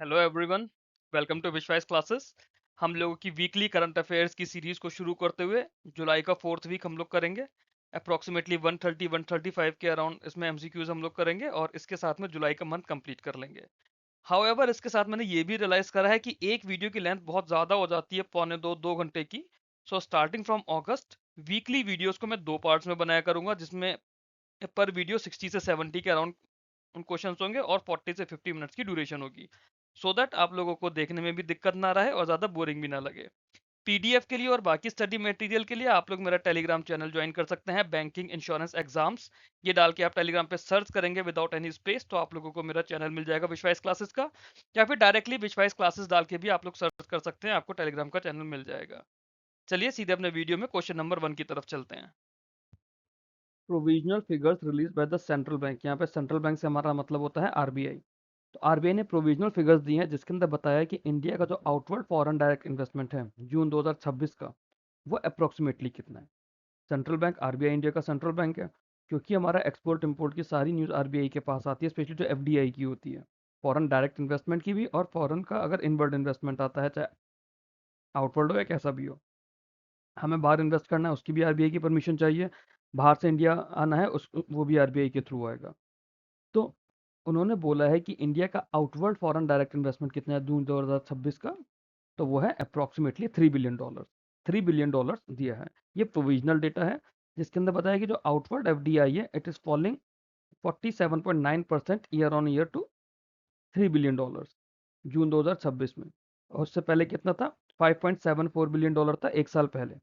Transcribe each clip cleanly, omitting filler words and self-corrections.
Hello everyone, welcome to विश्वास classes. हम लोगों की वीकली करंट अफेयर्स की सीरीज को शुरू करते हुए जुलाई का 4th वीक हम लोग करेंगे। अप्रॉक्सीमेटली 130-135 के अराउंड इसमें एमसीक्यूज हम लोग करेंगे और इसके साथ में जुलाई का मंथ कंप्लीट कर लेंगे। हाउएवर इसके साथ मैंने ये भी रियलाइज करा है कि एक वीडियो की लेंथ बहुत ज़्यादा हो जाती है, पौने दो घंटे की। So starting from August weekly videos को मैं 2 पार्ट्स में बनाया करूंगा, जिसमें पर वीडियो 60 से 70 के अराउंड उन क्वेश्चंस होंगे और 40 से 50 मिनट्स की ड्यूरेशन होगी, सो दैट आप लोगों को देखने में भी दिक्कत ना रहे और ज़्यादा बोरिंग भी ना लगे। पीडीएफ के लिए और बाकी स्टडी मटेरियल के लिए आप लोग मेरा टेलीग्राम चैनल ज्वाइन कर सकते हैं, बैंकिंग इंश्योरेंस एग्जाम्स। ये डाल के आप टेलीग्राम पे सर्च करेंगे विदाउट एनी स्पेस, तो आप लोगों को मेरा चैनल मिल जाएगा विश्वास क्लासेस का। या फिर डायरेक्टली विश्वास क्लासेस डाल के भी आप लोग सर्च कर सकते हैं, आपको टेलीग्राम का चैनल मिल जाएगा। चलिए सीधे अपने वीडियो में क्वेश्चन नंबर 1 की तरफ चलते हैं। Provisional figures release by the central bank. यहाँ पे सेंट्रल बैंक से हमारा मतलब होता है आरबीआई। तो आरबीआई ने प्रोविजनल फिगर्स दी हैं, जिसके अंदर बताया कि इंडिया का जो आउटवर्ड फॉरेन डायरेक्ट इन्वेस्टमेंट है जून 2026 का, वो अप्रोक्सीमेटली कितना है। सेंट्रल बैंक, आरबीआई इंडिया का सेंट्रल बैंक है, क्योंकि हमारा एक्सपोर्ट इंपोर्ट की सारी न्यूज़ आरबीआई के पास आती है, स्पेशली जो एफडीआई की होती है, फॉरेन डायरेक्ट इन्वेस्टमेंट की भी, और फॉरेन का अगर इनवर्ड इन्वेस्टमेंट आता है, चाहे आउटवर्ड हो या कैसा भी हो, हमें बाहर इन्वेस्ट करना है उसकी भी आरबीआई की परमिशन चाहिए। बाहर से इंडिया आना है उस वो भी आरबीआई के थ्रू आएगा। तो उन्होंने बोला है कि इंडिया का आउटवर्ड फॉरेन डायरेक्ट इन्वेस्टमेंट कितना है जून 2026 का, तो वो है अप्रॉक्सीमेटली $3 बिलियन। $3 बिलियन दिया है। ये प्रोविजनल डेटा है, जिसके अंदर बताया कि जो आउटवर्ड एफडीआई है, it is falling 47.9% year on year to $3 billion June 2026 में। और उससे पहले कितना था? $5.74 बिलियन था एक साल पहले।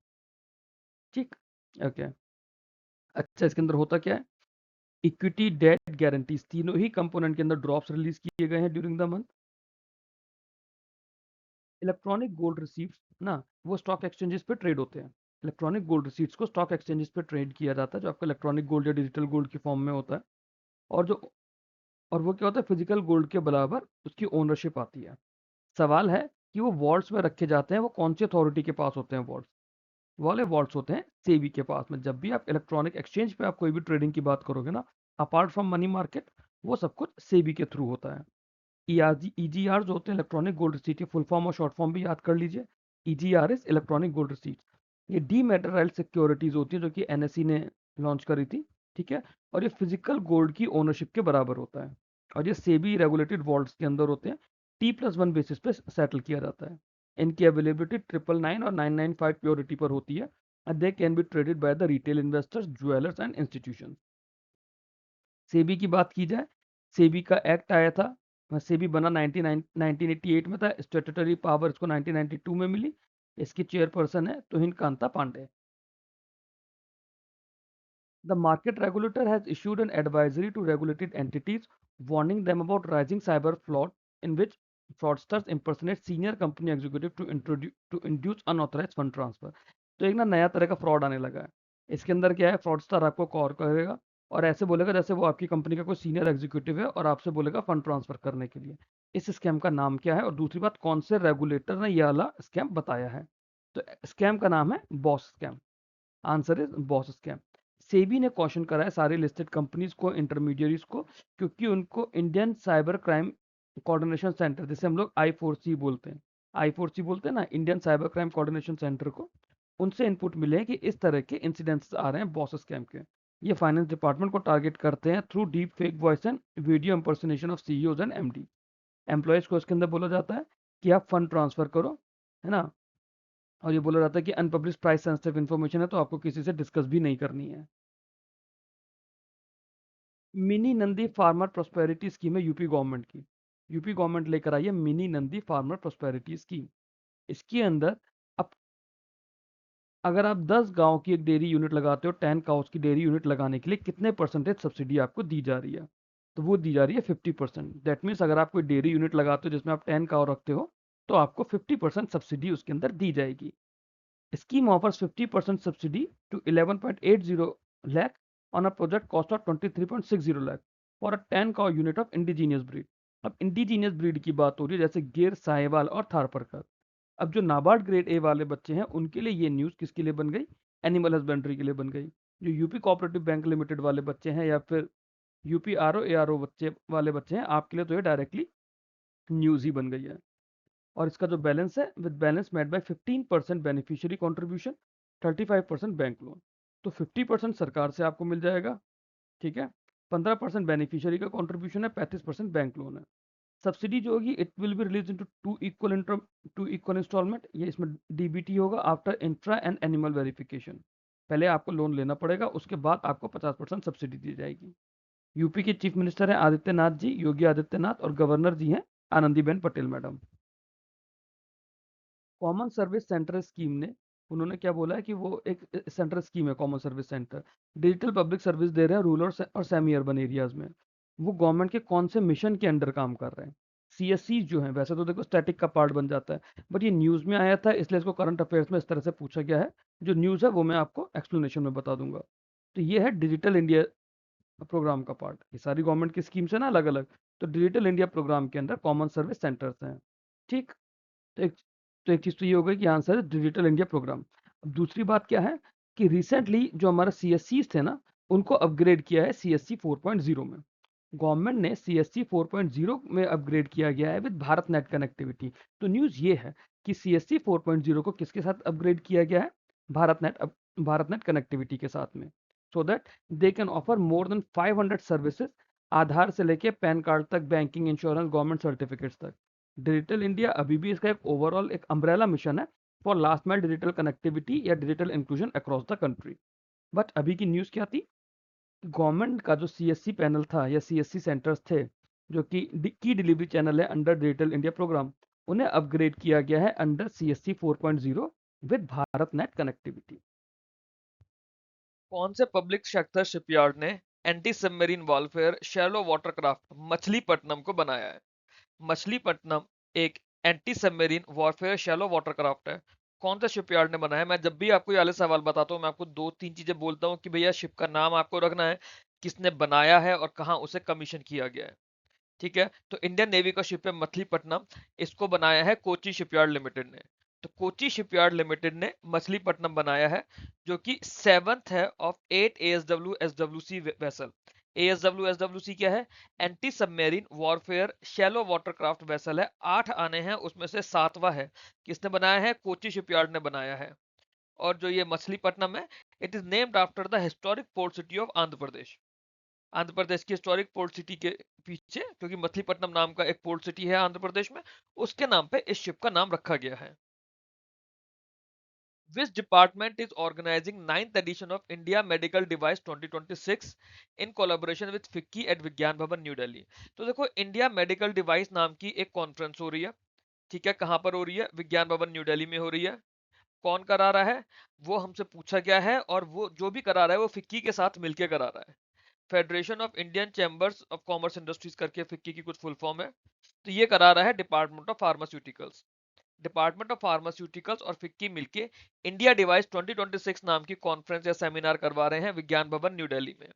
ठीक, ओके। अच्छा, इसके अंदर होता क्या है? इक्विटी, डेट, गारंटीज, तीनों ही कंपोनेंट के अंदर ड्रॉप्स रिलीज किए गए हैं during the month. Electronic gold receipts ना, वो स्टॉक एक्सचेंजेस पे ट्रेड होते हैं। इलेक्ट्रॉनिक गोल्ड रिसीट्स को स्टॉक एक्सचेंजेस पे ट्रेड किया जाता है, जो आपका इलेक्ट्रॉनिक गोल्ड या डिजिटल गोल्ड की फॉर्म में होता है। और जो और वो क्या होता है, फिजिकल गोल्ड के बराबर उसकी ओनरशिप आती है। सवाल है कि वो वॉल्ट्स में रखे जाते हैं, वो कौन सी अथॉरिटी के पास होते हैं वॉल्ट्स? वाले वॉल्ट्स होते हैं सेबी के पास में। जब भी आप इलेक्ट्रॉनिक एक्सचेंज पे आप कोई भी ट्रेडिंग की बात करोगे ना, अपार्ट फ्रॉम मनी मार्केट, वो सब कुछ सेबी के थ्रू होता है। ईजीआर जो होते हैं इलेक्ट्रॉनिक गोल्ड रिसीट, के फुल फॉर्म और शॉर्ट फॉर्म भी याद कर लीजिए। EGR is electronic gold receipt. ये डीमेटेरियल्ड सिक्योरिटीज होती हैं, जो कि एनएसई ने लॉन्च करी थी। ठीक है, और ये फिजिकल गोल्ड की ओनरशिप के बराबर होता है, और ये सेबी रेगुलेटेड वॉल्ट्स के अंदर होते हैं। T+1 बेसिस पे सेटल किया जाता है। इनकी अवेलेबिलिटी 999 और 995 प्योरिटी पर होती है, and they can be traded by the retail investors, jewelers and institutions। SEBI की बात की जाए, सेबी का एक्ट आया था, सेबी बना 1988 में था। स्टेटरी पावर इसको 1992 में मिली। इसकी चेयरपर्सन है तुहिन Kanta Pandey. The market regulator has issued an advisory to regulated entities, warning them about rising cyber fraud, in which fraudsters impersonate senior company executive to induce unauthorized fund transfer। तो एक ना नया तरह का फ्रॉड आने लगा है। इसके अंदर क्या है, फ्रॉडस्टर आपको कॉल करेगा और ऐसे बोलेगा जैसे वो आपकी कंपनी का कोई सीनियर एग्जीक्यूटिव है, और आपसे बोलेगा फंड ट्रांसफर करने के लिए। इस स्कैम का नाम क्या है, और दूसरी बात, कौन से रेगुलेटर ने यह वाला स्कैम बताया है? तो स्कैम का नाम है boss scam. Answer is boss scam. SEBI ने क्वेश्चन करा है सारी लिस्टेड कंपनीज को, इंटरमीडियरीज को, क्योंकि उनको Indian cyber crime coordination centre, जिसे हम लोग आई4सी बोलते हैं ना, Indian cyber crime coordination centre को, उनसे इनपुट मिले हैं कि इस तरह के इंसिडेंट्स आ रहे हैं बॉस स्कैम के। ये फाइनेंस डिपार्टमेंट को टारगेट करते हैं through deep fake voice and video impersonation of CEOs and MD. Employees को इसके अंदर बोला जाता है कि आप फंड ट्रांसफर करो, है ना, और ये बोला जाता है कि अनपब्लिश प्राइस सेंसिटिव इन्फॉर्मेशन है, तो आपको किसी से डिस्कस भी नहीं करनी है। Mini Nandi farmer prosperity scheme है यूपी गवर्नमेंट की। यूपी गवर्नमेंट लेकर आई है mini Nandi farmer prosperity scheme. इसके अंदर अब अगर आप 10 गांव की एक डेयरी यूनिट लगाते हो, 10 काउस की डेयरी यूनिट लगाने के लिए कितने परसेंटेज सब्सिडी आपको दी जा रही है? तो वो दी जा रही है 50%। दैट मीन्स अगर आप कोई डेयरी यूनिट लगाते हो जिसमें आप 10 काउ रखते हो, तो आपको 50% सब्सिडी उसके अंदर दी जाएगी। Scheme offers 50% subsidy to 11.80 lakh on a project cost of 23.60 lakh for a 10 cow unit of indigenous breed। अब इंडिजीनियस ब्रीड की बात हो रही है, जैसे गिर, साहिवाल और थारपारकर। अब जो नाबार्ड ग्रेड ए वाले बच्चे हैं, उनके लिए ये न्यूज़ किसके लिए बन गई? एनिमल हस्बेंड्री के लिए बन गई। जो यूपी कोऑपरेटिव बैंक लिमिटेड वाले बच्चे हैं, या फिर यूपी आरओ एआरओ बच्चे वाले बच्चे हैं, आपके लिए तो ये डायरेक्टली न्यूज़ ही बन गई है। और इसका जो बैलेंस है, with balance made by 15% beneficiary contribution, 35% bank loan. तो 50% सरकार से आपको मिल जाएगा, ठीक है। 15% बेनिफिशियरी का कंट्रीब्यूशन है, 35% बैंक लोन है। सब्सिडी जो होगी it will be release into two equal installment. ये इसमें डीबीटी होगा after intra and animal verification. पहले आपको लोन लेना पड़ेगा, उसके बाद आपको 50% सब्सिडी दी जाएगी। यूपी के चीफ मिनिस्टर हैं आदित्यनाथ जी, योगी आदित्यनाथ, और गवर्नर जी हैं Anandiben Patel madam. Common service centre scheme ने, उन्होंने क्या बोला है कि वो एक सेंट्रल स्कीम है, common service centre digital public service दे रहे हैं रूरल और सेमी अर्बन एरियाज में। वो गवर्नमेंट के कौन से मिशन के अंडर काम कर रहे हैं? सीएससी जो है, वैसे तो देखो स्टैटिक का पार्ट बन जाता है, बट ये न्यूज़ में आया था इसलिए इसको करंट अफेयर्स में इस तरह से पूछा गया है। जो न्यूज़ है वो मैं आपको एक्सप्लेनेशन में बता दूंगा। तो ये है डिजिटल इंडिया प्रोग्राम का पार्ट। ये सारी गवर्नमेंट की स्कीम्स है ना अलग अलग, तो डिजिटल इंडिया प्रोग्राम के अंदर कॉमन सर्विस सेंटर्स हैं, ठीक। तो एक तो एक चीज़ तो ये हो गई कि आंसर है डिजिटल इंडिया प्रोग्राम। अब दूसरी बात क्या है कि रिसेंटली जो हमारा सीएससी थे ना, उनको अपग्रेड किया है सीएससी 4.0 में। गवर्नमेंट ने सीएससी 4.0 में अपग्रेड किया गया है विद भारत नेट कनेक्टिविटी। तो न्यूज़ ये है कि सीएससी 4.0 को किसके साथ अपग्रेड किया गया है? भारत नेट कनेक्टिविटी के साथ में, so that they can offer more than 500 services, Aadhaar से लेके पैन कार्ड तक, बैंकिंग, इंश्योरेंस, गवर्नमेंट सर्टिफिकेट्स तक। डिजिटल इंडिया अभी भी इसका एक ओवरऑल एक अम्ब्रेला मिशन है for last mile digital connectivity या digital inclusion across the country. But अभी की न्यूज़ क्या थी? गवर्नमेंट का जो सीएससी पैनल था या सीएससी सेंटर्स थे, जो कि की डिलीवरी चैनल है अंडर डिजिटल इंडिया प्रोग्राम, उन्हें अपग्रेड किया गया है under CSC 4.0 with Bharat net connectivity. कौन से पब्लिक सेक्टर शिपयार्ड ने anti submarine warfare shallow watercraft Machilipatnam को बनाया है? मछलीपट्टनम एक anti submarine warfare shallow watercraft है। कौन सा शिपयार्ड ने बनाया है? मैं जब भी आपको ये वाले सवाल बताता हूँ, मैं आपको दो तीन चीजें बोलता हूँ कि भैया शिप का नाम आपको रखना है, किसने बनाया है और कहाँ उसे कमीशन किया गया है। ठीक है, तो इंडियन नेवी का शिप है मछलीपट्टनम। इसको बनाया है कोची शिपयार्ड लिमिटेड ने। तो कोची शिपयार्ड लिमिटेड ने मछलीपट्टनम बनाया है, जो कि सेवंथ है of 8 ASW SWC vessel. ASW SWC क्या है? Anti submarine warfare shallow watercraft vessel है। 8 आने हैं, उसमें से 7वां है। किसने बनाया है? कोची शिपयार्ड ने बनाया है। और जो ये मछलीपट्टनम है, it is named after the historic port city of Andhra Pradesh. Andhra Pradesh की हिस्टोरिक पोर्ट सिटी के पीछे, क्योंकि मछलीपट्टनम नाम का एक पोर्ट सिटी है आंध्र प्रदेश में, उसके नाम पे इस शिप का नाम रखा गया है। Which department is organizing 9th edition of India Medical Device 2026 in collaboration with FICCI at विज्ञान भवन न्यू दिल्ली? तो देखो, इंडिया मेडिकल डिवाइस नाम की एक कॉन्फ्रेंस हो रही है। ठीक है, कहां पर हो रही है? विज्ञान भवन न्यू दिल्ली में हो रही है। कौन करा रहा है? वो हमसे पूछा गया है, और वो जो भी करा रहा है वो फिक्की के साथ मिलकर करा रहा है। Federation of Indian chambers of commerce industries करके फिक्की की कुछ फुल फॉर्म है। तो ये करा रहा है department of pharmaceuticals. Department of pharmaceuticals और फिक्की मिलके इंडिया डिवाइस 2026 नाम की कॉन्फ्रेंस या सेमिनार करवा रहे हैं विज्ञान भवन न्यू दिल्ली में।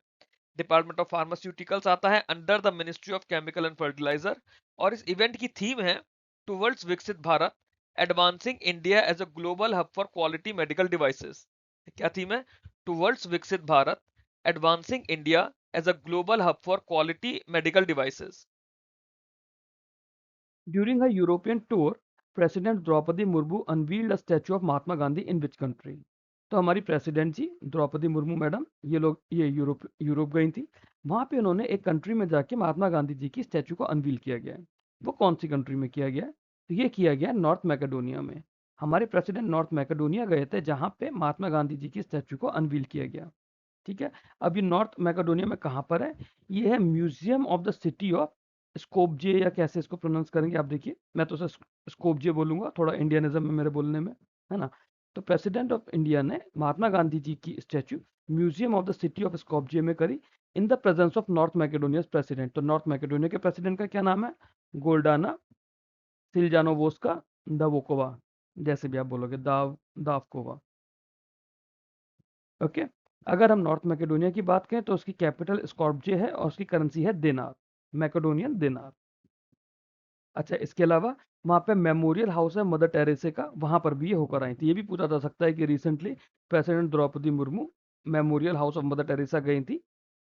डिपार्टमेंट ऑफ फार्मास्यूटिकल्स आता है under the ministry of chemical and fertilizer, और इस इवेंट की थीम है towards Viksit Bharat, advancing India as a global hub for quality medical devices. क्या थीम है? Towards Viksit Bharat, advancing India as a global hub for quality medical devices. During a European tour, president Droupadi Murmu unveiled a statue of Mahatma Gandhi in which country? तो हमारी president ji Droupadi Murmu madam, ये Europe गई थी। वहाँ पे उन्होंने एक कंट्री में जाके महात्मा गांधी जी की स्टैचू को अनवील किया गया है। वो कौन सी कंट्री में किया गया है? तो ये किया गया नॉर्थ मैकेडोनिया में। हमारे प्रेसिडेंट नॉर्थ मैकेडोनिया गए थे, जहाँ पे महात्मा गांधी जी की स्टैचू को अनवील किया गया। ठीक है। अब ये नॉर्थ मैकेडोनिया में कहाँ पर है? ये है museum of the city of Skopje, या कैसे इसको प्रोनाउंस करेंगे आप देखिए, मैं तो उसे स्कोपजे बोलूंगा, थोड़ा इंडियनिज्म में मेरे बोलने में, है ना। तो प्रेसिडेंट ऑफ इंडिया ने महात्मा गांधी जी की statue museum of the city of Skopje में करी in the presence of North Macedonia president. तो नॉर्थ मैकेडोनिया के प्रेसिडेंट का क्या नाम है? गोल्डाना सिल्जानोवोस्का दावोकोवा, जैसे भी आप बोलोगे, दावकोवा। ओके। अगर हम नॉर्थ मैकेडोनिया की बात करें तो उसकी कैपिटल स्कॉर्पजे है और उसकी करेंसी है दिनार, मैकेडोनियन दिनार। अच्छा, इसके अलावा वहाँ पे मेमोरियल हाउस है मदर टेरेसा का, वहाँ पर भी ये होकर आई थी। ये भी पूछा जा सकता है कि recently president Droupadi Murmu memorial house of Mother Teresa गई थी,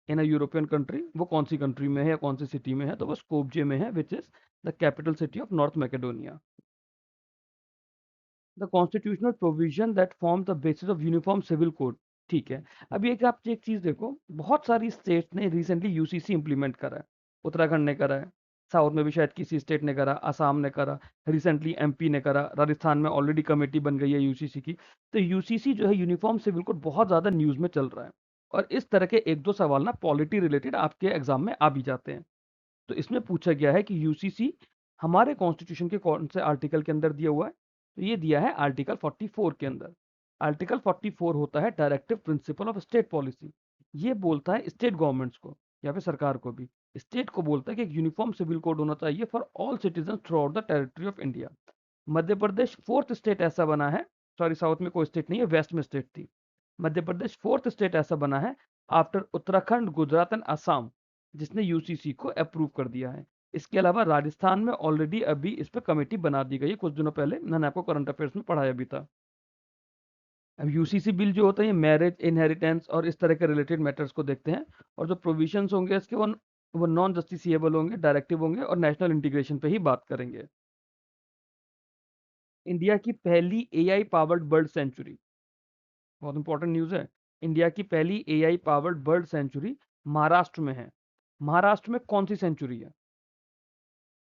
इन अ यूरोपियन कंट्री, वो कौन सी कंट्री में है या कौन सी सिटी में है, तो वो स्कोपजे में है, which is the capital city of North Macedonia. The constitutional provision that form the basis of uniform civil code. ठीक है, अभी एक आप एक चीज देखो, बहुत सारी स्टेट ने रिसेंटली यूसीसी इंप्लीमेंट करा है। उत्तराखंड ने करा है, साउथ में भी शायद किसी स्टेट ने करा, असम ने करा, रिसेंटली एमपी ने करा, राजस्थान में ऑलरेडी कमेटी बन गई है यूसीसी की। तो यूसीसी जो है यूनिफॉर्म सिविल कोड बहुत ज्यादा न्यूज में चल रहा है, और इस तरह के एक दो सवाल ना पॉलिटी रिलेटेड आपके एग्जाम में आ भी जाते हैं। तो इसमें पूछा गया है कि यूसीसी हमारे कॉन्स्टिट्यूशन के कौन से आर्टिकल के अंदर दिया हुआ है, तो ये दिया है आर्टिकल 44 के अंदर। आर्टिकल 44 होता है directive principle of state policy. ये बोलता है स्टेट गवर्नमेंट्स को या फिर सरकार को भी, स्टेट को बोलता है कि एक यूनिफॉर्म सिविल कोड होना चाहिए for all citizen through out the territory of India. Madhya Pradesh fourth state ऐसा बना है, सॉरी साउथ में कोई स्टेट नहीं है, वेस्ट में स्टेट थी। मध्य प्रदेश फोर्थ स्टेट ऐसा बना है आफ्टर उत्तराखंड, गुजरात एंड असम, जिसने यूसीसी को अप्रूव कर दिया है। इसके अलावा राजस्थान में ऑलरेडी अभी इस पर कमेटी बना दी गई है, कुछ दिनों पहले मैंने आपको करंट अफेयर्स में पढ़ाया भी था। अब यूसीसी बिल जो होता है ये मैरिज, इनहेरिटेंस और इस तरह के रिलेटेड मैटर्स को देखते हैं, और जो प्रोविजंस होंगे इसके वो नॉन जस्टिसिएबल होंगे, डायरेक्टिव होंगे, और नेशनल इंटीग्रेशन पे ही बात करेंगे। इंडिया की पहली एआई पावर्ड बर्ड सेंचुरी, बहुत इंपॉर्टेंट न्यूज है। इंडिया की पहली AI powered bird sanctuary Maharashtra में है। महाराष्ट्र में कौन सी सेंचुरी है?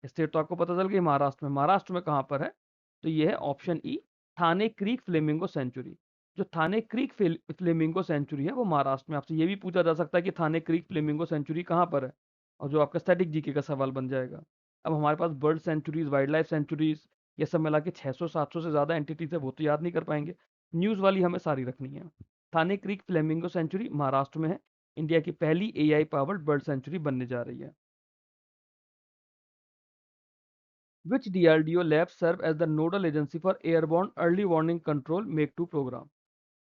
स्टेट तो आपको पता चल गई, महाराष्ट्र में। महाराष्ट्र में कहां पर है? तो ये है ऑप्शन ई, थाने क्रीक फ्लेमिंगो सेंचुरी। जो थाने क्रीक फ्लेमिंगो सेंचुरी है वो महाराष्ट्र में। आपसे ये भी पूछा जा सकता है कि थाने क्रीक फ्लेमिंगो सेंचुरी कहाँ पर है, और जो आपका स्टैटिक जीके का सवाल बन जाएगा। अब हमारे पास bird sanctuaries, wildlife sanctuaries, ये सब मिला के 600-700 से ज्यादा एंटिटीज है, वो तो याद नहीं कर पाएंगे। न्यूज वाली हमें सारी रखनी है। थाने क्रीक फ्लेमिंगो सेंचुरी महाराष्ट्र में है, इंडिया की पहली एआई पावर्ड बर्ड सेंचुरी बनने जा रही है। Which DRDO lab serve as the nodal agency for airborne early warning control make 2 program?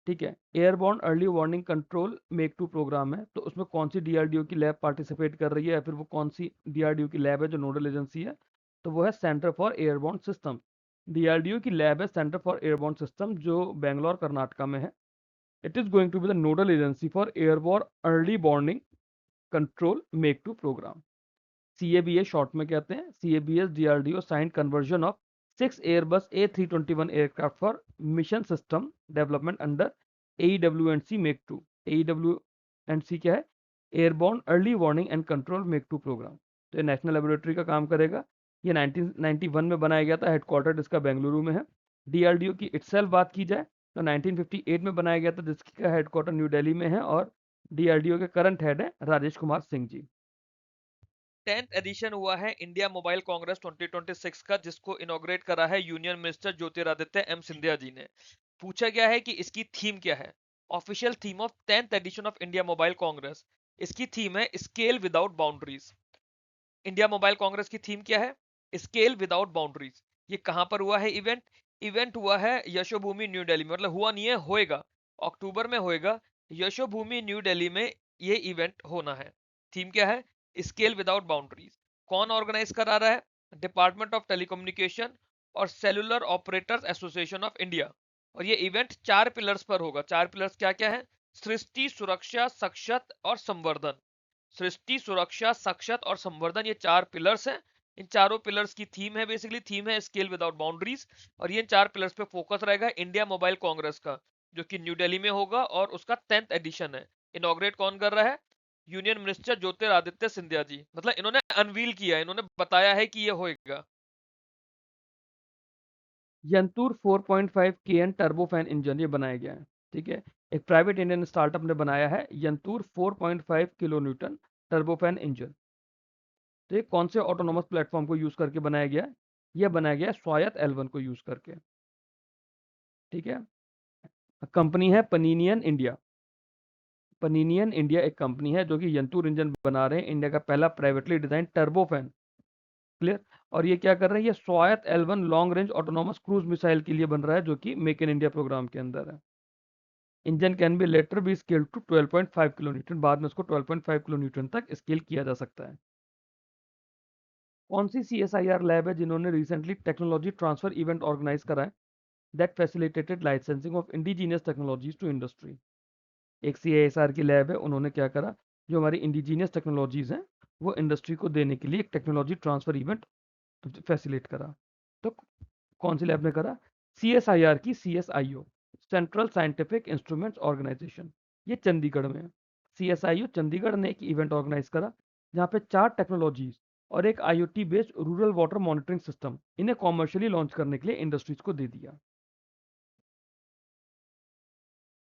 ठीक है, airborne early warning control make two programme है, तो उसमें कौन सी डीआरडीओ की लैब पार्टिसिपेट कर रही है, या फिर वो कौन सी डीआरडीओ की लैब है जो नोडल एजेंसी है? तो वो है centre for airborne system. DRDO की लैब है सेंटर फॉर एयरबॉर्न सिस्टम, जो बेंगलोर कर्नाटका में है। It is going to be the nodal agency for airborne early warning control make two programme. CABA short में कहते हैं। CABS DRDO sign conversion of 6 Airbus A321 aircraft for mission system development under AEW&C make two. AEW&C क्या है? Airborne early warning and control make two programme. तो ये national laboratory का काम करेगा। ये 1991 में बनाया गया था, हेडक्वार्टर इसका बेंगलुरु में है। DRDO की इटसेल्फ बात की जाए तो 1958 में बनाया गया था, जिसका हेडक्वार्टर न्यू दिल्ली में है, और DRDO के करंट हेड है राजेश कुमार सिंह जी। 10th एडिशन हुआ है इंडिया मोबाइल कांग्रेस 2026 का, जिसको इनॉग्रेट करा है union minister Jyotiraditya M Scindia ji ने। पूछा गया है कि इसकी थीम क्या है। Official theme of 10th edition of India mobile congress, इसकी थीम है scale without boundaries. India mobile congress की थीम क्या है? Scale without boundaries. ये कहां पर हुआ है इवेंट? इवेंट हुआ है यशोभूमि न्यू दिल्ली में, मतलब हुआ नहीं है, होएगा, अक्टूबर में होएगा। यशोभूमि न्यू दिल्ली में ये इवेंट होना है। थीम क्या है? Scale without boundaries. कौन ऑर्गेनाइज करा रहा है? डिपार्टमेंट ऑफ टेलीकम्युनिकेशन और cellular operators association of India. और ये इवेंट 4 पिलर्स पर होगा। 4 पिलर्स क्या क्या है? सृष्टि, सुरक्षा, सक्षत और संवर्धन। सृष्टि, सुरक्षा, सक्षत और संवर्धन, ये 4 पिलर्स हैं। इन चारों पिलर्स की थीम है, बेसिकली थीम है स्केल विदाउट बाउंड्रीज। और ये 4 पिलर्स पे फोकस रहेगा इंडिया मोबाइल कांग्रेस का, जो कि न्यू दिल्ली में होगा, और उसका 10th एडिशन है। इनॉग्रेट कौन कर रहा है? यूनियन मिनिस्टर ज्योतिरादित्य सिंधिया जी, मतलब इन्होंने अनवील किया, इन्होंने बताया है कि ये होएगा। यंतूर 4.5 KN टर्बोफैन इंजन ये बनाया गया है। ठीक है, एक प्राइवेट इंडियन स्टार्टअप ने बनाया है यंतूर 4.5 किलो न्यूटन टर्बोफैन इंजन। तो ये कौन से ऑटोनोमस प्लेटफॉर्म को यूज करके बनाया गया है? यह बनाया गया है स्वायत्त L1 को यूज करके। ठीक है, कंपनी है पनीनियन इंडिया। पनीनियन इंडिया एक कंपनी है जो कि यंतूर इंजन बना रहे हैं, इंडिया का पहला प्राइवेटली डिजाइन टर्बोफैन। क्लियर? और ये क्या कर रहे हैं? ये स्वायत्त L1 long range autonomous cruise missile के लिए बन रहा है, जो कि मेक इन इंडिया प्रोग्राम के अंदर है। Engine can be later be scale to 12.5 kilo newton, बाद में उसको 12.5 किलो न्यूटन तक स्केल किया जा सकता है। कौन सी CSIR लैब है जिन्होंने recently technology transfer event organise करा है that facilitated licensing of indigenous technologies to industry? एक CSIR की लैब है, उन्होंने क्या करा? जो हमारी इंडिजीनियस टेक्नोलॉजीज हैं वो इंडस्ट्री को देने के लिए एक टेक्नोलॉजी ट्रांसफर इवेंट फैसिलिटेट करा। तो कौन सी लैब ने करा? CSIR की CSIO, central scientific instruments organisation, ये चंडीगढ़ में है। CSIO चंडीगढ़ ने एक इवेंट ऑर्गेनाइज करा जहाँ पे 4 टेक्नोलॉजीज और एक IoT based rural water monitoring system इन्हें कॉमर्शियली लॉन्च करने के लिए इंडस्ट्रीज को दे दिया।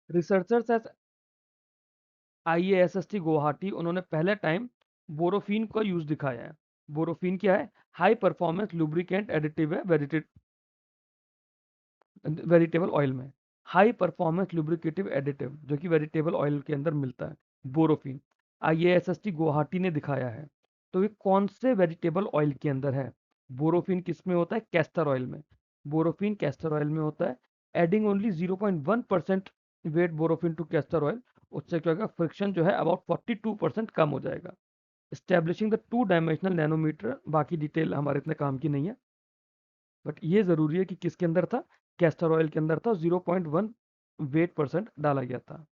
रिसर्चर्स एट IASST गुवाहाटी, उन्होंने पहले टाइम बोरोफिन का यूज दिखाया है। बोरोफिन क्या है? हाई परफॉर्मेंस लुब्रिकेंट एडिटिव है वेजिटेबल ऑयल में। हाई परफॉर्मेंस लुब्रिकेटिव एडिटिव जो कि वेजिटेबल ऑयल के अंदर मिलता है, बोरोफिन, IASST गुवाहाटी ने दिखाया है। तो ये कौन से वेजिटेबल ऑयल के अंदर है? बोरोफिन किस में होता है? कैस्टर ऑयल में। बोरोफिन कैस्टर ऑयल में होता है। Adding only 0.1% weight borophene to castor oil, उससे क्या होगा? फ्रिक्शन जो है अबाउट 42% कम हो जाएगा। स्टैब्लिशिंग द 2 डायमेंशनल नैनोमीटर, बाकी डिटेल हमारे इतने काम की नहीं है, बट ये जरूरी है कि किसके अंदर था? कैस्टर ऑयल के अंदर था। 0.1 वेट परसेंट डाला गया था।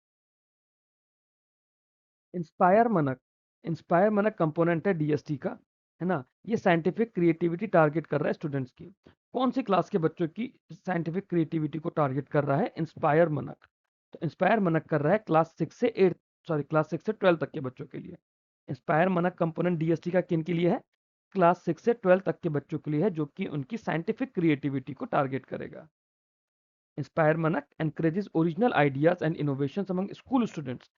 इंस्पायर मनक, इंस्पायर मनक कंपोनेंट है DST का, है ना। ये साइंटिफिक क्रिएटिविटी टारगेट कर रहा है स्टूडेंट्स की। कौन सी क्लास के बच्चों की साइंटिफिक क्रिएटिविटी को टारगेट कर रहा है इंस्पायर मनक? तो इंस्पायर मनक कर रहा है क्लास 6 से 12 तक के बच्चों के लिए। इंस्पायर मनक कंपोनेंट DST का किन के लिए है? क्लास 6 से 12 तक के बच्चों के लिए है, जो कि उनकी साइंटिफिक क्रिएटिविटी को टारगेट करेगा। इंस्पायर मनक encourages original ideas and innovation among school students,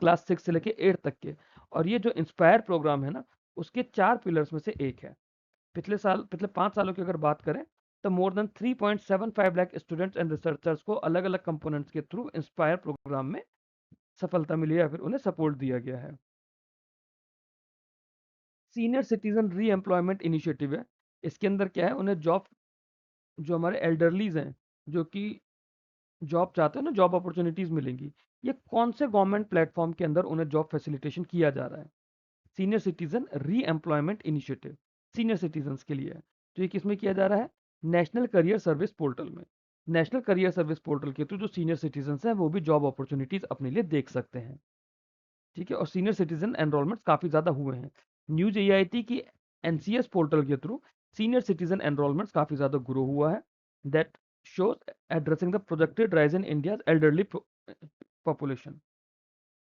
class 6 से लेके 8 तक के। और ये जो इंस्पायर प्रोग्राम है ना, उसके 4 पिलर्स में से एक है। पिछले 5 सालों की अगर बात करें तो more than 3.75 lakh students and researchers को अलग अलग कंपोनेंट्स के थ्रू इंस्पायर प्रोग्राम में सफलता मिली है या फिर उन्हें सपोर्ट दिया गया है। सीनियर सिटीजन री एम्प्लॉयमेंट इनिशिएटिव है। इसके अंदर क्या है? उन्हें जॉब, जो हमारे एल्डरलीज हैं जो कि जॉब चाहते हैं ना, जॉब अपॉर्चुनिटीज मिलेंगी। ये कौन से गवर्नमेंट प्लेटफॉर्म के अंदर उन्हें जॉब फैसिलिटेशन किया जा रहा है? सीनियर सिटीजन री एम्प्लॉयमेंट इनिशिएटिव, सीनियर सिटीजन के लिए है। तो ये किसमें किया जा रहा है? नेशनल करियर सर्विस पोर्टल में। नेशनल करियर सर्विस पोर्टल के थ्रू जो सीनियर सिटीजन हैं वो भी जॉब अपॉर्चुनिटीज अपने लिए देख सकते हैं। ठीक है, और सीनियर सिटीजन एनरोलमेंट काफी ज्यादा हुए हैं। न्यूज AIT की NCS पोर्टल के थ्रू सीनियर सिटीजन एनरोलमेंट काफी ज्यादा ग्रो हुआ है। That shows addressing the projected rise in India's elderly population।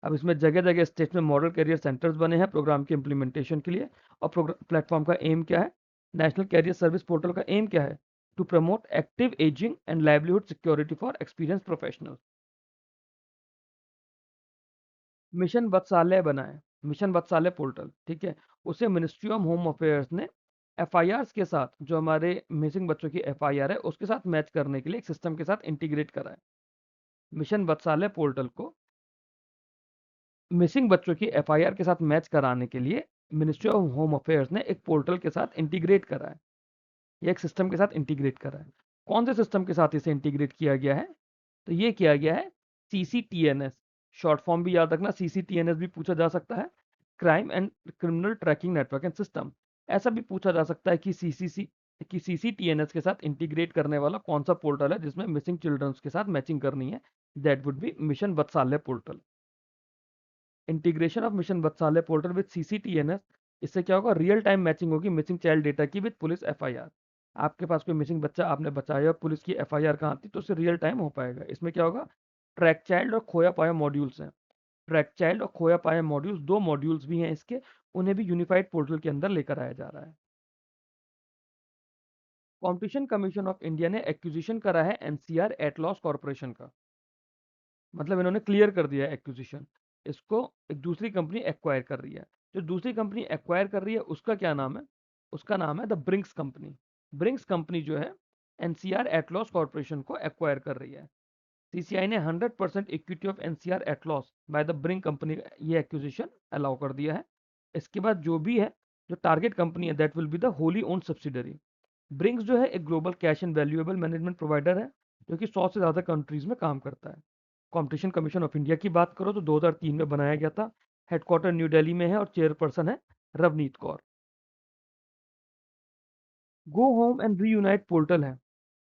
अब इसमें जगह जगह स्टेट में मॉडल कैरियर सेंटर्स बने हैं प्रोग्राम के इम्प्लीमेंटेशन के लिए। और प्लेटफॉर्म का एम क्या है? नेशनल कैरियर सर्विस पोर्टल का एम क्या है? To promote active ageing and livelihood security for experience professional. Mission Vatsalya बना है, मिशन वत्सालय पोर्टल, ठीक है। उसे मिनिस्ट्री ऑफ होम अफेयर्स ने FIRs के साथ, जो हमारे मिसिंग बच्चों की FIR है उसके साथ मैच करने के लिए एक सिस्टम के साथ इंटीग्रेट करा है। मिशन वत्सालय पोर्टल को मिसिंग बच्चों की FIR के साथ मैच कराने के लिए मिनिस्ट्री ऑफ होम अफेयर्स ने एक पोर्टल के साथ इंटीग्रेट करा है, या एक सिस्टम के साथ इंटीग्रेट करा है। कौन से सिस्टम के साथ इसे इंटीग्रेट किया गया है? तो ये किया गया है CCTNS। शॉर्ट फॉर्म भी याद रखना, CCTNS भी पूछा जा सकता है, crime and criminal tracking network and system. ऐसा भी पूछा जा सकता है कि CCTNS के साथ इंटीग्रेट करने वाला कौन सा पोर्टल है जिसमें मिसिंग चिल्ड्रंस के साथ मैचिंग करनी है? That would be mission Vatsalya portal. Integration of mission Vatsalya portal with CCTNS, इससे क्या होगा? रियल टाइम मैचिंग होगी मिसिंग चाइल्ड डेटा की विद पुलिस FIR। आपके पास कोई मिसिंग बच्चा आपने बचाया, पुलिस की FIR कहाँ थी, तो उससे रियल टाइम हो पाएगा। इसमें क्या होगा? ट्रैक चाइल्ड और खोया पाया मॉड्यूल्स हैं। ट्रैक चाइल्ड और खोया पाया मॉड्यूल्स, 2 मॉड्यूल्स भी हैं इसके, उन्हें भी यूनिफाइड पोर्टल के अंदर लेकर आया जा रहा है। कॉम्पिटिशन कमीशन ऑफ इंडिया ने एक्विजिशन करा है NCR एटलॉस कॉर्पोरेशन का। मतलब इन्होंने क्लियर कर दिया है एक्विजिशन, इसको एक दूसरी कंपनी एक्वायर कर रही है। जो दूसरी कंपनी एक्वायर कर रही है उसका क्या नाम है? उसका नाम है the Brinks company. Brinks company जो है NCR एटलॉस कॉर्पोरेशन को एक्वायर कर रही है। CCI ने 100% equity of NCR Atleos by the Brink company ये एक्विजिशन अलाउ कर दिया है। इसके बाद जो भी है, जो टारगेट कंपनी है, that will be the wholly owned subsidiary. Brinks जो है एक global cash and valuable management provider है, जो कि 100 से ज़्यादा कंट्रीज में काम करता है। कंपटीशन कमीशन ऑफ इंडिया की बात करो तो 2003 में बनाया गया था। हेडक्वार्टर न्यू दिल्ली में है और चेयरपर्सन है Ravneet Kaur. Go home and reunite portal है।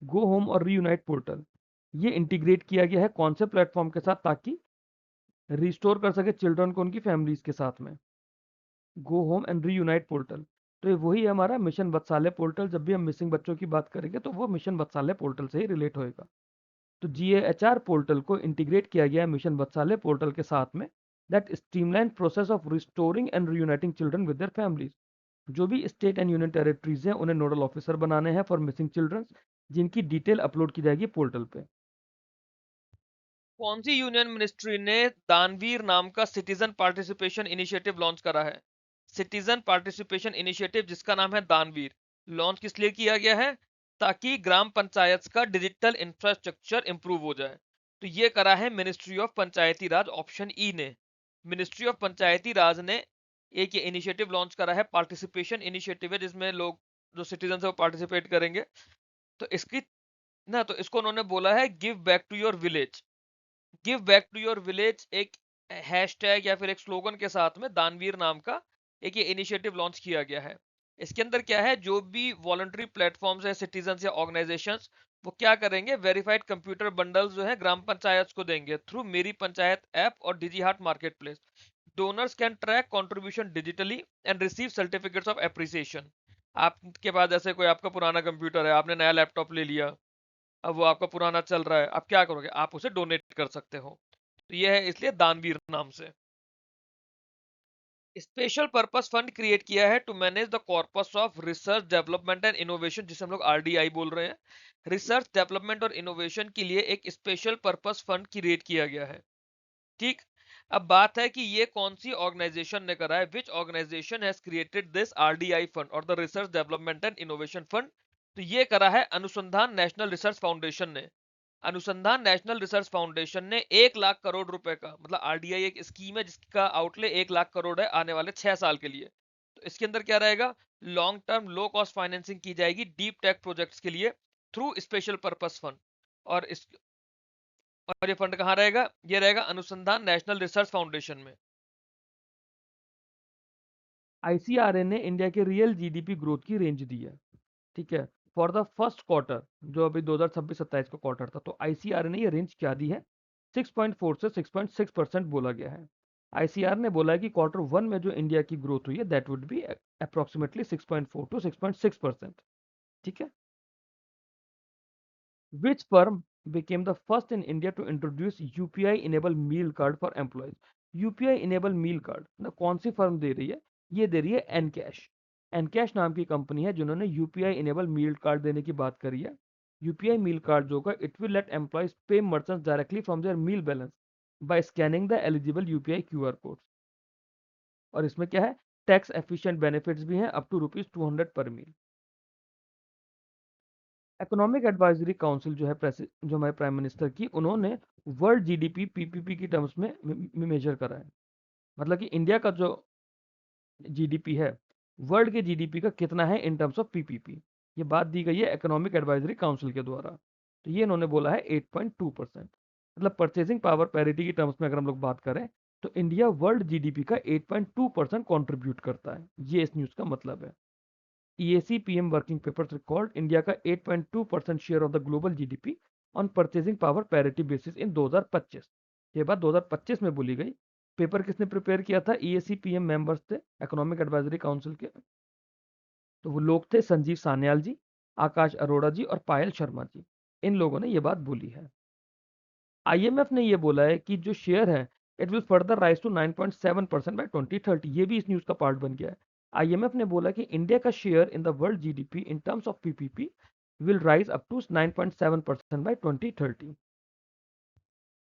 गो होम और रीयूनाइट पोर्टल ये इंटीग्रेट किया गया है कौन से प्लेटफॉर्म के साथ? ताकि रिस्टोर कर सके चिल्ड्रन को उनकी फैमिलीज के साथ में। Go home and reunite portal, तो ये वही है हमारा मिशन वत्सालय पोर्टल। जब भी हम मिसिंग बच्चों की बात करेंगे तो वो मिशन वत्सालय पोर्टल से ही रिलेट होएगा। तो जीएएचआर पोर्टल को इंटीग्रेट किया गया है मिशन वत्सालय पोर्टल के साथ में, that streamline process of restoring and reuniting children with their families. जो भी स्टेट एंड यूनियन टेरिटरीज हैं उन्हें नोडल ऑफिसर बनाने हैं फॉर मिसिंग चिल्ड्रन, जिनकी डिटेल अपलोड की जाएगी पोर्टल पे। कौन सी यूनियन मिनिस्ट्री ने दानवीर नाम का सिटीजन पार्टिसिपेशन इनिशिएटिव लॉन्च करा है? सिटीजन पार्टिसिपेशन इनिशिएटिव जिसका नाम है दानवीर, लॉन्च किस लिए किया गया है? ताकि ग्राम पंचायत का डिजिटल इंफ्रास्ट्रक्चर इंप्रूव हो जाए। तो ये करा है ministry of Panchayati Raj, option E ने। मिनिस्ट्री ऑफ पंचायती राज ने एक ये इनिशिएटिव लॉन्च करा है, पार्टिसिपेशन इनिशिएटिव है, जिसमें लोग जो सिटीजन है वो पार्टिसिपेट करेंगे। तो इसकी ना, तो इसको उन्होंने बोला है give back to your village. Give back to your village एक हैशटैग या फिर एक स्लोगन के साथ में दानवीर नाम का एक ये इनिशिएटिव लॉन्च किया गया है। इसके अंदर क्या है, जो भी वॉलंटरी प्लेटफॉर्म्स है, सिटीजन या ऑर्गेनाइजेशंस, वो क्या करेंगे, वेरीफाइड कंप्यूटर बंडल्स जो है ग्राम पंचायत को देंगे थ्रू मेरी पंचायत ऐप और digi haat market place. Donors can track contribution digitally and receive certificates of appreciation. आपके पास जैसे कोई आपका पुराना कंप्यूटर है, आपने नया लैपटॉप ले लिया, अब वो आपका पुराना चल रहा है, आप क्या करोगे, आप उसे डोनेट कर सकते हो। तो ये है इसलिए दानवीर नाम से। स्पेशल पर्पस फंड क्रिएट किया है to manage the corpus of research development and innovation, जिसे हम लोग आरडीआई बोल रहे हैं। रिसर्च डेवलपमेंट और इनोवेशन के लिए एक स्पेशल पर्पस फंड क्रिएट किया गया है। ठीक। अब बात है कि ये कौन सी ऑर्गेनाइजेशन ने करा है, which organisation has created this RDI fund और the research development and innovation fund. तो ये करा है अनुसंधान नेशनल रिसर्च फाउंडेशन ने। अनुसंधान नेशनल रिसर्च फाउंडेशन ने 1 लाख करोड़ रुपए का, मतलब आरडीआई एक स्कीम है जिसका आउटले 1 लाख करोड़ है आने वाले 6 साल के लिए। तो इसके अंदर क्या रहेगा, long term low cost financing की जाएगी डीप टेक प्रोजेक्ट्स के लिए थ्रू स्पेशल पर्पस फंड। और इस और ये फंड कहाँ रहेगा, ये रहेगा अनुसंधान नेशनल रिसर्च फाउंडेशन में। आईसीआरए ने इंडिया के रियल जीडीपी ग्रोथ की रेंज दी है, ठीक है, फॉर द फर्स्ट क्वार्टर, जो अभी 2026-27 का क्वार्टर था। तो आईसीआरए ने ये रेंज क्या दी है, 6.4 से 6.6% बोला गया है। आईसीआर ने बोला है कि क्वार्टर वन में जो इंडिया की ग्रोथ हुई है that would be approximately 6.4 to 6.6%, ठीक है। Which firm became the first in India to introduce UPI-enabled meal card for employees? UPI-enabled meal card ना कौन सी फर्म दे रही है, ये दे रही है एनकैश। एनकैश नाम की कंपनी है जिन्होंने यूपीआई इनेबल मील कार्ड देने की बात करी है। यूपीआई मील कार्ड जो होगा it will let employees pay merchants directly from their meal balance by scanning the eligible UPI QR code. और इसमें क्या है, टैक्स एफिशिएंट बेनिफिट्स भी हैं अप टू ₹200 पर मील। इकोनॉमिक एडवाइजरी काउंसिल जो है जो हमारे प्राइम मिनिस्टर की, उन्होंने वर्ल्ड जीडीपी पीपीपी की टर्म्स में मेजर करा है। मतलब कि इंडिया का जो जीडीपी है वर्ल्ड के जीडीपी का कितना है इन टर्म्स ऑफ पीपीपी, ये बात दी गई है इकोनॉमिक एडवाइजरी काउंसिल के द्वारा। तो ये इन्होंने बोला है 8.2%। मतलब परचेसिंग पावर पैरिटी की टर्म्स में अगर हम लोग बात करें तो इंडिया वर्ल्ड जीडीपी का 8.2% कंट्रीब्यूट करता है, ये इस न्यूज़ का मतलब है। EAC PM working papers recalled India का 8.2% share of the global GDP on purchasing power parity basis in 2025। ये बात 2025 में बोली गई। पेपर किसने प्रिपेयर किया था, EAC PM मेंबर्स थे इकोनॉमिक एडवाइजरी काउंसिल के। तो वो लोग थे संजीव सान्याल जी, आकाश अरोड़ा जी और पायल शर्मा जी। इन लोगों ने ये बात बोली है। IMF ने ये बोला है कि जो शेयर है it will further rise to 9.7% by 2030। ये भी इस न्यूज़ का पार्ट बन गया है। IMF ने बोला कि इंडिया का share in the world GDP in terms of PPP will rise up to 9.7% by 2030।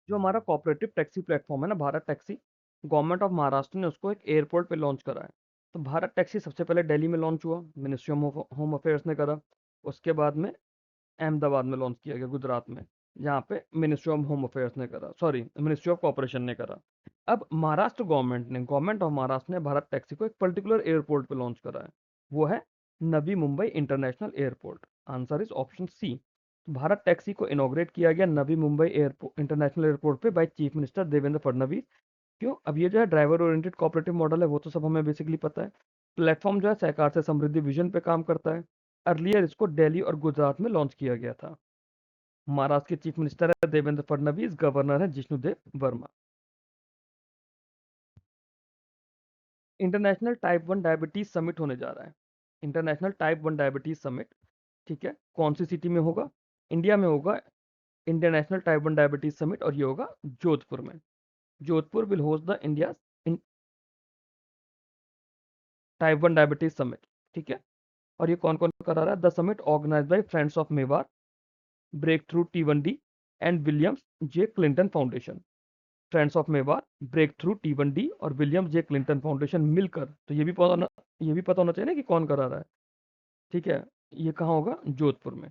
जो हमारा कोऑपरेटिव टैक्सी प्लेटफॉर्म है ना, Bharat taxi, government of Maharashtra ने उसको एक एयरपोर्ट पे लॉन्च करा है। तो भारत टैक्सी सबसे पहले दिल्ली में लॉन्च हुआ, मिनिस्ट्री ऑफ होम अफेयर्स ने करा। उसके बाद में अहमदाबाद में लॉन्च किया गया, गुजरात में, जहाँ पे मिनिस्ट्री ऑफ होम अफेयर्स ने करा, सॉरी मिनिस्ट्री ऑफ कॉपरेशन ने करा। अब महाराष्ट्र गवर्नमेंट ऑफ महाराष्ट्र ने भारत टैक्सी को एक पर्टिकुलर एयरपोर्ट पे लॉन्च करा है, वो है Navi Mumbai international airport. Answer is option C. Bharat taxi को इनॉग्रेट किया गया Navi Mumbai airport international airport पे by chief minister Devendra Fadnavis. क्यों, अब ये जो है ड्राइवर ओरिएंटेड कोऑपरेटिव मॉडल है वो तो सब हमें बेसिकली पता है। प्लेटफॉर्म जो है सहकार से समृद्धि विजन पे काम करता है। अर्लियर इसको दिल्ली और गुजरात में लॉन्च किया गया था। महाराष्ट्र के चीफ मिनिस्टर है देवेंद्र फडणवीस, गवर्नर है Jishnu Dev Verma. International type 1 diabetes summit होने जा रहा है। इंटरनेशनल टाइप 1 डायबिटीज समिट, ठीक है, कौन सी सिटी में होगा? इंडिया में होगा इंटरनेशनल टाइप 1 डायबिटीज समिट, और ये होगा जोधपुर में। Jodhpur will host the India type 1 diabetes summit, ठीक है। और ये कौन कौन करा रहा है? The summit organise by friends of Mewar, breakthrough T1D and Williams J Clinton Foundation. Friends of Mewar, breakthrough T1D और विलियम्स जे क्लिंटन फाउंडेशन मिलकर, तो ये भी पता होना चाहिए ना कि कौन करा रहा है, ठीक है। ये कहाँ होगा? जोधपुर में।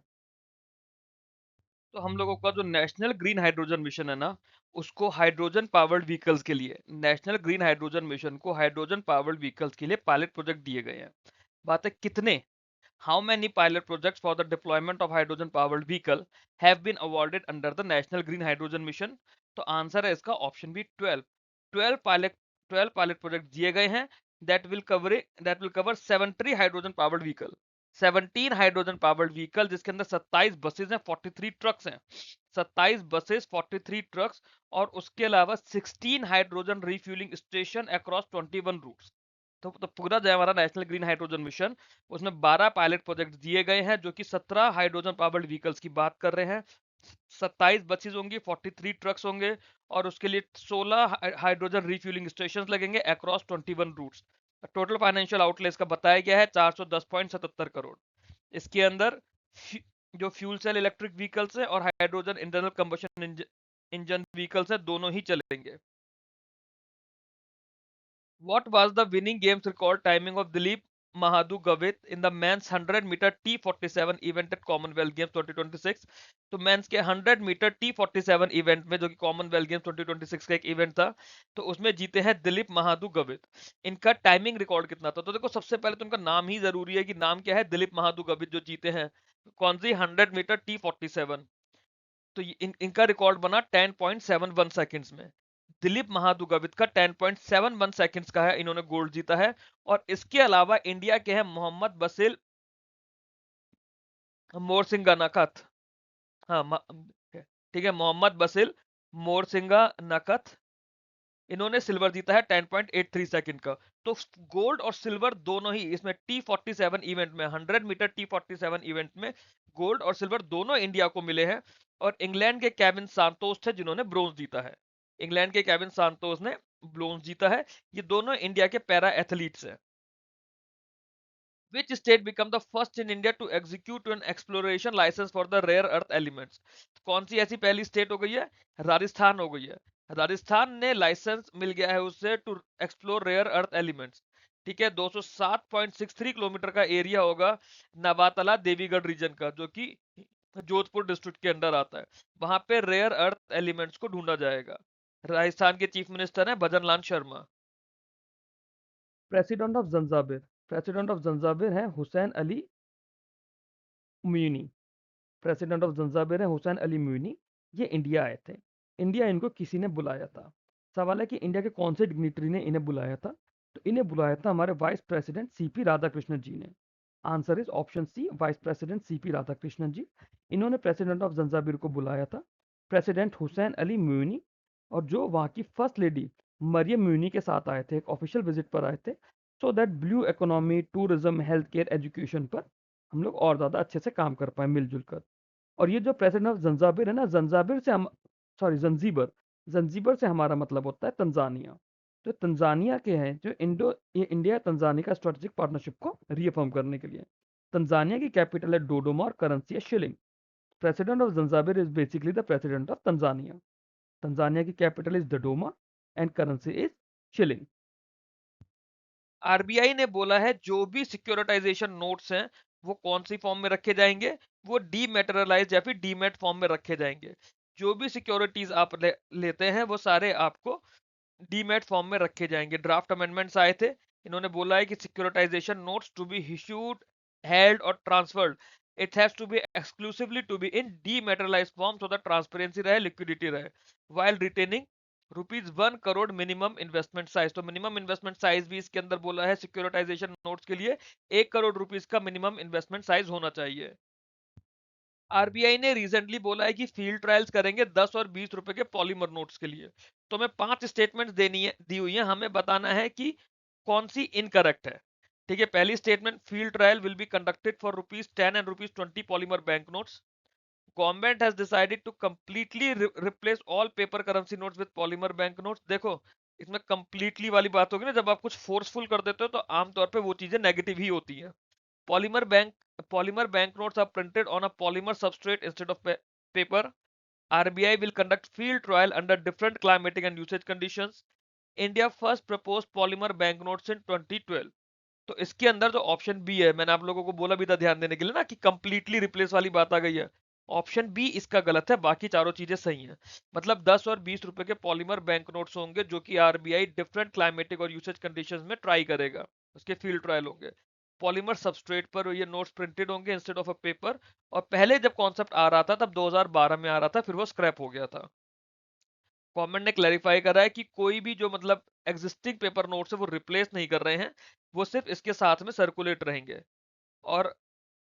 तो हम लोगों का जो नेशनल ग्रीन हाइड्रोजन मिशन है ना, उसको हाइड्रोजन पावर्ड व्हीकल्स के लिए, नेशनल ग्रीन हाइड्रोजन मिशन को हाइड्रोजन पावर्ड व्हीकल्स के लिए पायलट प्रोजेक्ट दिए गए हैं। बात है कितने, how many pilot projects for the deployment of hydrogen powered vehicle have been awarded under the national green hydrogen mission? तो आंसर है इसका option B 12। 12 pilot 12 pilot project दिए गए हैं, that will cover 70 hydrogen powered vehicle, 17 hydrogen powered vehicle, जिसके अंदर 27 buses हैं, 43 trucks हैं, 27 बसेस, 43 ट्रक्स, और उसके अलावा 16 hydrogen refuelling station across 21 routes. तो पूरा जो है हमारा नेशनल ग्रीन हाइड्रोजन मिशन, उसमें 12 पायलट प्रोजेक्ट दिए गए हैं, जो कि 17 हाइड्रोजन पावर्ड व्हीकल्स की बात कर रहे हैं, 27 बसेस होंगी, 43 ट्रक्स होंगे, और उसके लिए 16 हाइड्रोजन रिफ्यूलिंग स्टेशन लगेंगे across 21 routes. Total financial outlay इसका बताया गया है 410.77 करोड़। इसके अंदर जो फ्यूल सेल इलेक्ट्रिक व्हीकल्स है और hydrogen internal combustion engine vehicles है, दोनों ही चलेंगे। What was the winning games record timing of Dilip Mahadu Gavit in the men's 100-meter T47 event at Commonwealth Games 2026? तो मेंस के 100 मीटर T47 इवेंट में, जो कि कॉमनवेल्थ गेम्स 2026 का एक इवेंट था, तो उसमें जीते हैं दिलीप महादू गवित। इनका टाइमिंग रिकॉर्ड कितना था? तो देखो, सबसे पहले तो उनका नाम ही जरूरी है कि नाम क्या है, दिलीप महादू गवित, जो जीते हैं कौन सी 100 मीटर T47। तो इनका रिकॉर्ड बना 10.71 सेकंड्स में। दिलीप महादुगावित का 10.71 सेकंड्स का है, इन्होंने गोल्ड जीता है। और इसके अलावा इंडिया के हैं मोहम्मद बसिल मोरसिंगा नकथ। हाँ, ठीक है, मोहम्मद बसिल मोरसिंगा नकथ, इन्होंने सिल्वर जीता है 10.83 सेकंड का। तो गोल्ड और सिल्वर दोनों ही इसमें T47 इवेंट में, 100 मीटर T47 इवेंट में गोल्ड और सिल्वर दोनों इंडिया को मिले हैं। और इंग्लैंड के केविन सांतोस थे जिन्होंने ब्रोंज जीता है। इंग्लैंड के केविन सांतोस ने ब्रोंज जीता है। ये दोनों इंडिया के पैरा एथलीट्स हैं। Which state become the first in India to execute an exploration license for the rare earth elements? कौन सी ऐसी पहली स्टेट हो गई है? राजस्थान हो गई है। राजस्थान ने लाइसेंस मिल गया है उससे to explore rare earth elements. ठीक है, 207.63 किलोमीटर का एरिया होगा नवातला देवीगढ़ रीजन का, जो कि जोधपुर डिस्ट्रिक्ट के अंडर आता है। वहां पे रेयर अर्थ एलिमेंट्स को ढूंढा जाएगा। राजस्थान के चीफ मिनिस्टर है Bhajan Lal Sharma. President of Zanzibar, president of Zanzibar है Hussain Ali Mwinyi. President of Zanzibar है हुसैन अली मुईनी। ये इंडिया आए थे। इंडिया इनको किसी ने बुलाया था। सवाल है कि इंडिया के कौन से डिग्निटरी ने इन्हें बुलाया था? तो इन्हें बुलाया था हमारे vice president CP Radhakrishnan ji ने। Answer is option C, vice president CP Radhakrishnan ji. इन्होंने प्रेसिडेंट ऑफ जंजाबिर को बुलाया था। प्रेसिडेंट हुसैन अली मुईनी, और जो वहाँ की फर्स्ट लेडी मरियम म्यूनी के साथ आए थे, एक ऑफिशियल विजिट पर आए थे, so that blue economy, tourism, health care, education पर हम लोग और ज़्यादा अच्छे से काम कर पाए मिलजुल कर। और ये जो प्रेसिडेंट ऑफ जंजाबिर है ना, जंजाबिर से हम सॉरी जंजीबर, जंजीबर से हमारा मतलब होता है तंजानिया। तो तंजानिया के हैं जो ये इंडिया तंजानिया का स्ट्रेटेजिक पार्टनरशिप को रीअफर्म करने के लिए। तंजानिया की कैपिटल है डोडोमा और करेंसी है shilling. President of Zanzibar is basically the president of Tanzania. Tanzania की capital is Dodoma and currency is shilling. RBI ने बोला है जो भी सिक्योरिटाइजेशन नोट्स हैं वो कौन सी फॉर्म में रखे जाएंगे, वो डीमेटेरियलाइज या फिर डीमेट फॉर्म में रखे जाएंगे। जो भी सिक्योरिटीज आप लेते हैं वो सारे आपको डीमेट फॉर्म में रखे जाएंगे। ड्राफ्ट अमेंडमेंट्स आए थे, इन्होंने बोला है कि securitisation notes to be issued, held और transferred, it has to be exclusively to be in dematerialised form so that transparency रहे, लिक्विडिटी रहे, while retaining ₹1 crore minimum investment size. तो मिनिमम इन्वेस्टमेंट साइज भी इसके अंदर बोला है सिक्योरिटाइजेशन नोट्स के लिए, ₹1 करोड़ का मिनिमम इन्वेस्टमेंट साइज होना चाहिए। आरबीआई ने रिसेंटली बोला है कि फील्ड ट्रायल्स करेंगे 10 और ₹20 के पॉलीमर नोट्स के लिए। तो हमें 5 स्टेटमेंट्स दी हुई है, हमें बताना है कि कौन सी इनकरेक्ट है। ठीक है, पहली statement, field trial will be conducted for ₹10 and ₹20 polymer bank notes. Government has decided to completely replace all paper currency notes with polymer bank notes. देखो, इसमें कंप्लीटली वाली बात होगी ना, जब आप कुछ फोर्सफुल कर देते हो तो आमतौर पे वो चीजें नेगेटिव ही होती है। Polymer bank notes are printed on a polymer substrate instead of paper. RBI will conduct field trial under different climatic and usage conditions. India first proposed polymer banknotes in 2012। तो इसके अंदर जो ऑप्शन बी है, मैंने आप लोगों को बोला भी था ध्यान देने के लिए ना कि कंप्लीटली रिप्लेस वाली बात आ गई है, ऑप्शन बी इसका गलत है, बाकी चारों चीजें सही हैं। मतलब 10 और 20 रुपए के पॉलीमर बैंक नोट्स होंगे जो कि आरबीआई डिफरेंट क्लाइमेटिक और यूसेज कंडीशंस में ट्राई करेगा, उसके फील्ड ट्रायल होंगे। पॉलीमर सबस्ट्रेट पर ये नोट्स प्रिंटेड होंगे इंस्टेड ऑफ अ पेपर। और पहले जब कॉन्सेप्ट आ रहा था तब 2012 में आ रहा था, फिर वो स्क्रैप हो गया था। गवर्नमेंट ने क्लैरिफाई करा है कि कोई भी जो मतलब एग्जिस्टिंग पेपर नोट्स है वो रिप्लेस नहीं कर रहे हैं, वो सिर्फ इसके साथ में सर्कुलेट रहेंगे। और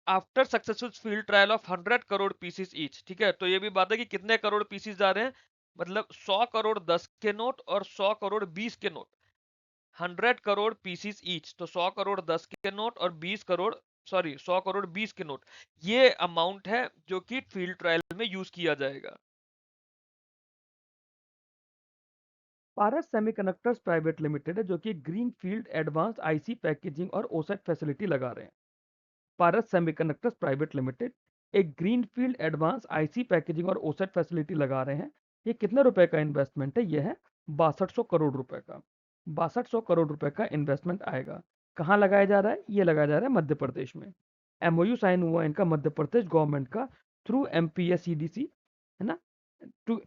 after successful field trial of 100 crore pieces each, ठीक है, तो ये भी बात है कि कितने करोड़ पीसीस जा रहे हैं, मतलब 100 करोड़ 10 के नोट और 100 करोड़ 20 के नोट। 100 करोड़ पीसीस ईच, तो 100 करोड़ 10 के नोट और 20 करोड़, सॉरी 100 करोड़ 20 के नोट, ये अमाउंट है जो कि फील्ड ट्रायल में यूज किया जाएगा। पारस सेमीकंडक्टर्स प्राइवेट लिमिटेड है जो कि green field advance IC packaging और ओसेट फैसिलिटी लगा रहे हैं। पारस सेमीकंडक्टर्स प्राइवेट लिमिटेड एक green field advance IC packaging और ओसेट फैसिलिटी लगा रहे हैं। ये कितने रुपए का इन्वेस्टमेंट है? ये है 6200 करोड़ रुपए का। 6200 करोड़ रुपए का इन्वेस्टमेंट आएगा। कहाँ लगाया जा रहा है? ये लगाया जा रहा है मध्य प्रदेश में। एमओयू साइन हुआ इनका मध्य प्रदेश गवर्नमेंट का थ्रू एमपीएससीडीसी, है ना, टू।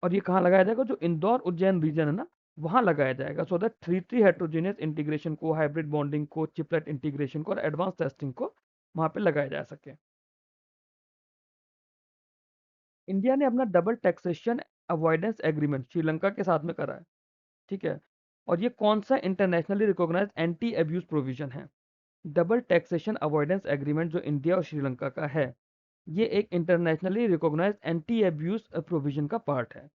और ये कहाँ लगाया जाएगा? जो इंदौर उज्जैन रीजन है ना, वहां लगाया जाएगा, सो दैट 3 हेट्रोजेनियस इंटीग्रेशन को, हाइब्रिड बॉन्डिंग को, चिपलेट इंटीग्रेशन को और एडवांस टेस्टिंग को वहां पे लगाया जा सके। इंडिया ने अपना double taxation avoidance agreement Sri Lanka के साथ में करा है। ठीक है, और ये कौन सा internationally recognise anti abuse provision है? डबल टैक्सेशन अवॉइडेंस एग्रीमेंट जो इंडिया और श्रीलंका का है, ये एक internationally recognise anti abuse provision का पार्ट है,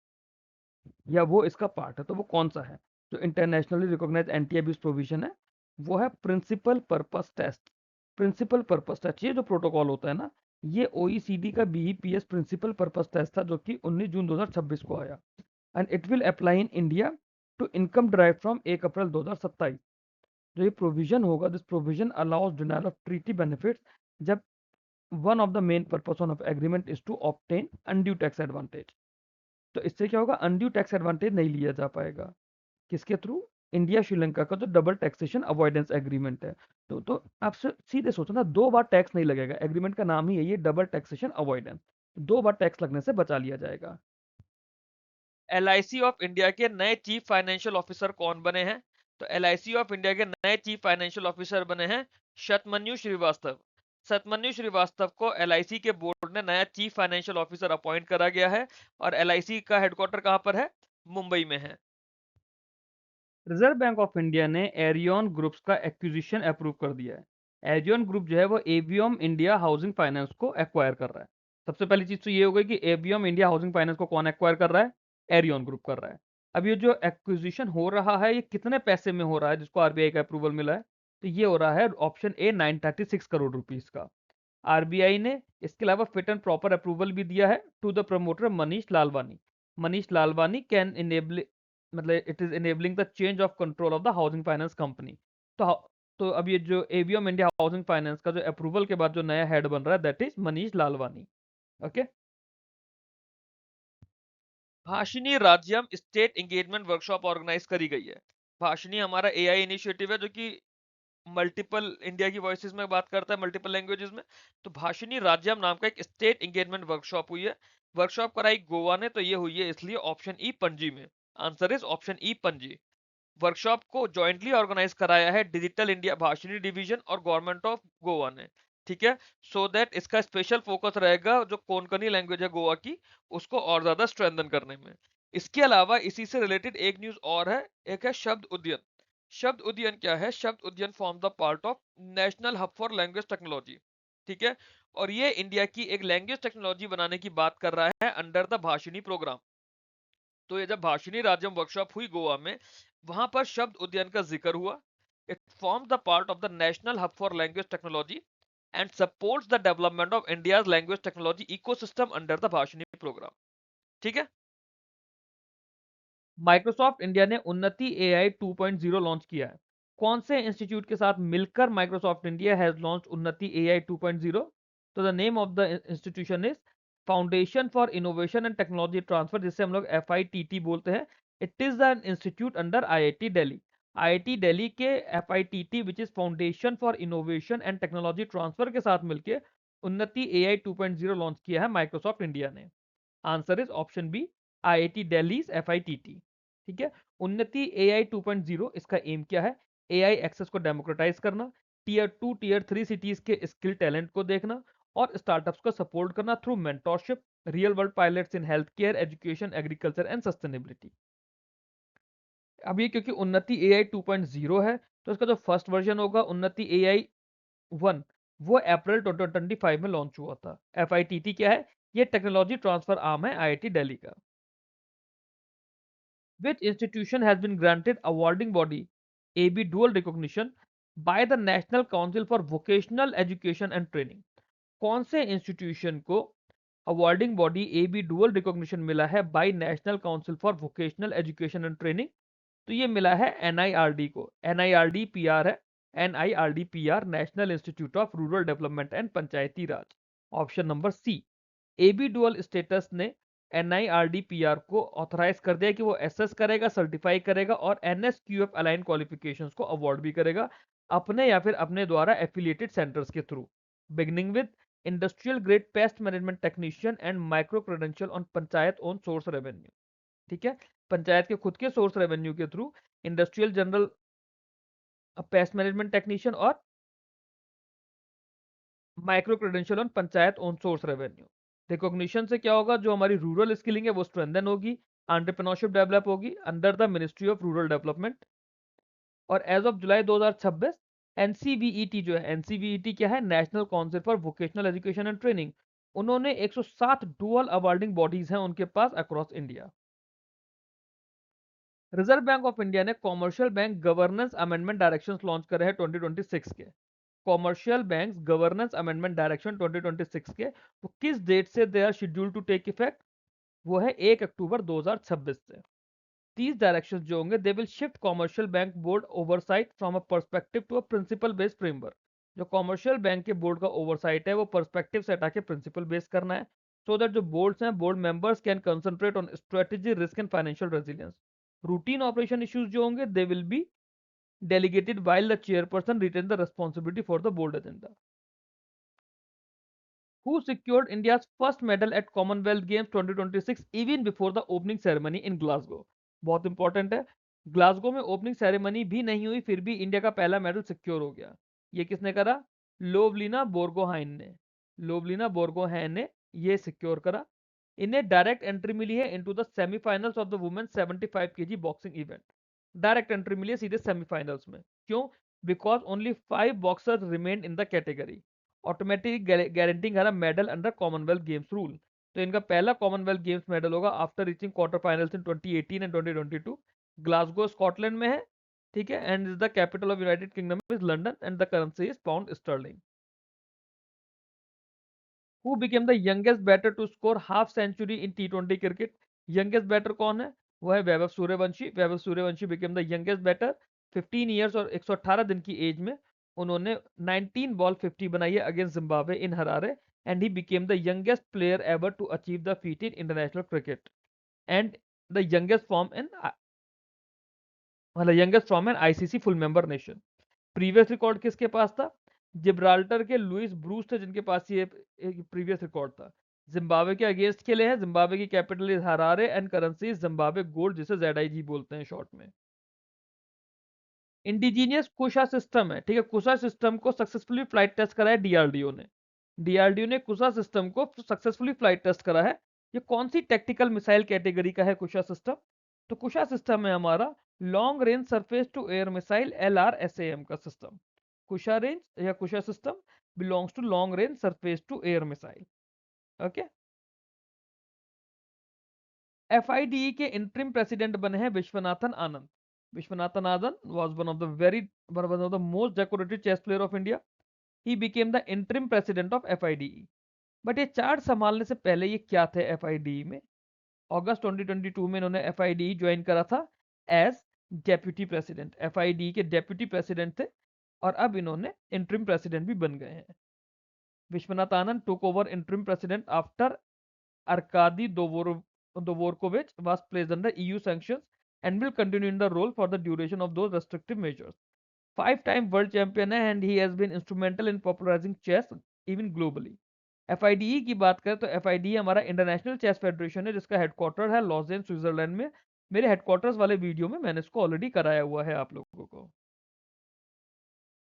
या वो इसका पार्ट है। तो वो कौन सा है? जो internationally recognise anti abuse provision है, वो है principal purpose test. Principal purpose test, ये जो प्रोटोकॉल होता है ना, ये ओईसीडी का बीईपीएस प्रिंसिपल पर्पस टेस्ट था जो कि 19 जून 2026 को आया। And it will apply in India to income derived from 1 April 2027। जो ये प्रोविजन होगा, this provision allows denial of treaty benefits जब one of the main purpose of agreement is to obtain undue tax advantage. तो इससे क्या होगा? Undue tax advantage नहीं लिया जा पाएगा। किसके थ्रू? इंडिया श्रीलंका का जो डबल टैक्सेशन अवॉइडेंस एग्रीमेंट है। तो आप सीधे सोचो ना, 2 बार टैक्स नहीं लगेगा। एग्रीमेंट का नाम ही है ये, डबल टैक्सेशन अवॉइडेंस। 2 बार टैक्स लगने से बचा लिया जाएगा। एलआईसी ऑफ इंडिया के नए चीफ फाइनेंशियल ऑफिसर कौन बने हैं? तो एलआईसी ऑफ इंडिया के नए चीफ फाइनेंशियल ऑफिसर बने हैं शतमन्यु श्रीवास्तव। शतमन्यु श्रीवास्तव को एलआईसी के बोर्ड ने नया चीफ फाइनेंशियल ऑफिसर अपॉइंट करा गया है। और एलआईसी का हेडक्वार्टर कहां पर है? मुंबई में है। रिजर्व बैंक ऑफ इंडिया ने एरियन ग्रुप्स का एक्विजिशन अप्रूव कर दिया है। एरियन ग्रुप जो है वो एबीएम इंडिया हाउसिंग फाइनेंस को एक्वायर कर रहा है। सबसे पहली चीज तो ये हो गई कि एबीएम इंडिया हाउसिंग फाइनेंस को कौन एक्वायर कर रहा है? एरियन ग्रुप कर रहा है। अब ये जो एक्विजिशन हो रहा है, ये कितने पैसे में हो रहा है जिसको आरबीआई का अप्रूवल मिला है? तो ये हो रहा है ऑप्शन ए, 936 करोड़ रुपीज का। आरबीआई ने इसके अलावा फिट एंड प्रॉपर अप्रूवल भी दिया है to the promoter Manish Lalwani. Manish Lalwani can enable, मतलब it is enabling the change of control of the housing finance company. तो तो अब ये जो एवीएम इंडिया हाउसिंग फाइनेंस का जो अप्रूवल के बाद जो नया हेड बन रहा है, that is Manish Lalwani. Okay. Bhashini Rajyam state engagement workshop organise करी गई है। भाषिनी हमारा एआई इनिशिएटिव है जो कि मल्टीपल इंडिया की वॉइसेस में बात करता है, मल्टीपल लैंग्वेजेस में। तो भाषिनी राज्यम नाम का एक स्टेट एंगेजमेंट वर्कशॉप हुई है। वर्कशॉप कराई गोवा ने, तो ये हुई है इसलिए ऑप्शन ई पणजी में। Answer is option E Panaji. Workshop को जॉइंटली ऑर्गेनाइज कराया है डिजिटल इंडिया भाषिनी डिवीजन और गवर्नमेंट ऑफ गोवा ने। ठीक है, सो दैट इसका स्पेशल फोकस रहेगा जो कोंकणी लैंग्वेज है गोवा की, उसको और ज्यादा स्ट्रेंथन करने में। इसके अलावा इसी से रिलेटेड एक न्यूज और है, एक है शब्द उद्यन। शब्द उद्यन क्या है? शब्द Udayan form the part of national hub for language technology. ठीक है, और ये इंडिया की एक लैंग्वेज टेक्नोलॉजी बनाने की बात कर रहा है अंडर द भाषिनी प्रोग्राम। तो ये जब भाषिनी राज्यम वर्कशॉप हुई गोवा में, वहां पर शब्द उद्यान का जिक्र हुआ। It forms the part of the National Hub for Language Technology and supports the development of India's language technology ecosystem under the Bhashini program. ठीक है? माइक्रोसॉफ्ट इंडिया ने उन्नति एआई 2.0 लॉन्च किया है। कौन से इंस्टीट्यूट के साथ मिलकर Microsoft India has launch Unnati AI 2.0? तो the name of the institution is foundation for innovation and technology transfer, जिसे हम लोग FITT बोलते हैं। It is the institute under IIT Delhi. IIT Delhi के FITT which is foundation for innovation and technology transfer के साथ मिलकर उन्नति एआई 2.0 लॉन्च किया है माइक्रोसॉफ्ट इंडिया ने। Answer is option B, IIT Delhi FITT। ठीक है। उन्नति AI 2.0 इसका एम क्या है? AI एक्सेस को डेमोक्रेटाइज करना, टीयर 2 टीयर 3 सिटीज के स्किल टैलेंट को देखना और स्टार्टअप्स को सपोर्ट करना through mentorship, real world pilots in health care, education, agriculture and sustainability. अब ये क्योंकि उन्नति AI 2.0 है तो इसका जो फर्स्ट वर्जन होगा उन्नति AI 1, वो अप्रैल 2025 में लॉन्च हुआ था। FITT क्या है? ये टेक्नोलॉजी ट्रांसफर आर्म है IIT दिल्ली का। Which institution has been granted awarding body AB dual recognition by the National Council for Vocational Education and Training? कौन से इंस्टीट्यूशन को awarding body AB dual recognition मिला है by national council for vocational education and training? तो ये मिला है NIRD को। NIRD PR है। NIRD PR national institute of rural development and Panchayati Raj. Option number C. AB dual status ने NIRDPR को ऑथराइज कर दिया कि वो एसेस करेगा, सर्टिफाई करेगा और NSQF अलाइन क्वालिफिकेशंस को अवार्ड भी करेगा अपने या फिर अपने द्वारा एफिलिएटेड सेंटर्स के through, beginning with industrial grade pest management technician and micro credential on panchayat own source revenue. ठीक है। पंचायत के खुद के सोर्स रेवेन्यू के through industrial general pest management technician और micro credential on panchayat own source revenue. Recognition से क्या होगा? जो हमारी रूरल स्किलिंग है वो स्ट्रेंथन होगी, एंटरप्रेन्योरशिप डेवलप होगी under the ministry of rural development. और एज ऑफ जुलाई 2026 NCVET जो है, NCVET क्या है? National council for vocational education and training, उन्होंने 107 डुअल अवार्डिंग बॉडीज हैं उनके पास across India. Reserve bank of India ने commercial bank governance amendment directions launch करे हैं 2026 के। Commercial banks governance amendment direction 2026 के वो किस डेट से they are schedule to take effect? वो है 1 अक्टूबर 2026 से। these directions जो होंगे they will shift commercial bank board oversight from a perspective to a principle based framework. जो कॉमर्शियल बैंक के बोर्ड का ओवरसाइट है वो पर्सपेक्टिव से हटा के प्रिंसिपल बेस करना है, सो दैट जो बोर्ड्स हैं board members can concentrate on strategy, risk and financial resilience. Routine operation issues जो होंगे they will B delegated while the chairperson retains the responsibility for the board agenda. Who secured India's first medal at Commonwealth Games 2026 even before the opening ceremony in Glasgow? बहुत important है। Glasgow में opening ceremony भी नहीं हुई फिर भी India का पहला मेडल सिक्योर हो गया। ये किसने करा? लोवलिना बोर्गोहाइन ने। लोवलिना बोर्गोहाइन ने ये सिक्योर करा। इन्हें डायरेक्ट एंट्री मिली है into the semifinals of the women 75 kg boxing event. Direct entry मिली है सीधे सेमीफाइनल्स में। क्यों? Because only 5 boxers remain in the category, automatic guaranteeing है medal under Commonwealth Games rule. तो इनका पहला कॉमनवेल्थ गेम्स मेडल होगा after reaching quarter finals in 2018 and 2022। Glasgow Scotland में है। ठीक है। And is the capital of United Kingdom is London and the currency is pound sterling. Who became the youngest batter to score half century in T20 cricket? Youngest batter कौन है? वो है Vaibhav Suryavanshi. Vaibhav Suryavanshi became the youngest batter 15 years और 118 दिन की as में उन्होंने 19 ball 50 बनाई है against Zimbabwe in Harare and he became the youngest player ever to achieve the feat in international cricket and the youngest form in मतलब youngest from an ICC full member nation। Previous record किसके पास था? Gibraltar के Louis Bruce थे जिनके पास ये previous record था। Zimbabwe के against खेले हैं। जिम्बाब्वे की capital is Harare and currency is Zimbabwe gold, जिसे ZIG बोलते हैं शॉर्ट में। इंडिजीनियस कुशा सिस्टम है। ठीक है। कुशा सिस्टम को सक्सेसफुली फ्लाइट टेस्ट करा है DRDO ने। DRDO ने कुशा सिस्टम को सक्सेसफुली फ्लाइट टेस्ट करा है। ये कौन सी टेक्टिकल मिसाइल कैटेगरी का है कुशा सिस्टम? तो कुशा सिस्टम है हमारा long range surface to air missile LRSAM का सिस्टम। कुशा रेंज या Kusha system belongs to long range surface to air missile. Okay. FIDE के इंटरिम प्रेसिडेंट बने हैं Vishwanathan Anand. Vishwanathan Anand was one of the most decorated chess player of India. He became the interim president of FIDE. But ये chart संभालने से पहले ये क्या थे FIDE में? अगस्त 2022 में इन्होंने FIDE ज्वाइन करा था एज डेप्यूटी प्रेसिडेंट। FIDE के डेप्यूटी प्रेसिडेंट थे और अब इन्होंने इंटरिम प्रेसिडेंट भी बन गए हैं। Vishwanath Anand took over interim president after Arkady Dvorkovich was placed under EU sanctions and will continue in the role for the duration of those restrictive measures. Five-time world champion है and he has been instrumental in popularizing chess even globally. FIDE की बात करें तो FIDE हमारा international chess federation है जिसका headquarter है Lausanne Switzerland में। मेरे हेडक्वार्टर्स वाले वीडियो में मैंने इसको ऑलरेडी कराया हुआ है आप लोगों को।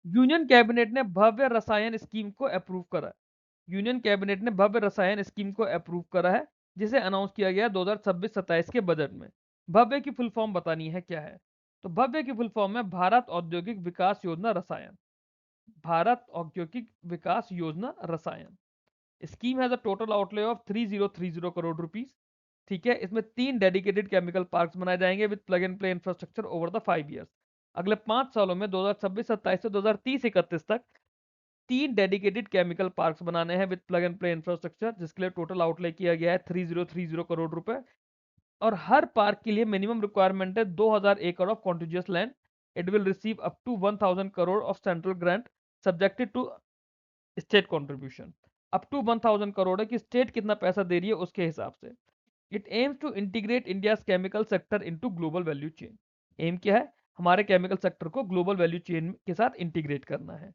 यूनियन कैबिनेट ने भव्य रसायन स्कीम को अप्रूव करा। यूनियन कैबिनेट ने भव्य रसायन स्कीम को अप्रूव करा है जिसे अनाउंस किया गया 2026-27 के बजट में। भव्य की फुल फॉर्म बतानी है क्या है, तो भव्य की फुल फॉर्म है भारत औद्योगिक विकास योजना रसायन। भारत औद्योगिक विकास योजना रसायन scheme has a total outlay of 3030 crore rupees. ठीक है, इसमें 3 डेडिकेटेड केमिकल पार्क्स बनाए जाएंगे with plug and play infrastructure over the 5 years. अगले 5 सालों में 2026-27 से 2030-31 तक 3 डेडिकेटेड केमिकल पार्क्स बनाने हैं with plug and play infrastructure जिसके लिए टोटल आउटले किया गया है 3030 करोड़ रुपए। और हर पार्क के लिए मिनिमम रिक्वायरमेंट है 2000 एकड़ of contiguous land. It will receive up to 1000 crore of central grant subjected to state contribution. Up to 1000 crore है कि स्टेट कितना पैसा दे रही है उसके हिसाब से। It aims to integrate India chemical sector into global value chain. Aim क्या है? हमारे केमिकल सेक्टर को ग्लोबल वैल्यू चेन के साथ इंटीग्रेट करना है।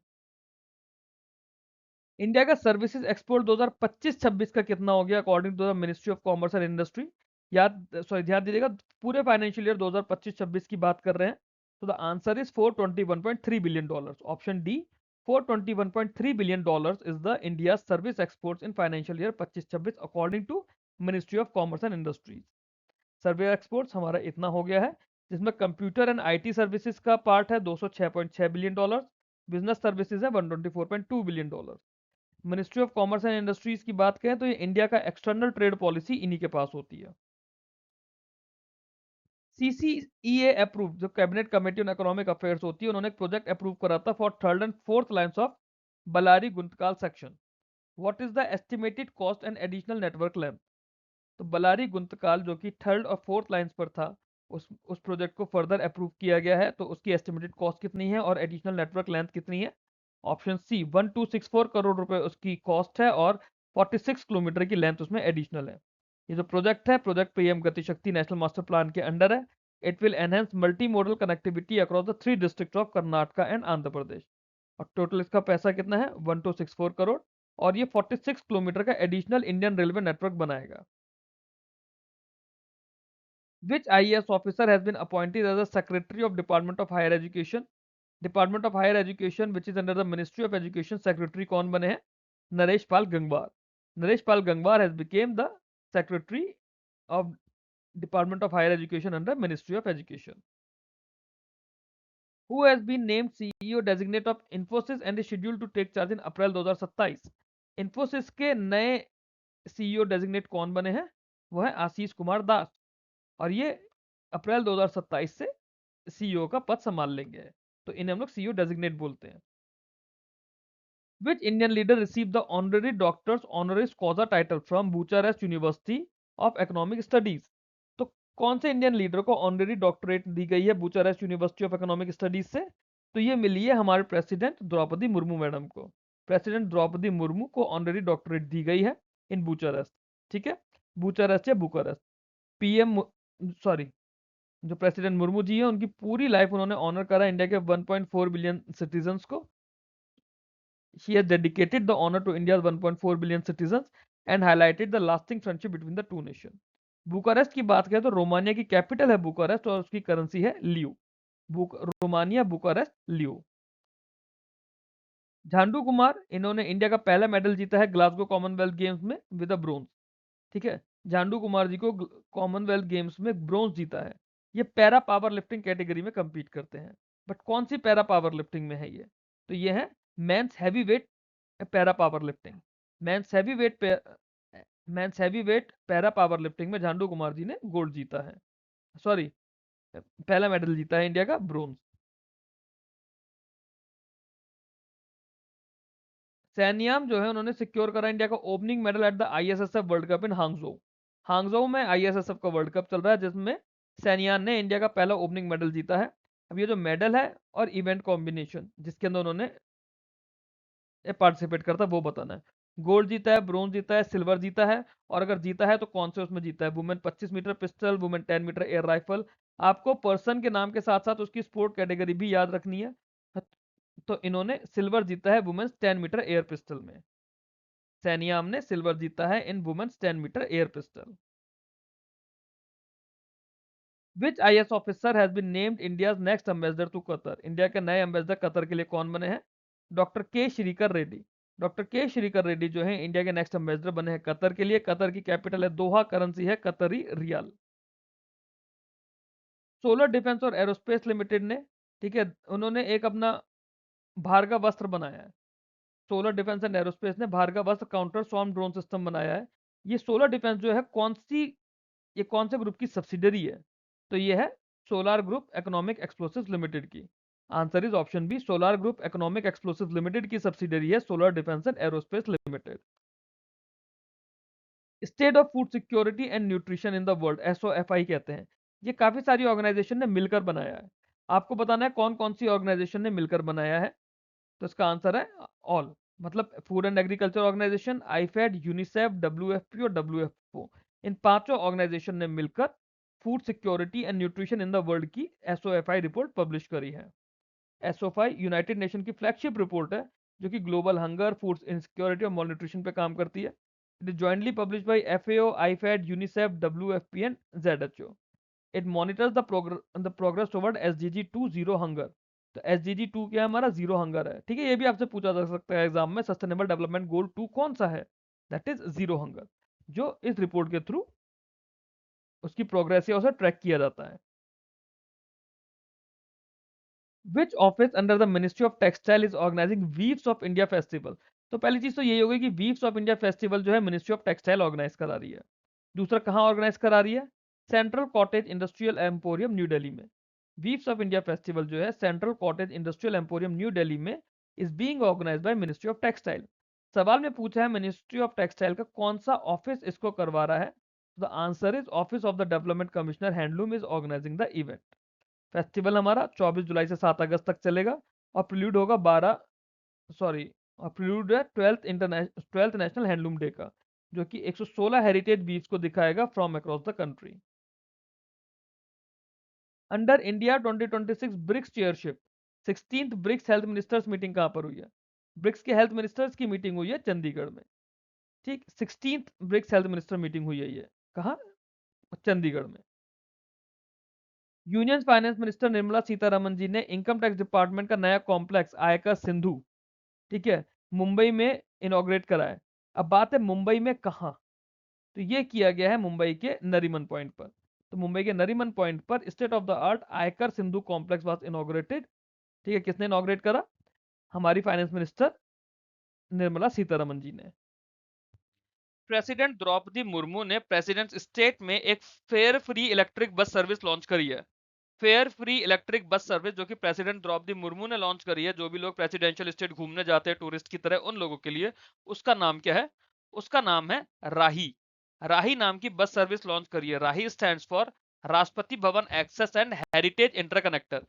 इंडिया का सर्विसेज एक्सपोर्ट 2025-26 का कितना हो गया according to the ministry of commerce and industry? ध्यान दीजिएगा, पूरे फाइनेंशियल ईयर 2025-26 की बात कर रहे हैं। तो the answer is $421.3 billion. Option D, $421.3 billion is the India service exports in financial year 25-26 according to ministry of commerce and industries. Service exports हमारा इतना हो गया है, जिसमें कंप्यूटर एंड आईटी सर्विसेज का पार्ट है $206.6 बिलियन। बिजनेस सर्विसेज है $124.2 billion. Ministry of commerce and industries की बात करें तो ये इंडिया का एक्सटर्नल ट्रेड पॉलिसी इन्हीं के पास होती है। CCEA अप्रूव, जो cabinet committee on economic affairs होती है, उन्होंने एक प्रोजेक्ट अप्रूव करा था for third and fourth lines of Ballari Guntakal section. What is the estimated cost and additional network length? तो बलारी गुंतकाल जो कि थर्ड और फोर्थ लाइंस पर था, उस प्रोजेक्ट को फर्दर अप्रूव किया गया है। तो उसकी एस्टिमेटेड कॉस्ट कितनी है और एडिशनल नेटवर्क लेंथ कितनी है? ऑप्शन सी, 1264 करोड़ रुपए उसकी कॉस्ट है और 46 किलोमीटर की लेंथ उसमें एडिशनल है। ये जो प्रोजेक्ट है, project PM Gati Shakti national master plan के अंडर है। It will enhance multi modal connectivity across the 3 district of Karnataka and Andhra Pradesh. और टोटल इसका पैसा कितना है? 1264 करोड़। और ये 46 किलोमीटर का एडिशनल इंडियन रेलवे नेटवर्क बनाएगा। Which IAS officer has been appointed as the Secretary of Department of Higher Education? Department of Higher Education, which is under the Ministry of Education, Secretary कौन बने हैं? Naresh Pal Gangwar. Naresh Pal Gangwar has became the Secretary of Department of Higher Education under Ministry of Education. Who has been named CEO designate of Infosys and is scheduled to take charge in April 2027? Infosys के नए CEO designate कौन बने हैं? वो है आशीष कुमार दास और ये अप्रैल 2027 से सीईओ का पद संभाल लेंगे। तो इन्हें हम लोग सीईओ डेजिग्नेट बोलते हैं। Which Indian leader received the honorary doctor's honoris causa title from Bucharest University of Economic Studies? तो कौन से इंडियन लीडर को ऑनरेरी डॉक्टरेट दी गई है Bucharest university of economic studies से? तो ये मिली है हमारे प्रेसिडेंट द्रौपदी मुर्मू मैडम को। प्रेसिडेंट द्रौपदी मुर्मू को ऑनरेरी डॉक्टरेट दी गई है इन बुचारेस्ट। ठीक है, बुचारेस्ट या बुकारेस्ट। पीएम सॉरी, जो प्रेसिडेंट मुर्मू जी है उनकी पूरी लाइफ उन्होंने ऑनर करा इंडिया के 1.4 बिलियन सिटीजन्स को। She has dedicated the honor to India's 1.4 billion citizens and highlighted the lasting friendship between the two nations. Bucharest की बात करें तो रोमानिया की कैपिटल है बुकारेस्ट और उसकी करेंसी है लियो। रोमानिया, बुकारेस्ट, लियो। झांडू कुमार, इन्होंने इंडिया का पहला मेडल जीता है ग्लासगो कॉमनवेल्थ गेम्स में विद अ ब्रोंज। ठीक है, झांडू कुमार जी को कॉमनवेल्थ गेम्स में ब्रोंज जीता है। ये पैरा पावर लिफ्टिंग कैटेगरी में compete करते हैं। बट कौन सी पैरा पावर लिफ्टिंग में है ये? तो ये है men's heavyweight para powerlifting. Men's heavyweight men's heavyweight para powerlifting में झांडू कुमार जी ने गोल्ड जीता है। सॉरी, पहला मेडल जीता है इंडिया का ब्रोंज। सैन्याम जो है उन्होंने सिक्योर करा इंडिया का opening medal at the ISSF world cup इन हांगजो। हांगजो में आईएसएसएफ का वर्ल्ड कप चल रहा है जिसमें सैनियान ने इंडिया का पहला ओपनिंग मेडल जीता है। अब ये जो मेडल है और इवेंट कॉम्बिनेशन जिसके अंदर उन्होंने पार्टिसिपेट करता है वो बताना है। गोल्ड जीता है, ब्रोंज जीता है, सिल्वर जीता है, और अगर जीता है तो कौन से उसमें जीता है। Women 25 metre pistol, women 10 metre air rifle. आपको पर्सन के नाम के साथ साथ उसकी स्पोर्ट कैटेगरी भी याद रखनी है। तो इन्होंने सिल्वर जीता है वुमेन्स 10 मीटर एयर पिस्टल में। सैनियाम ने सिल्वर जीता है in women's 10 metre air pistol. Which IAS officer has been named India's next ambassador to Qatar. India के नए एम्बेसडर कतर के लिए कौन बने हैं? डॉक्टर के श्रीकर रेड्डी। डॉक्टर के श्रीकर रेड्डी जो है इंडिया के नेक्स्ट एम्बेसडर बने हैं कतर के लिए। कतर की कैपिटल है दोहा, करेंसी है कतरी रियाल। सोलर डिफेंस और एरोस्पेस लिमिटेड ने, ठीक है, उन्होंने एक अपना भार्गव वस्त्र बनाया है। सोलर डिफेंस एंड एरोस्पेस ने भार्गव वस्त्र काउंटर स्वॉर्म ड्रोन सिस्टम बनाया है। ये सोलर डिफेंस जो है ये कौन से ग्रुप की सब्सिडरी है? तो ये है Solar Group Economic Explosives Limited की। Answer is option B, Solar Group Economic Explosives Limited की सब्सिडरी है Solar Defence and Aerospace Limited. State of food security and nutrition in the world, SOFI कहते हैं। ये काफी सारी ऑर्गेनाइजेशन ने मिलकर बनाया है। आपको बताना है कौन कौन सी ऑर्गेनाइजेशन ने मिलकर बनाया है। तो इसका आंसर है ऑल, मतलब food and agriculture organisation, IFAD, UNICEF, WFP और डब्ल्यूएफओ। इन पांचों ऑर्गेनाइजेशन ने मिलकर food security and nutrition in the world की एसओएफआई रिपोर्ट पब्लिश करी है। एसओएफआई यूनाइटेड नेशन की फ्लैगशिप रिपोर्ट है जो कि ग्लोबल हंगर, फूड इनसिक्योरिटी और मॉल न्यूट्रिशन पे काम करती है। It is jointly publish by FAO, IFAD, UNICEF, WFP and जेडएचओ। It monitors the progress toward SDG 2 zero hunger. तो एसडीजी 2 क्या है? हमारा जीरो हंगर है। ठीक है, ये भी आपसे पूछा जा सकता है एग्जाम में, सस्टेनेबल डेवलपमेंट गोल 2 कौन सा है? दैट इज जीरो हंगर, जो इस रिपोर्ट के थ्रू उसकी प्रोग्रेस या उसे ट्रैक किया जाता है। Which office under the ministry of textile is organising weaves of India festival? तो पहली चीज तो यही होगी कि वीव्स ऑफ इंडिया फेस्टिवल जो है मिनिस्ट्री ऑफ टेक्सटाइल ऑर्गेनाइज करा रही है। दूसरा, कहाँ ऑर्गेनाइज करा रही है? Central cottage industrial emporium New Delhi में। वीव्स ऑफ इंडिया फेस्टिवल जो है central cottage industrial emporium New Delhi में is being organised by ministry of textile. सवाल में पूछा है मिनिस्ट्री ऑफ टेक्सटाइल का कौन सा ऑफिस इसको करवा रहा है। The answer is office of the development commissioner handloom is organising the event. Festival हमारा 24 जुलाई से 7 अगस्त तक चलेगा और प्रिल्यूड होगा 12 सॉरी और प्रिल्यूड है 12th नेशनल हैंडलूम डे का, जो कि 116 हेरिटेज बीच को दिखाएगा from across the country. Under India 2026 BRICS chairship 16th BRICS health ministers meeting कहां पर हुई है? ब्रिक्स के हेल्थ मिनिस्टर्स की मीटिंग हुई है चंडीगढ़ में। ठीक, 16th BRICS health minister meeting हुई है ये कहाँ? चंडीगढ़ में। Union finance minister Nirmala Sitharaman ji ने इनकम टैक्स डिपार्टमेंट का नया कॉम्प्लेक्स आयकर सिंधु, ठीक है, मुंबई में इनॉग्रेट करा है। अब बात है मुंबई में कहाँ? तो ये किया गया है मुंबई के नरीमन पॉइंट पर। तो मुंबई के नरीमन पॉइंट पर स्टेट ऑफ द आर्ट आयकर सिंधु कॉम्प्लेक्स वाज इनॉग्रेटेड। ठीक है, किसने इनॉग्रेट करा? हमारी फाइनेंस मिनिस्टर निर्मला सीतारमन जी ने। प्रेसिडेंट द्रौपदी मुर्मू ने प्रेसिडेंट स्टेट में एक fair free electric bus service launch करी है। Fair free electric bus service जो कि प्रेसिडेंट द्रौपदी मुर्मू ने लॉन्च करी है, जो भी लोग प्रेसिडेंशियल स्टेट घूमने जाते हैं टूरिस्ट की तरह उन लोगों के लिए। उसका नाम क्या है? उसका नाम है राही। राही नाम की बस सर्विस लॉन्च करी है। राही stands for Rashtrapati Bhavan access and heritage इंटरकनेक्टर।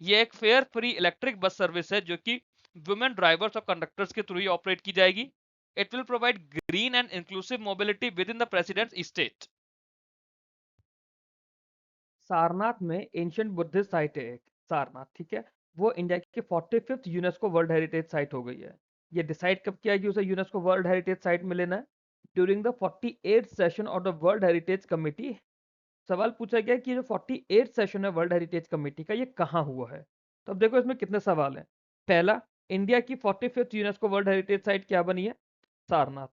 ये एक fair free electric bus service है जो कि वुमेन ड्राइवर्स और कंडक्टर्स के थ्रू ही ऑपरेट की जाएगी। It will provide green and inclusive mobility with in the president state. Sarnath में एंशियंट बुद्धिस्ट साइट है एक, सारनाथ, ठीक है, वो इंडिया की 45th UNESCO world heritage site हो गई है। ये डिसाइड कब किया कि उसे यूनेस्को वर्ल्ड हेरिटेज साइट में लेना है? During the 48th session of the world heritage committee. सवाल पूछा गया कि ये जो 48th सेशन है वर्ल्ड हेरिटेज कमेटी का ये कहाँ हुआ है। तो अब देखो इसमें कितने सवाल हैं। पहला, इंडिया की 45th UNESCO world heritage site क्या बनी है? सारनाथ,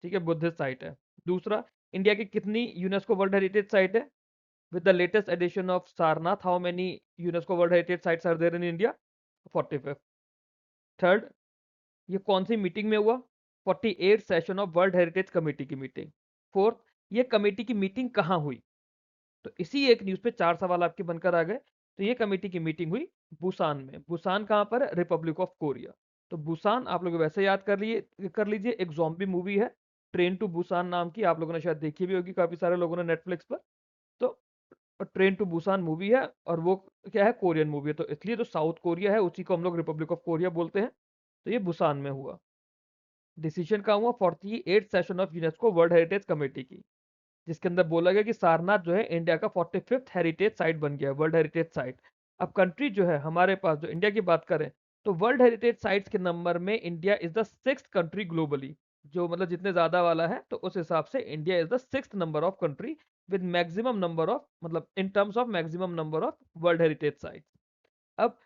ठीक है, बुद्धिस्ट साइट है। दूसरा, इंडिया की कितनी यूनेस्को वर्ल्ड हेरिटेज साइट है? With the latest edition of Sarnath, how many UNESCO World Heritage Sites are there in India? 45th. Third, ये कौन सी मीटिंग में हुआ? 48th session of world heritage committee की मीटिंग। फोर्थ, ये committee की meeting कहाँ हुई? तो इसी एक न्यूज़ पे 4 सवाल आपके बनकर आ गए। तो ये कमेटी की मीटिंग हुई बुसान में। बुसान कहाँ पर है? Republic of Korea. तो बुसान आप लोग वैसे याद कर लीजिए, एक ज़ॉम्बी मूवी है, ट्रेन टू बुसान नाम की, आप लोगों ने शायद देखी भी होगी काफ़ी सारे लोगों ने नेटफ्लिक्स पर। तो ट्रेन टू बुसान मूवी है और वो क्या है? कोरियन मूवी है, तो इसलिए जो साउथ कोरिया है उसी को हम लोग रिपब्लिक ऑफ कोरिया बोलते हैं। तो ये बुसान में हुआ। डिसीजन कहाँ हुआ? 48th session of UNESCO world heritage committee की, जिसके अंदर बोला गया कि सारनाथ जो है इंडिया का 45th हेरिटेज साइट बन गया है, वर्ल्ड हेरिटेज साइट। अब कंट्री जो है हमारे पास, जो इंडिया की बात करें, तो वर्ल्ड हेरिटेज साइट्स के नंबर में India is the 6th country globally, जो मतलब जितने ज्यादा वाला है, तो उस हिसाब से India is the 6th number of country with maximum number of, मतलब in terms of maximum number of world heritage sites. अब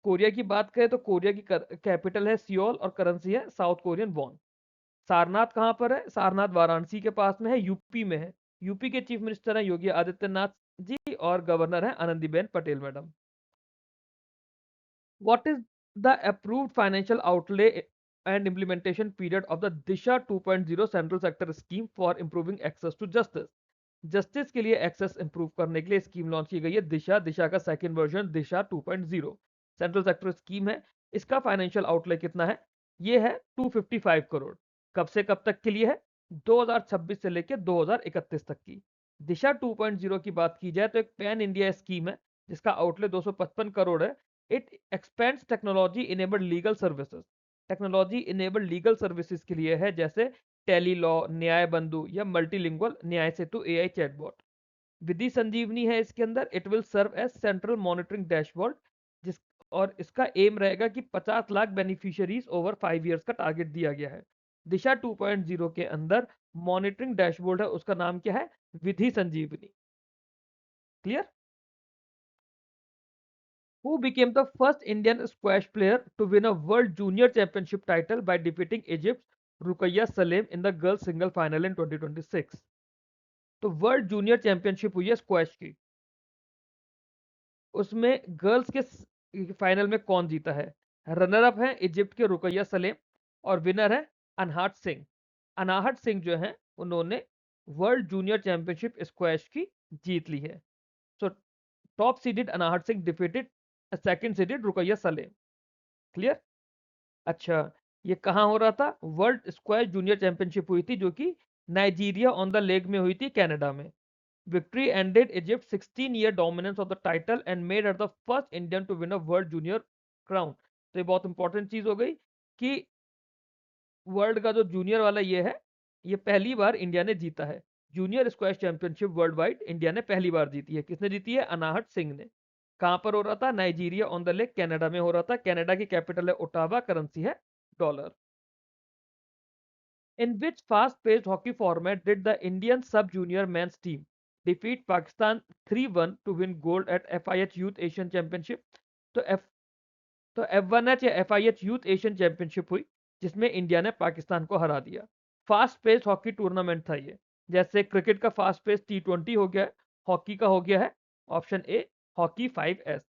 कोरिया की बात करें तो कोरिया की कैपिटल है सियोल और करेंसी है साउथ कोरियन वॉन। सारनाथ कहाँ पर है? सारनाथ वाराणसी के पास में है, यूपी में है। यूपी के चीफ मिनिस्टर हैं योगी आदित्यनाथ जी और गवर्नर हैं Anandiben Patel madam. What is the approved financial outlay and implementation period of the Disha 2.0 central sector scheme for improving access to justice? Justice के लिए एक्सेस इंप्रूव करने के लिए स्कीम लॉन्च की गई है दिशा। दिशा का सेकंड वर्जन दिशा 2.0 सेंट्रल सेक्टर स्कीम है। इसका फाइनेंशियल आउटले कितना है? ये है 255 करोड़। कब से कब तक के लिए है? 2026 से लेकर 2031 तक की। दिशा 2.0 की बात की जाए तो एक पैन इंडिया स्कीम है जिसका आउटले 255 करोड़ है। It expends technology enabled legal services. Technology enabled legal services के लिए है, जैसे टेली लॉ, न्याय बंधु या मल्टीलिंगुअल न्याय सेतु एआई चैटबॉट। विधि संजीवनी है इसके अंदर। It will serve as central monitoring dashboard, जिस और इसका एम रहेगा कि 50 लाख बेनिफिशियरीज ओवर 5 इयर्स का टारगेट दिया गया है। दिशा 2.0 के अंदर मॉनिटरिंग डैशबोर्ड है, उसका नाम क्या है? विधि संजीवनी। Clear? Who became the first Indian squash player to win a World Junior Championship title by defeating Egypt's Ruqayya Saleem in the girls single final in 2026? तो वर्ल्ड जूनियर चैंपियनशिप हुई है squash की, उसमें गर्ल्स के final में कौन जीता है? रनर अप है इजिप्ट के रुकैया सलेम और विनर है अनहाट सिंह। अनाहट सिंह जो है उन्होंने वर्ल्ड जूनियर चैंपियनशिप स्क्वैश की जीत ली है। So top seeded Anahat Singh defeated second seeded Rukaiya Saleem. Clear? अच्छा, ये कहाँ हो रहा था? वर्ल्ड स्क्वैश जूनियर चैंपियनशिप हुई थी, जो कि नाइजीरिया ऑन द लेग में हुई थी, कनाडा में। Victory ended Egypt 16-year dominance of the title and made her the first Indian to win a world junior crown. तो ये बहुत इंपॉर्टेंट चीज हो गई कि वर्ल्ड का जो जूनियर वाला ये है, ये पहली बार इंडिया ने जीता है। Junior squash championship world wide India ने पहली बार जीती है। किसने जीती है? अनाहट सिंह ने। कहां पर हो रहा था? Nigeria on the lake, Canada में हो रहा था। कनाडा की कैपिटल है ओटावा, करेंसी है dollar. In which fast-paced hockey format did the Indian sub-junior men's team defeat Pakistan 3-1 to win gold at FIH Youth Asian Championship? तो F तो F1H या FIH यूथ एशियन चैंपियनशिप हुई, जिसमें India ने पाकिस्तान को हरा दिया। फास्ट पेस हॉकी टूर्नामेंट था ये, जैसे क्रिकेट का फास्ट पेस T20 हो गया है, हॉकी का हो गया है ऑप्शन ए हॉकी 5S।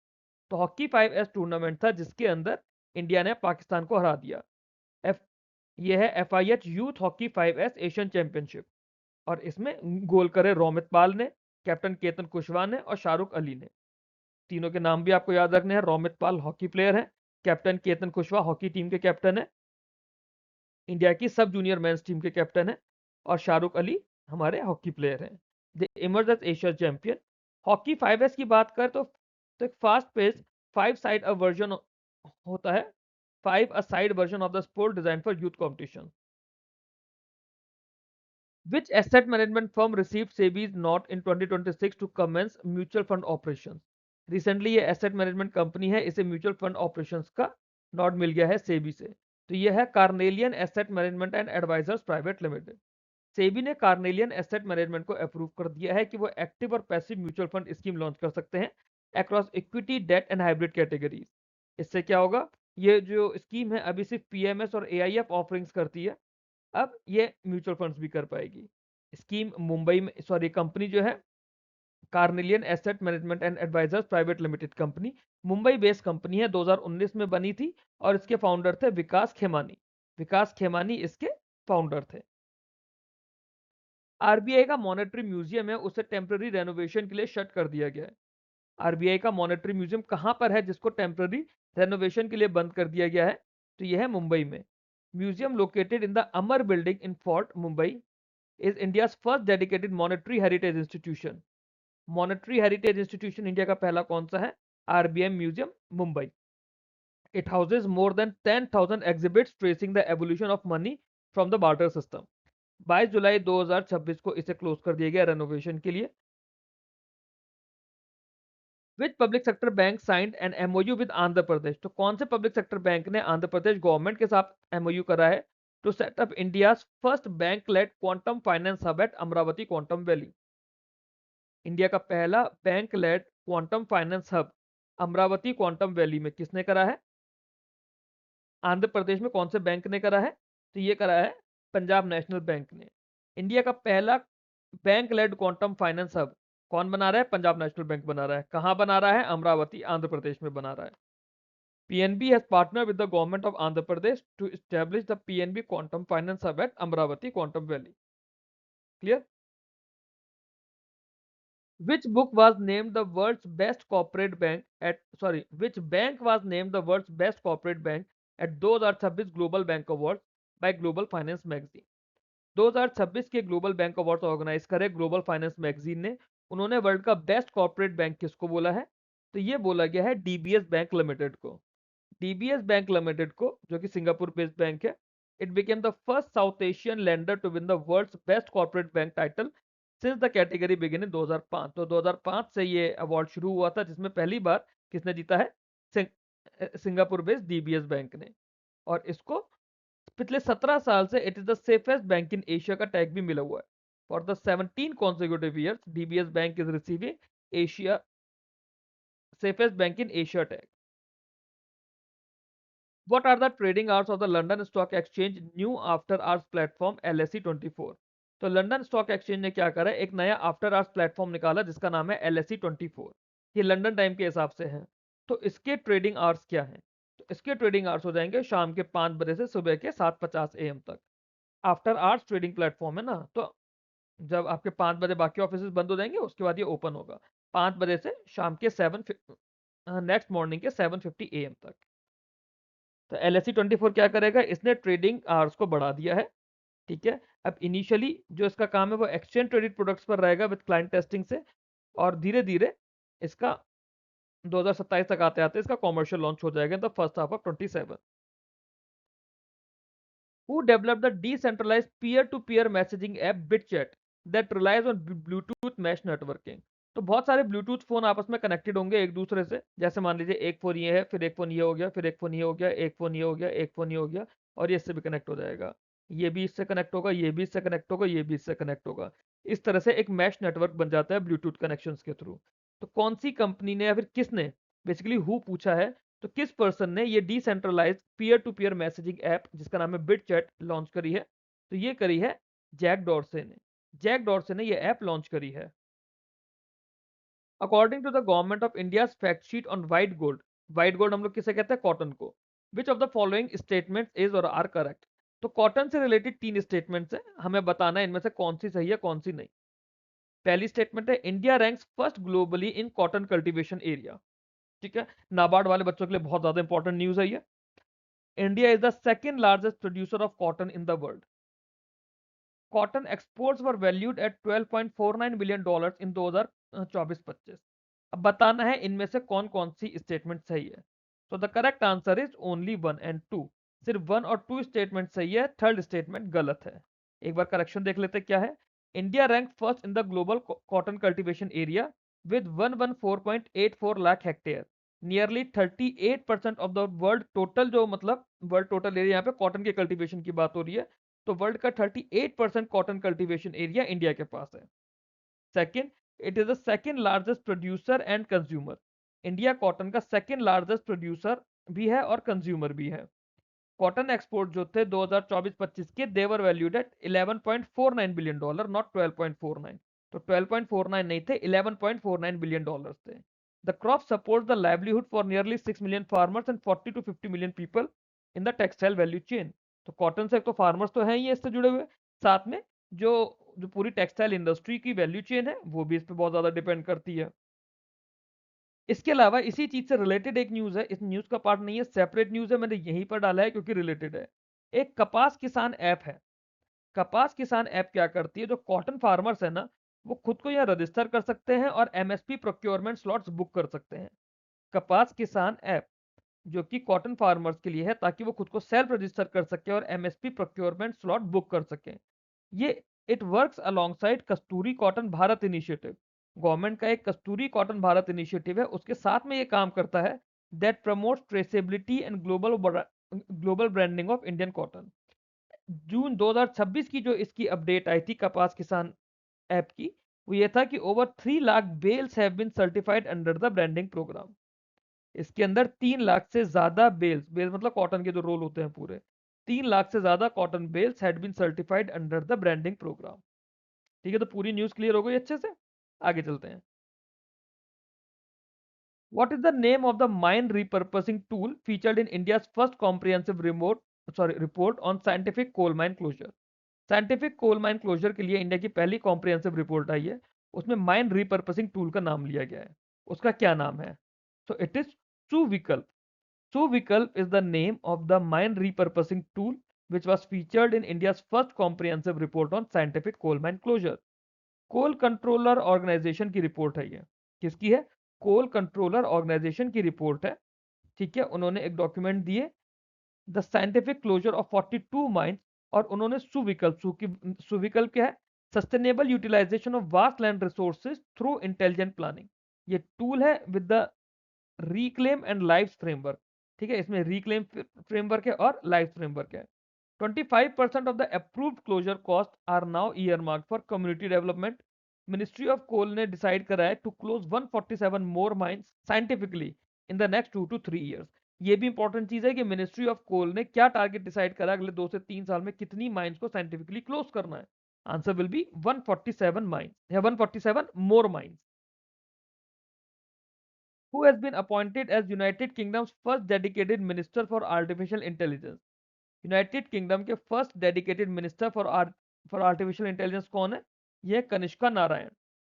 तो हॉकी 5S टूर्नामेंट था जिसके अंदर इंडिया ने पाकिस्तान को हरा दिया। एफ ये है FIH youth hockey 5S Asian championship, और इसमें गोल करे रोमित पाल ने, कैप्टन केतन कुशवाहा ने और शाहरुख अली ने। तीनों के नाम भी आपको याद रखने हैं। रोमित पाल हॉकी प्लेयर है, captain Ketan Kushwaha hockey team के कैप्टन है, इंडिया की सब जूनियर मेंस टीम के कैप्टन है, और शाहरुख अली हमारे हॉकी प्लेयर हैं। The emerge as Asia champion. Hockey 5S की बात कर तो एक fast pace 5 side a version होता है, 5 a side version of the sport design for youth competition. Which asset management firm received SEBI's nod in 2026 to commence mutual fund operations? Recently ये asset management company है, इसे mutual fund operations का nod मिल गया है सेबी से। तो ये है Carnelian asset management and advisors private limited. SEBI ने कार्नेलियन एसेट मैनेजमेंट को अप्रूव कर दिया है कि वो एक्टिव और passive mutual fund scheme launch कर सकते हैं across equity, debt and hybrid categories. इससे क्या होगा? ये जो स्कीम है अभी सिर्फ पीएमएस और एआईएफ ऑफरिंग्स करती है, अब ये म्यूचुअल फंड्स भी कर पाएगी। स्कीम मुंबई में, सॉरी, कंपनी जो है Carnelian asset management and advisors private limited company, Mumbai based company है, 2019 में बनी थी, और इसके फाउंडर थे विकास खेमानी। विकास खेमानी इसके फाउंडर थे। आरबीआई का मॉनेटरी म्यूजियम है, उसे टेम्पररी रेनोवेशन के लिए शट कर दिया गया है। आरबीआई का मॉनेटरी म्यूजियम कहां पर है जिसको टेम्पररी रेनोवेशन के लिए बंद कर दिया गया है? तो यह है मुंबई में। Museum located in the Amar building in fort Mumbai is India's first dedicated monetary heritage institution. Monetary heritage institution India का पहला कौन सा है? RBI museum Mumbai. It houses more than 10,000 exhibits tracing the evolution of money from the barter system. 22 जुलाई 2026 को इसे close कर दिया गया रेनोवेशन के लिए। Which public sector bank signed an MOU with Andhra Pradesh? तो कौन से पब्लिक सेक्टर बैंक ने आंध्र प्रदेश गवर्नमेंट के साथ एमओयू करा है to set up India first bank led quantum finance hub at Amaravati quantum valley? India का पहला bank led quantum finance hub Amaravati quantum valley में किसने करा है? आंध्र प्रदेश में कौन से बैंक ने करा है? तो ये करा है पंजाब नेशनल बैंक ने। इंडिया का पहला bank led quantum finance hub कौन बना रहा है? पंजाब नेशनल बैंक बना रहा है। कहां बना रहा है? अमरावती आंध्र प्रदेश में बना रहा है। PNB has partner with the government of Andhra Pradesh to establish the PNB quantum finance hub at Amaravati quantum valley. Clear? Which book was named the world's best corporate bank at sorry which bank was named the world's best corporate bank at 2026 Global Bank Awards by Global Finance Magazine? 2026 के global bank award organise करे global finance magazine ने। उन्होंने world का best corporate bank किसको बोला है? तो ये बोला गया है डीबीएस बैंक लिमिटेड को। डीबीएस बैंक लिमिटेड को, जो कि सिंगापुर बेस्ड बैंक है, it became the first South Asian lender to win the world's best corporate bank title since the category begin in 2005। तो 2005 से ये अवार्ड शुरू हुआ था, जिसमें पहली बार किसने जीता है? सिंगापुर बेस्ड डीबीएस बैंक ने। और इसको पिछले 17 साल से it is the safest bank in Asia का टैग भी मिला हुआ है। For the 17 consecutive years DBS bank is receiving Asia safest bank in Asia tag. What are the trading hours of the London Stock Exchange new after hours platform LSE 24? तो London stock exchange ने क्या करा है, एक नया after hours platform निकाला जिसका नाम है LSE 24। ये लंदन टाइम के हिसाब से है। तो इसके ट्रेडिंग आवर्स क्या हैं? तो इसके ट्रेडिंग आवर्स हो जाएंगे शाम के 5 बजे से सुबह के 7:50 AM तक। आफ्टर आवर्स ट्रेडिंग प्लेटफॉर्म है ना, तो जब आपके 5 बजे बाकी ऑफिस बंद हो जाएंगे उसके बाद ये ओपन होगा 5 बजे से शाम के 7 नेक्स्ट मॉर्निंग के 7:50 AM तक। तो LSE 24 क्या करेगा, इसने ट्रेडिंग आवर्स को बढ़ा दिया है। ठीक है, अब इनिशियली जो इसका काम है वो एक्सचेंज ट्रेडेड प्रोडक्ट्स पर रहेगा विद क्लाइंट टेस्टिंग से, और धीरे धीरे इसका 2027 तक आते आते इसका कॉमर्शियल लॉन्च हो जाएगा in the first half of 27। Who developed the decentralized peer-to-peer messaging app BitChat that relies on Bluetooth mesh networking? तो बहुत सारे ब्लूटूथ फोन आपस में कनेक्टेड होंगे एक दूसरे से। जैसे मान लीजिए एक फोन ये है, फिर एक फोन ये हो गया, फिर एक फोन ये हो गया, एक फोन ये हो गया, एक फोन ये हो गया, और ये इससे भी कनेक्ट हो जाएगा। ये भी इससे कनेक्ट होगा, ये भी इससे कनेक्ट होगा, ये भी इससे कनेक्ट होगा। इस तरह से एक मैश नेटवर्क बन जाता है ब्लूटूथ कनेक्शंस के थ्रू। तो कौन सी कंपनी ने या फिर किसने, बेसिकली हु पूछा है, तो किस पर्सन ने ये decentralise peer to peer messaging app जिसका नाम है बिटचैट लॉन्च करी है? तो ये करी है जैक डॉर्से ने। जैक डॉर्से ने ये ऐप लॉन्च करी है। According to the government of India fact sheet on white gold हम लोग किसे कहते हैं? कॉटन को। Which of the following statement is or are correct? तो कॉटन से रिलेटेड 3 स्टेटमेंट्स हैं, हमें बताना है इनमें से कौन सी सही है कौन सी नहीं। पहली स्टेटमेंट है India ranks first globally in cotton cultivation area. ठीक है, नाबार्ड वाले बच्चों के लिए बहुत ज्यादा इंपॉर्टेंट न्यूज है ये। India is the second largest producer of cotton in the world. Cotton exports were valued at $12.49 billion in 2024-25। अब बताना है इनमें से कौन कौन सी स्टेटमेंट सही है। तो the correct answer is only 1 and 2। सिर्फ 1 और 2 स्टेटमेंट सही है, थर्ड स्टेटमेंट गलत है। एक बार करेक्शन देख लेते क्या है। India rank first in the global cotton cultivation area with 114.84 lakh hectare, nearly 38% of the world total, जो मतलब वर्ल्ड टोटल एरिया, यहाँ पे कॉटन के कल्टीवेशन की बात हो रही है, तो वर्ल्ड का 38% कॉटन कल्टीवेशन एरिया इंडिया के पास है। Second, it is the second largest producer and consumer. India cotton का सेकंड लार्जेस्ट प्रोड्यूसर भी है और कंज्यूमर भी है। कॉटन एक्सपोर्ट जो थे 2024-25 के, देवर वैल्यूड एट $11.49 बिलियन, नॉट 12.49। तो 12.49 नहीं थे, $11.49 बिलियन थे। The crop supports the livelihood for nearly 6 million farmers and 40 to 50 million people in the textile value chain. तो कॉटन से एक तो फार्मर्स तो हैं ही इससे जुड़े हुए, साथ में जो जो पूरी टेक्सटाइल इंडस्ट्री की वैल्यू चेन है वो भी इस पे बहुत ज्यादा डिपेंड करती है। इसके अलावा इसी चीज से रिलेटेड एक न्यूज है, इस न्यूज का पार्ट नहीं है, सेपरेट न्यूज है, मैंने यहीं पर डाला है क्योंकि रिलेटेड है। एक कपास किसान ऐप है। कपास किसान ऐप क्या करती है, जो कॉटन फार्मर्स है ना, वो खुद को यहाँ रजिस्टर कर सकते हैं और एमएसपी प्रोक्योरमेंट स्लॉट्स बुक कर सकते हैं। कपास किसान ऐप जो कि कॉटन फार्मर्स के लिए है, ताकि वो खुद को सेल्फ रजिस्टर कर सके और एमएसपी प्रोक्योरमेंट स्लॉट बुक कर सके। ये it works alongside Kasturi cotton Bharat initiative. Government का एक कस्तूरी कॉटन भारत इनिशिएटिव है, उसके साथ में ये काम करता है, that promotes traceability and global branding of Indian cotton. जून 2026 की जो इसकी अपडेट आई थी कपास किसान ऐप की, वो ये था कि over 3 lakh bales have been certified under the branding programme. इसके अंदर 3 लाख से ज्यादा बेल्स, बेल्स मतलब कॉटन के जो रोल होते हैं पूरे, 3 लाख से ज्यादा cotton bales had been certified under the branding programme. ठीक है, तो पूरी न्यूज क्लियर हो गई अच्छे से। आगे चलते हैं। What is the name of the mine repurposing tool featured in India's first comprehensive report on scientific coal mine closure? Scientific coal mine closure के लिए इंडिया की पहली कॉम्प्रिहेंसिव रिपोर्ट आई है, उसमें माइन रिपर्पसिंग टूल का नाम लिया गया है। उसका क्या नाम है? So it is Suvikalp. Suvikalp is the name of the mine repurposing tool which was featured in India's first comprehensive report on scientific coal mine closure. Coal controller organisation की रिपोर्ट है ये। किसकी है? कोल कंट्रोलर ऑर्गेनाइजेशन की report है। ठीक है, उन्होंने एक डॉक्यूमेंट दिए, the scientific closure of 42 mines, और उन्होंने सुविकल्प क्या है? Sustainable utilisation of wasteland resources through intelligent planning. ये टूल है with the reclaim and lives framework. ठीक है, इसमें रिक्लेम फ्रेमवर्क है और लाइव्स फ्रेमवर्क है। 25% of the approved closure costs are now earmarked for community development. Ministry of Coal ने decide करा है to close 147 more mines scientifically in the next 2 to 3 years. ये भी इंपॉर्टेंट चीज है कि मिनिस्ट्री ऑफ कोल ने क्या टारगेट डिसाइड करा अगले 2 से 3 साल में कितनी माइंस को साइंटिफिकली क्लोज करना है। आंसर विल बी 147 माइंस या 147 मोर mines. Who has been appointed as United Kingdom's first dedicated minister for artificial intelligence? United Kingdom के first dedicated minister for artificial intelligence कौन है? ये Kanishka Narayan.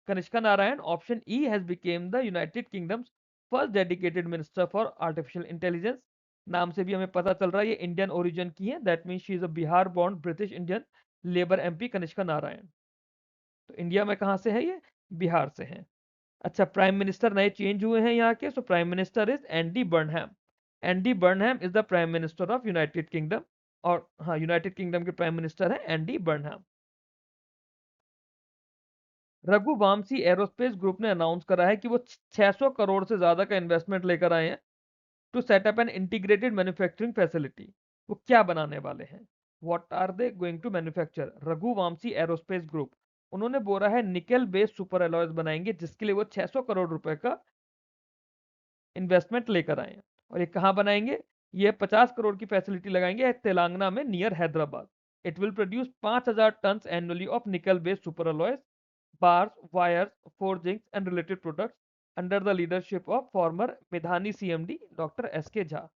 Kanishka Narayan option E has become the United Kingdom's first dedicated minister for artificial intelligence. नाम से भी हमें पता चल रहा है ये इंडियन ओरिजिन की है, that means she is a Bihar born British Indian labour MP Kanishka Narayan. तो इंडिया में कहाँ से है ये? बिहार से है। अच्छा, प्राइम मिनिस्टर नए चेंज हुए हैं यहाँ के, so prime minister is Andy Burnham. Andy Burnham is the prime minister of United kingdom. और हाँ, यूनाइटेड किंगडम के प्राइम मिनिस्टर है Andy Burnham. Raghuvanshi aerospace group ने अनाउंस करा है कि वो 600 करोड़ से ज्यादा का इन्वेस्टमेंट लेकर आए हैं to set up an integrated manufacturing facility. वो क्या बनाने वाले हैं? What are they going to manufacture? Raghuvanshi aerospace group, उन्होंने बोला है निकल बेस्ड सुपर एलॉयज बनाएंगे, जिसके लिए वो 600 करोड़ रुपए का इन्वेस्टमेंट लेकर आए हैं। और ये कहाँ बनाएंगे? ये 50 करोड़ की फैसिलिटी लगाएंगे तेलंगाना में near Hyderabad. It will produce 5000 tonne annually of nickel based super alloys, bars, wires, forgings and related products under the leadership of former MIDHANI CMD doctor S K Jha.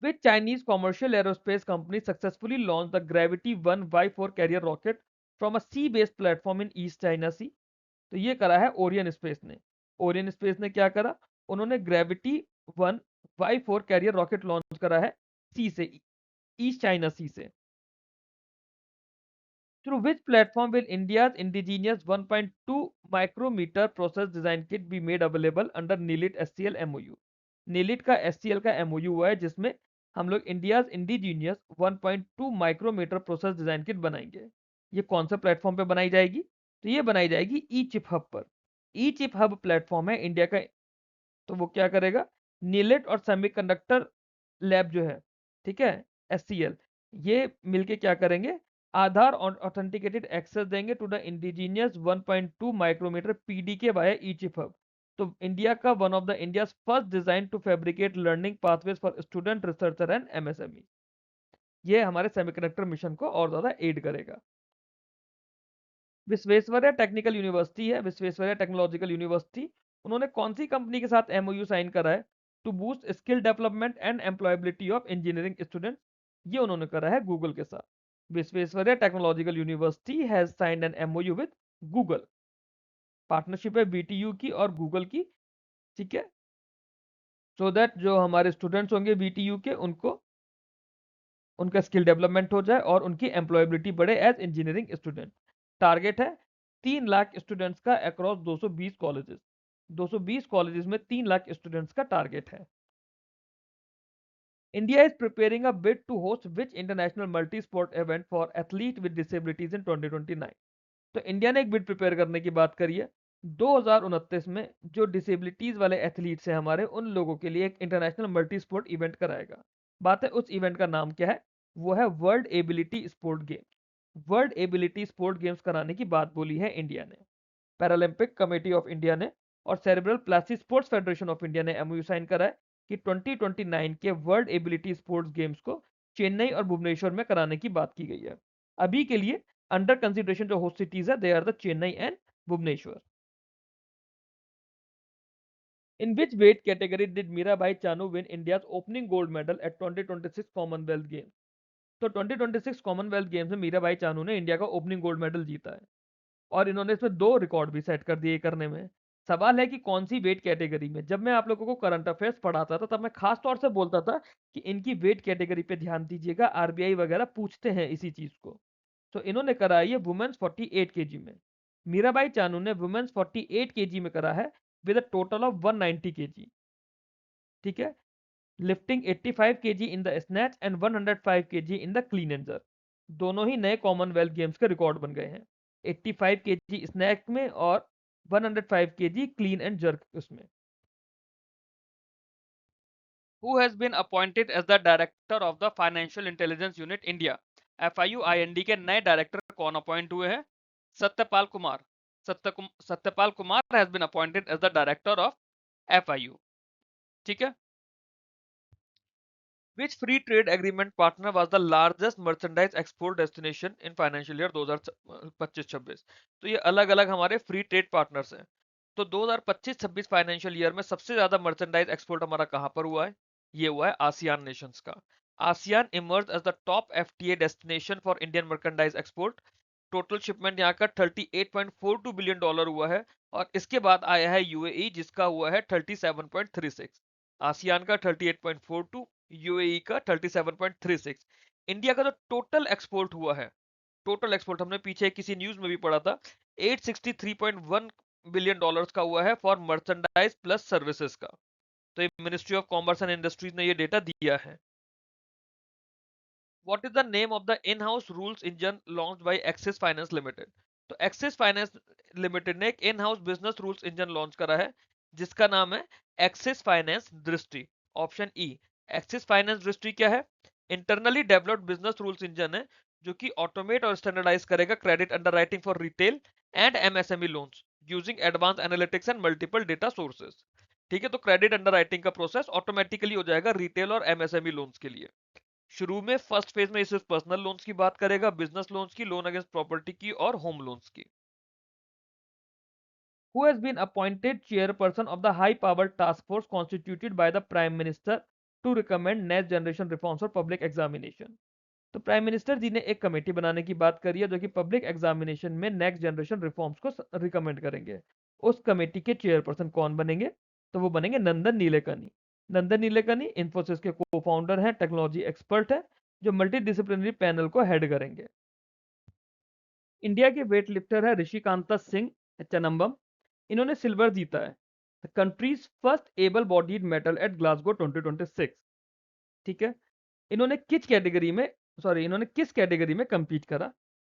Which Chinese commercial aerospace company successfully launched the Gravity 1 Y4 carrier rocket from a sea-based platform in East China Sea? तो ये करा है Orion space ने। Orion space ने क्या करा? उन्होंने gravity 1 Y4 carrier rocket launch करा है सी से, ईस्ट चाइना सी से। Through which platform will India's indigenous 1.2 micrometer process design kit be made available under NILIT SCL MOU? NILIT का SCL का MOU हुआ है, जिसमें हम लोग India's indigenous 1.2 micrometre process design kit बनाएंगे। ये कौन सा प्लेटफॉर्म पे बनाई जाएगी? तो ये बनाई जाएगी ई चिप हब पर। ई चिप हब प्लेटफॉर्म है इंडिया का। तो वो क्या करेगा? नीलेट और सेमीकंडक्टर लैब जो है, ठीक है, एससीएल, ये मिलके क्या करेंगे? आधार और ऑथेंटिकेटेड एक्सेस देंगे to the indigenous 1.2 micrometre PDK via e chip hub. तो इंडिया का one of the India's first design to fabricate learning pathways for student researcher and MSME. ये हमारे सेमीकंडक्टर मिशन को और ज्यादा एड करेगा। विश्वेश्वरैया टेक्निकल यूनिवर्सिटी है, विश्वेश्वरैया टेक्नोलॉजिकल यूनिवर्सिटी, उन्होंने कौन सी कंपनी के साथ एमओयू साइन करा है to boost skill development and employability of engineering student? ये उन्होंने करा है गूगल के साथ। Visvesvaraya technological university has signed an MOU with Google. Partnership है बीटीयू की और गूगल की, ठीक है, सो दैट जो हमारे स्टूडेंट्स होंगे बीटीयू के उनको उनका स्किल डेवलपमेंट हो जाए और उनकी एम्प्लॉयबिलिटी बढ़े एज इंजीनियरिंग स्टूडेंट। टारगेट है 3 लाख स्टूडेंट्स का अक्रॉस 220 कॉलेजेस। 220 कॉलेजेस में 3 लाख स्टूडेंट्स का टारगेट है। India is preparing a bid to host which international multi-sport event for athletes with disabilities in 2029? तो इंडिया ने एक बिड प्रिपेयर करने की बात करी है 2029 में जो डिसेबिलिटीज वाले एथलीट्स हैं हमारे उन लोगों के लिए एक इंटरनेशनल मल्टी स्पोर्ट इवेंट कराएगा। बात है उस इवेंट का नाम क्या है, वो है world ability sport game. World ability sport games कराने की बात बोली है इंडिया ने। पैरालंपिक कमेटी ऑफ इंडिया ने और cerebral Plassey sports federation of India ने एमओयू साइन करा है कि 2029 के वर्ल्ड एबिलिटी स्पोर्ट्स गेम्स को चेन्नई और भुवनेश्वर में कराने की बात की गई है। अभी के लिए अंडर कंसिडरेशन जो होस्ट सिटीज है they are the Chennai and Bhubaneswar. In which weight category did Mirabai Chanu win India's opening gold medal at 2026 Commonwealth games? तो 2026 कॉमनवेल्थ गेम्स में मीराबाई चानू ने इंडिया का ओपनिंग गोल्ड मेडल जीता है और इन्होंने इसमें 2 रिकॉर्ड भी सेट कर दिए करने में। सवाल है कि कौन सी वेट कैटेगरी में। जब मैं आप लोगों को करंट अफेयर्स पढ़ाता था तब मैं खास तौर से बोलता था कि इनकी वेट कैटेगरी पे ध्यान दीजिएगा, आरबीआई वगैरह पूछते हैं इसी चीज को। तो इन्होंने करा है ये वुमेन्स 48 केजी में। मीराबाई चानू ने वुमेन्स 48 केजी में करा है with a total of 190 KG, ठीक है, lifting 85 KG in the snatch and 105 KG in the clean and jerk. दोनों ही नए कॉमनवेल्थ गेम्स के रिकॉर्ड बन गए हैं, 85 केजी स्नैच में और 105 केजी क्लीन एंड जर्क उसमें। Who has been appointed as the director of the Financial Intelligence Unit India? FIU-IND के नए डायरेक्टर कौन अपॉइंट हुए हैं? Satyapal Kumar. Satyapal Kumar has been appointed as the director of FIU, ठीक है। Which free trade agreement partner was the largest merchandise export destination in financial year 2025-26? तो ये अलग अलग हमारे फ्री ट्रेड पार्टनर्स हैं। तो 2025-26 फाइनेंशियल ईयर में सबसे ज्यादा मर्चेंडाइज एक्सपोर्ट हमारा कहां पर हुआ है? ये हुआ है आसियान नेशंस का। ASEAN emerge as the top FTA destination for Indian merchandise export. Total shipment यहाँ का $38.42 बिलियन हुआ है और इसके बाद आया है यूएई जिसका हुआ है 37.36। आसियान का 38.42, यूएई का 37.36। इंडिया का जो टोटल एक्सपोर्ट हुआ है, टोटल एक्सपोर्ट हमने पीछे किसी न्यूज में भी पढ़ा था, $863.1 बिलियन का हुआ है फॉर मर्चेंडाइज प्लस सर्विसेज का। तो ये ministry of commerce and industries ने ये डेटा दिया है। What is the name of the in-house rules engine launched by Axis Finance Limited? तो Axis Finance Limited ने एक in-house business rules engine launch करा है जिसका नाम है Axis Finance दृष्टि। Option E. Axis Finance दृष्टि क्या है? Internally developed business rules engine है जो कि ऑटोमेट और स्टैंडर्डाइज करेगा credit underwriting for retail and MSME loans using advance analytics and multiple data sources. ठीक है, तो क्रेडिट अंडरराइटिंग का प्रोसेस ऑटोमेटिकली हो जाएगा रिटेल और एमएसएमई लोन्स के लिए। शुरू में फर्स्ट फेज में सिर्फ पर्सनल लोन्स की बात करेगा, बिजनेस लोन्स की, लोन अगेंस्ट प्रॉपर्टी की और होम लोन्स की। Who has been appointed chairperson of the high powered task force constituted by the prime minister to recommend next generation reforms for public examination? तो prime minister जी ने एक committee बनाने की बात करी है जो कि पब्लिक एग्जामिनेशन में नेक्स्ट जनरेशन रिफॉर्म्स को रिकमेंड करेंगे। उस कमेटी के चेयरपर्सन कौन बनेंगे? तो वो बनेंगे नंदन नीलेकनी। नंदन नीलेकनी इंफोसिस के को फाउंडर हैं, टेक्नोलॉजी एक्सपर्ट है जो मल्टी डिसिप्लिनरी पैनल को हेड करेंगे। इंडिया के वेट लिफ्टर है ऋषिकांता सिंह चनम्बम। इन्होंने सिल्वर जीता है, countries first able bodied medal at Glasgow 2026, ठीक है। इन्होंने किस कैटेगरी में इन्होंने किस कैटेगरी में कंपीट करा?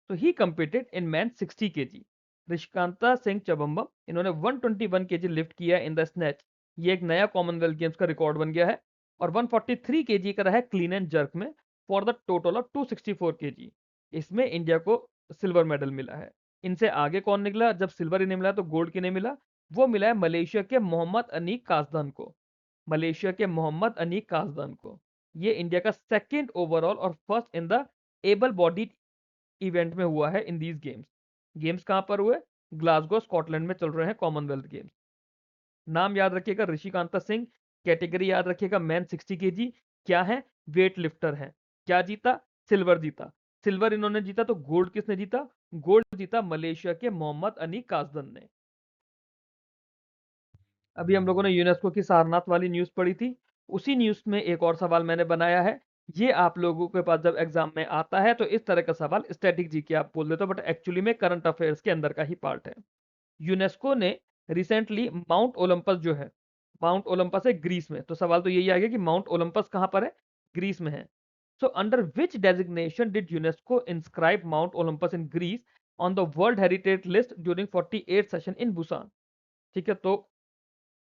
तो he competed in man 60 KG. Rishikanta Singh Chabambam इन्होंने 121 केजी लिफ्ट किया इन द स्नैच, ये एक नया कॉमनवेल्थ गेम्स का रिकॉर्ड बन गया है। और 143 केजी का रहा है क्लीन एंड जर्क में for the total of 264 KG. इसमें इंडिया को सिल्वर मेडल मिला है। इनसे आगे कौन निकला? जब सिल्वर ही नहीं मिला तो गोल्ड की नहीं मिला, वो मिला है मलेशिया के मोहम्मद अनीक कासदान को। मलेशिया के मोहम्मद अनीक कासदान को। ये इंडिया का सेकंड ओवरऑल और first in the able bodied event में हुआ है इन दीज गेम्स। गेम्स कहां पर हुए? ग्लासगो स्कॉटलैंड में चल रहे हैं कॉमनवेल्थ गेम्स। नाम याद रखिएगा ऋषिकांता सिंह, कैटेगरी याद रखिएगा मैन 60 केजी। क्या है? वेट लिफ्टर है। क्या जीता? सिल्वर जीता। सिल्वर इन्होंने जीता, तो गोल्ड किसने जीता? गोल्ड जीता मलेशिया के मोहम्मद अनी काजदन ने। अभी हम लोगों ने यूनेस्को की सारनाथ वाली न्यूज़ पढ़ी थी, उसी न्यूज़ में एक और सवाल मैंने बनाया है। ये आप लोगों के पास जब एग्जाम में आता है तो इस तरह का सवाल स्टैटिक जी के आप बोल देते हो, बट एक्चुअली में करंट अफेयर्स के अंदर का ही पार्ट है। यूनेस्को ने रिसेंटली माउंट ओलंपस जो है, माउंट ओलंपस है ग्रीस में, तो सवाल तो यही आ गया कि माउंट ओलंपस कहाँ पर है? ग्रीस में है। So under which designation did UNESCO inscribe mount Olympus in Greece on the world heritage list during 48 session in Busan? ठीक है, तो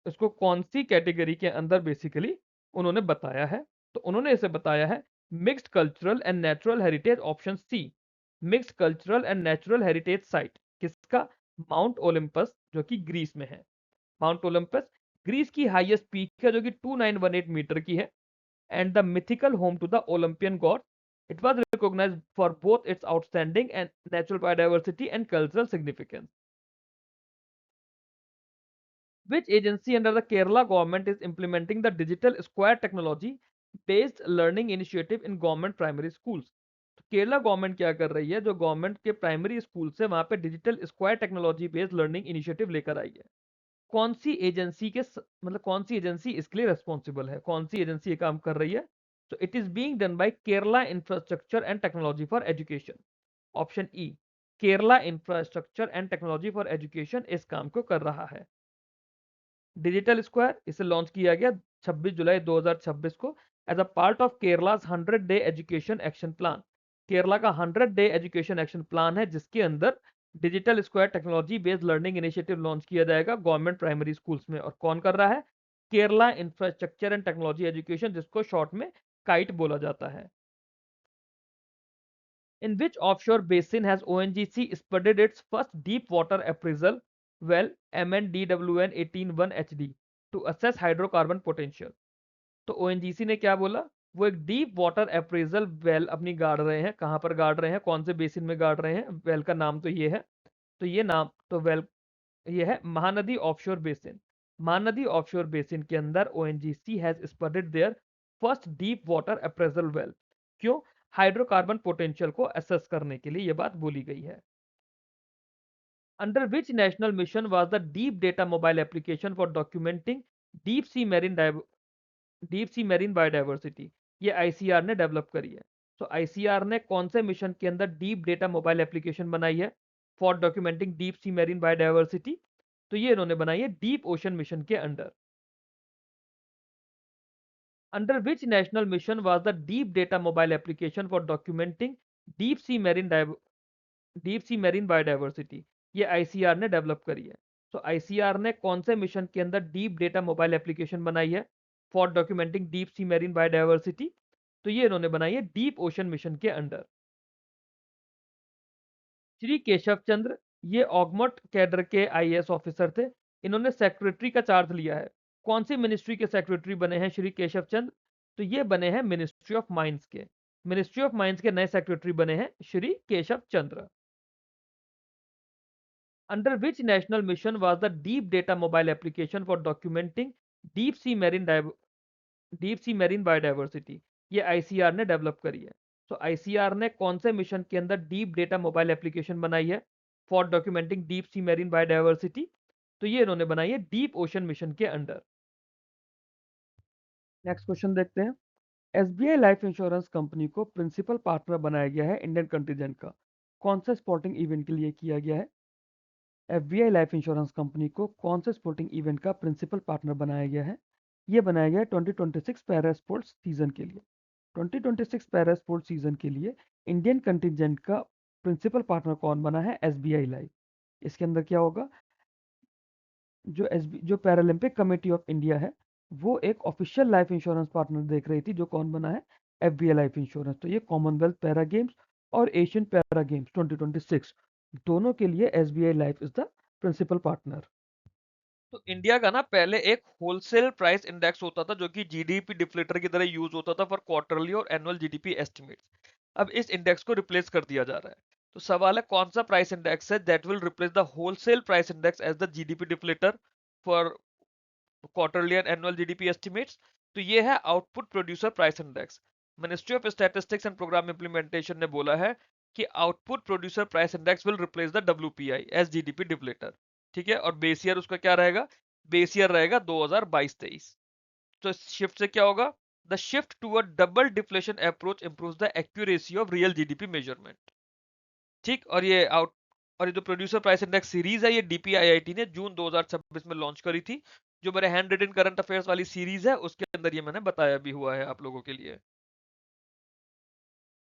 इसको कौन सी कैटेगरी के अंदर बेसिकली उन्होंने बताया है? तो उन्होंने इसे बताया है mixed cultural and natural heritage, option C, mixed cultural and natural heritage site. किसका? माउंट ओलंपस, जो कि ग्रीस में है। माउंट ओलंपस ग्रीस की हाईएस्ट पीक है, जो कि 2918 मीटर की है, and the mythical home to the Olympian god. It was recognised for both its outstanding and natural biodiversity and cultural significance. Which agency under the Kerala government is implementing the digital square technology based learning initiative in government primary schools? तो Kerala government क्या कर रही है? जो government के primary school से वहां पे digital square technology based learning initiative लेकर आई है। कौन सी एजेंसी के मतलब कौन सी एजेंसी इसके लिए रेस्पॉन्सिबल है? कौन सी एजेंसी ये काम कर रही है? तो it is being done by Kerala infrastructure and technology for education. Option E, Kerala infrastructure and technology for education इस काम को कर रहा है। डिजिटल स्क्वायर इसे लॉन्च किया गया 26 जुलाई 2026 को as a part of Kerala's 100 day education action plan. Kerala का 100 डे एजुकेशन एक्शन प्लान है, जिसके अंदर digital square technology based learning initiative launch किया जाएगा गवर्नमेंट प्राइमरी स्कूल्स में। और कौन कर रहा है? Kerala infrastructure and technology education, जिसको शॉर्ट में काइट बोला जाता है। In which offshore basin has ONGC spudded its first deep water appraisal well MNDWN 181HD to assess hydrocarbon potential? तो ONGC ने क्या बोला? वो एक डीप वाटर अप्रेजल वेल अपनी गाड़ रहे हैं। कहां पर गाड़ रहे हैं? कौन से बेसिन में गाड़ रहे हैं? वेल का नाम तो ये है, तो ये नाम तो वेल ये है Mahanadi offshore basin. Mahanadi offshore basin के अंदर ONGC has spotted their first deep water appraisal well. क्यों? हाइड्रोकार्बन पोटेंशियल को असेस करने के लिए ये बात बोली गई है। Under which national mission was the deep data mobile application for documenting deep sea marine deep sea marine biodiversity? ये आईसीआर ने डेवलप करी है। तो आईसीआर ने कौन से मिशन के अंदर डीप डेटा मोबाइल एप्लीकेशन बनाई है for documenting deep sea marine biodiversity? तो ये इन्होंने बनाई है डीप ओशन मिशन के under. Under which national mission was the deep data mobile application for documenting deep sea marine deep sea marine biodiversity? ये ICR ने डेवलप करी है। तो आईसीआर ने कौन से मिशन के अंदर डीप डेटा मोबाइल एप्लीकेशन बनाई है for documenting deep sea marine biodiversity? तो ये इन्होंने बनाई है डीप ओशन मिशन के अंडर। श्री केशव चंद्र ये ऑगमोट कैडर के आईएएस ऑफिसर थे। इन्होंने सेक्रेटरी का चार्ज लिया है। कौन सी मिनिस्ट्री के सेक्रेटरी बने हैं श्री केशव चंद्र? तो ये बने हैं मिनिस्ट्री ऑफ माइंस के। मिनिस्ट्री ऑफ माइंस के नए सेक्रेटरी बने हैं श्री केशव चंद्र। Under which national mission was the deep data mobile application for documenting deep sea marine deep sea marine biodiversity? ये आईसीआर ने डेवलप करी है। तो आईसीआर ने कौन से मिशन के अंदर डीप डेटा मोबाइल एप्लीकेशन बनाई है for documenting deep C marine biodiversity? तो ये इन्होंने बनाई है डीप ओशन मिशन के अंडर। नेक्स्ट क्वेश्चन देखते हैं। एसबीआई लाइफ इंश्योरेंस कंपनी को प्रिंसिपल पार्टनर बनाया गया है इंडियन कंटीजेंट का। कौन सा स्पोर्टिंग इवेंट के लिए किया गया है? एफबीआई लाइफ इंश्योरेंस कंपनी को कौन से स्पोर्टिंग इवेंट का प्रिंसिपल पार्टनर बनाया गया है? ये बनाया गया है 2026 पैरा स्पोर्ट्स सीजन के लिए। 2026 पैरा स्पोर्ट्स सीजन के लिए इंडियन कंटिजेंट का प्रिंसिपल पार्टनर कौन बना है? SBI life. इसके अंदर क्या होगा? जो पैरालंपिक कमेटी ऑफ इंडिया है, वो एक ऑफिशियल लाइफ इंश्योरेंस पार्टनर देख रही थी, जो कौन बना है? FBI life insurance. तो ये कॉमनवेल्थ पैरा गेम्स और एशियन पैरा गेम्स 2026 दोनों के लिए SBI life is the principal partner. तो इंडिया का ना पहले एक होलसेल प्राइस इंडेक्स होता था, जो कि जीडीपी डिफ्लेटर की तरह यूज होता था फॉर क्वार्टरली और एनुअल जीडीपी एस्टिमेट्स। अब इस इंडेक्स को रिप्लेस कर दिया जा रहा है। तो सवाल है कौन सा प्राइस इंडेक्स है that will replace the wholesale price index as the GDP deflator for quarterly and annual GDP estimates? तो ये है output producer price index. Ministry of statistics and programme implementation ने बोला है कि output producer price index will replace the WPI as GDP deflator. ठीक है, और बेस ईयर उसका क्या रहेगा, बेस ईयर रहेगा 2022-23। तो इस शिफ्ट से क्या होगा, the shift to a double deflation approach improves the accuracy of real GDP measurement. ठीक, और ये जो प्रोड्यूसर प्राइस इंडेक्स सीरीज है, ये डीपीआईआईटी ने जून 2026 में लॉन्च करी थी। जो मेरे हैंड रिटन करंट अफेयर्स वाली सीरीज है उसके अंदर ये मैंने बताया भी हुआ है आप लोगों के लिए।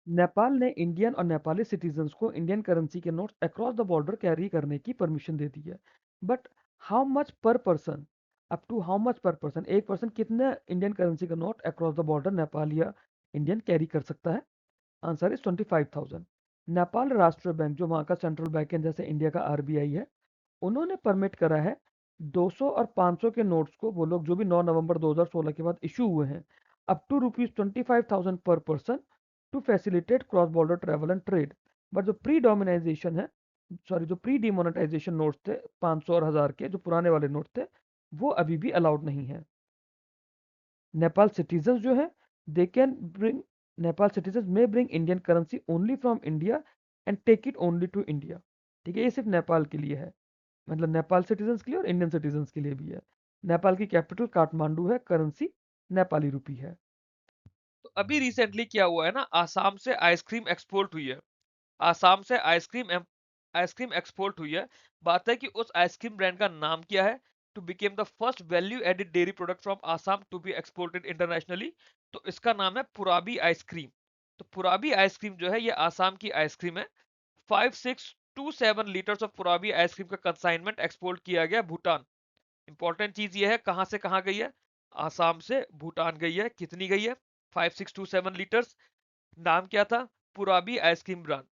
नेपाल ने इंडियन और नेपाली सिटीजन्स को इंडियन करेंसी के notes across the border carry करने की परमिशन दे दी है। But how much per person, up to how much per person, एक पर्सन कितने इंडियन करेंसी का note across the border Nepal या इंडियन कैरी कर सकता है? Answer is 25,000। नेपाल राष्ट्र बैंक, जो वहाँ का सेंट्रल बैंक है जैसे इंडिया का आरबीआई है, उन्होंने परमिट करा है 200 और 500 के नोट्स को, वो लोग जो भी 9 नवंबर 2016 के बाद इशू हुए हैं, up to ₹25,000 per person, to facilitate cross border travel and trade. But जो प्री डोमिनाइजेशन है, सॉरी, जो प्री डिमोनेटाइजेशन नोट्स थे 500 और 1000 के, जो पुराने वाले नोट थे, वो अभी भी अलाउड नहीं है। नेपाल सिटीजन्स जो है, they can bring, Nepal citizens may bring Indian currency only from India and take it only to India. ठीक है, ये सिर्फ नेपाल के लिए है, मतलब नेपाल सिटीजन्स के लिए और इंडियन सिटीजन्स के लिए भी है। नेपाल की कैपिटल काठमांडू है, करेंसी नेपाली रुपी है। तो अभी रिसेंटली क्या हुआ है ना, आसाम से आइसक्रीम एक्सपोर्ट हुई है। आसाम से आइसक्रीम एक्सपोर्ट हुई है। बात है कि उस आइसक्रीम ब्रांड का नाम क्या है, to became the first value added dairy product from Assam to be exported internationally. तो इसका नाम है पुराबी आइसक्रीम। तो पुराबी आइसक्रीम जो है ये आसाम की आइसक्रीम है। 5627 लीटर्स ऑफ पुराबी आइसक्रीम का कंसाइनमेंट एक्सपोर्ट किया गया भूटान। इंपॉर्टेंट चीज ये है कहां से कहां गई है, आसाम से भूटान गई है। कितनी गई है, 5627 लीटर्स। नाम क्या था, पुराबी आइसक्रीम ब्रांड।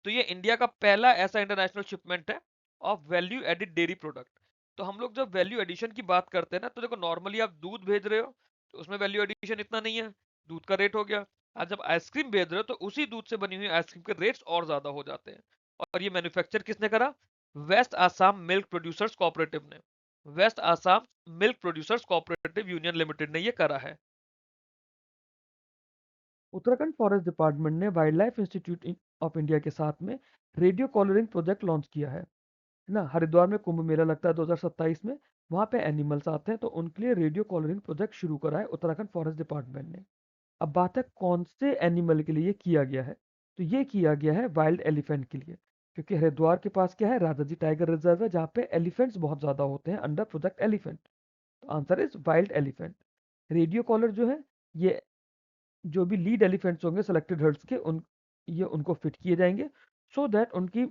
तो ये इंडिया का पहला ऐसा इंटरनेशनल शिपमेंट है of value added dairy product. तो हम लोग जब वैल्यू एडिशन की बात करते हैं ना, तो देखो नॉर्मली आप दूध भेज रहे हो तो उसमें वैल्यू एडिशन इतना नहीं है, दूध का रेट हो गया। आज जब आइसक्रीम भेज रहे हो तो उसी दूध से बनी हुई आइसक्रीम के रेट्स और ज्यादा हो जाते हैं। और ये मैन्युफैक्चर किसने करा, west Assam milk producers cooperative ने। West Assam milk producers cooperative union limited ने ये करा है। उत्तराखंड फॉरेस्ट डिपार्टमेंट ने wildlife institute of India के साथ में रेडियो कॉलरिंग प्रोजेक्ट लॉन्च किया है ना। हरिद्वार में कुंभ मेला लगता है 2027 में, वहाँ पे एनिमल्स आते हैं, तो उनके लिए रेडियो कॉलरिंग प्रोजेक्ट शुरू करा है उत्तराखंड फॉरेस्ट डिपार्टमेंट ने। अब बात है कौन से एनिमल के लिए ये किया गया है, तो ये किया गया है वाइल्ड एलिफेंट के लिए, क्योंकि हरिद्वार के पास क्या है, राजा जी टाइगर रिजर्व है, जहाँ पे एलिफेंट्स बहुत ज़्यादा होते हैं अंडर प्रोजेक्ट एलिफेंट। तो answer is wild elephant. Radio collar जो है, ये जो भी लीड एलिफेंट्स होंगे सेलेक्टेड हर्ड्स के, उन ये उनको फिट किए जाएंगे, सो दैट उनकी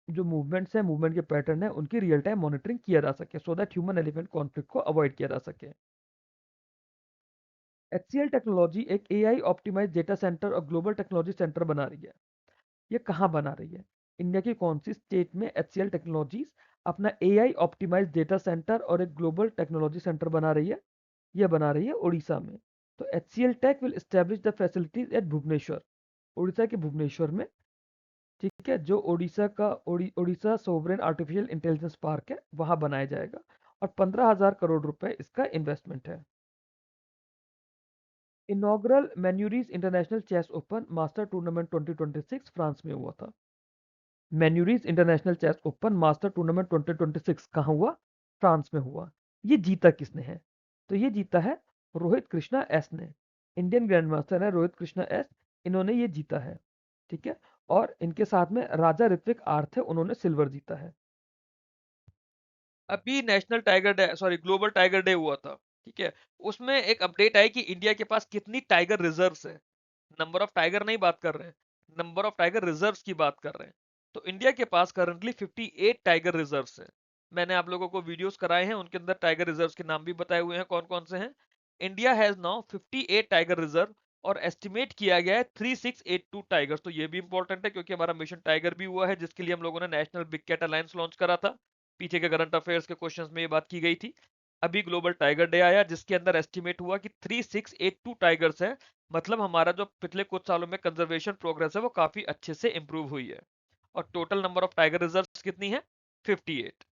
जो मूवमेंट्स हैं, मूवमेंट के पैटर्न है, उनकी रियल टाइम मॉनिटरिंग किया जा सके, so that human elephant conflict को अवॉइड किया जा सके। HCL टेक्नोलॉजी एक AI ऑप्टिमाइज डेटा सेंटर और ग्लोबल टेक्नोलॉजी सेंटर बना रही है। ये कहाँ बना रही है, इंडिया की कौन सी स्टेट में HCL टेक्नोलॉजीज अपना AI ऑप्टिमाइज डेटा सेंटर और एक ग्लोबल टेक्नोलॉजी सेंटर बना रही है? ये बना रही है उड़ीसा में। तो HCL tech will establish the facilities at Bhubaneswar, Orissa के भुवनेश्वर में। ठीक है, जो Orissa sovereign artificial intelligence park है, वहां बनाया जाएगा, और 15,000 करोड़ रुपए इसका इन्वेस्टमेंट है। Inaugural Menuires international chess open master tournament 2026 France में हुआ था। Menuires international chess open master tournament 2026 कहाँ हुआ, फ्रांस में हुआ। ये जीता किसने है, तो ये जीता है रोहित कृष्णा एस ने। इंडियन ग्रैंड मास्टर है रोहित कृष्णा एस, इन्होंने ये जीता है। ठीक है, और इनके साथ में राजा ऋत्विक आर थे, उन्होंने सिल्वर जीता है। अभी national tiger day, sorry, global tiger day हुआ था। ठीक है, उसमें एक अपडेट आई कि इंडिया के पास कितनी टाइगर रिजर्व्स है। नंबर ऑफ टाइगर नहीं बात कर रहे हैं, नंबर ऑफ टाइगर रिजर्व्स की बात कर रहे हैं। तो इंडिया के पास करंटली 58 टाइगर रिजर्व्स है। मैंने आप लोगों को वीडियोस कराए हैं, उनके अंदर टाइगर रिजर्व्स के नाम भी बताए हुए हैं कौन कौन से हैं। India has now 58 tiger reserve, और एस्टिमेट किया गया है 3682 टाइगर्स। तो ये भी इंपॉर्टेंट है क्योंकि हमारा मिशन टाइगर भी हुआ है, जिसके लिए हम लोगों ने national big cat alliance launch करा था। पीछे के करंट अफेयर्स के क्वेश्चंस में ये बात की गई थी। अभी ग्लोबल टाइगर डे आया जिसके अंदर एस्टिमेट हुआ कि 3682 टाइगर्स हैं। मतलब हमारा जो पिछले कुछ सालों में कंजर्वेशन प्रोग्रेस है वो काफी अच्छे से इंप्रूव हुई है। और total number of tiger reserves कितनी है, 58।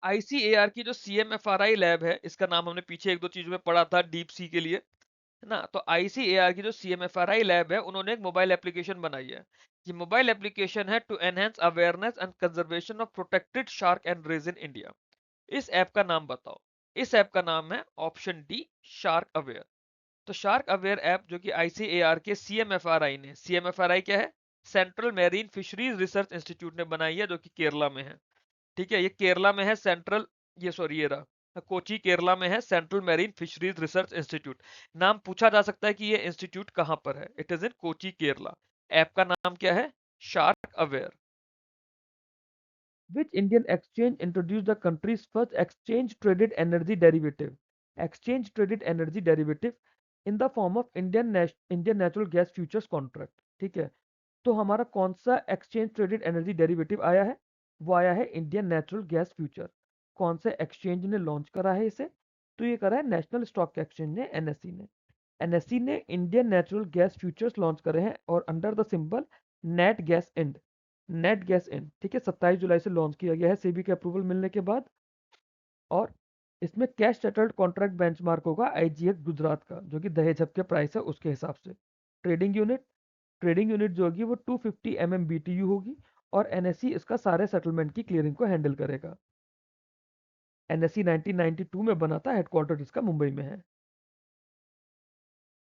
आईसीएआर की जो CMFRI लैब है, इसका नाम हमने पीछे एक दो चीजों में पढ़ा था डीप सी के लिए। ना। तो आईसीएआर की जो सीएमएफआरआई लैब है, उन्होंने एक मोबाइल एप्लीकेशन बनाई है। ये मोबाइल एप्लीकेशन है to enhance awareness and conservation of protected shark and rays in India. इस ऐप का नाम बताओ। इस ऐप का नाम है ऑप्शन डी, शार्क अवेयर। तो शार्क अवेयर ऐप जो कि आईसीएआर के सीएमएफआरआई ने, सीएमएफआरआई क्या है, central marine fisheries research institute ने बनाई है, जो कि केरला में है। ठीक है, ये केरला में है सेंट्रल, ये सॉरी ये रहा कोची केरला में है central marine fisheries research institute. नाम पूछा जा सकता है कि ये इंस्टीट्यूट कहां पर है, it is in Kochi Kerala. App का नाम क्या है, shark aware. Which Indian exchange introduced the country's first exchange traded energy derivative? Exchange traded energy derivative in the form of Indian natural gas futures contract. ठीक है, तो हमारा कौन सा एक्सचेंज ट्रेडेड एनर्जी डेरिवेटिव आया है? वो आया है इंडियन नेचुरल गैस फ्यूचर। कौन से एक्सचेंज ने लॉन्च करा है इसे? तो ये करा है नेशनल स्टॉक एक्सचेंज ने, एनएसई ने। एनएसई ने Indian natural gas futures launch करे हैं और under the symbol nat gas ind, nat gas ind, ठीक है, 27 जुलाई से लॉन्च किया गया है सेबी के अप्रूवल मिलने के बाद। और इसमें कैश सेटल्ड कॉन्ट्रैक्ट बेंचमार्क होगा आईजीएक्स गुजरात का, जो कि दहेज हब के प्राइस है उसके हिसाब से। ट्रेडिंग यूनिट जो होगी वो 250 MMBTU होगी और एनएससी इसका सारे सेटलमेंट की क्लियरिंग को हैंडल करेगा। एनएससी 1992 में बना था, हेडक्वार्टर इसका मुंबई में है।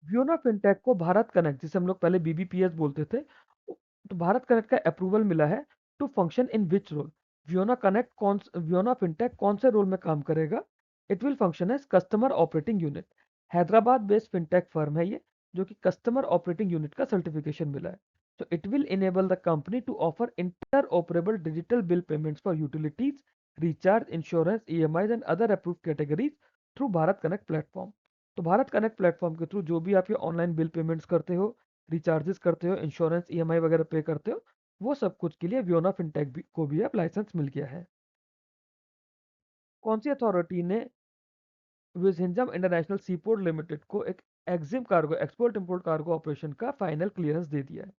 व्योना फिनटेक को भारत कनेक्ट, जिसे हम लोग पहले बीबीपीएस बोलते थे, तो भारत कनेक्ट का अप्रूवल मिला है to function in which role. Vyona fintech कौन से रोल में काम करेगा? It will function as customer operating unit. Hyderabad based fintech firm है ये, जो कि कस्टमर ऑपरेटिंग यूनिट का सर्टिफिकेशन मिला है। तो it will enable the company to offer interoperable digital bill payments for utilities, recharge, insurance, EMIs and other approved categories through Bharat connect platform. तो Bharat connect platform के थ्रू जो भी आप ये ऑनलाइन बिल पेमेंट्स करते हो, रिचार्जेस करते हो, इंश्योरेंस, ईएमआई वगैरह पे करते हो, वो सब कुछ के लिए व्योना फिनटेक को भी अब लाइसेंस मिल गया है। कौन सी अथॉरिटी ने विजहिंजम इंटरनेशनल सीपोर्ट लिमिटेड को एक EXIM cargo, export import cargo operation का फाइनल क्लियरेंस दे दिया है?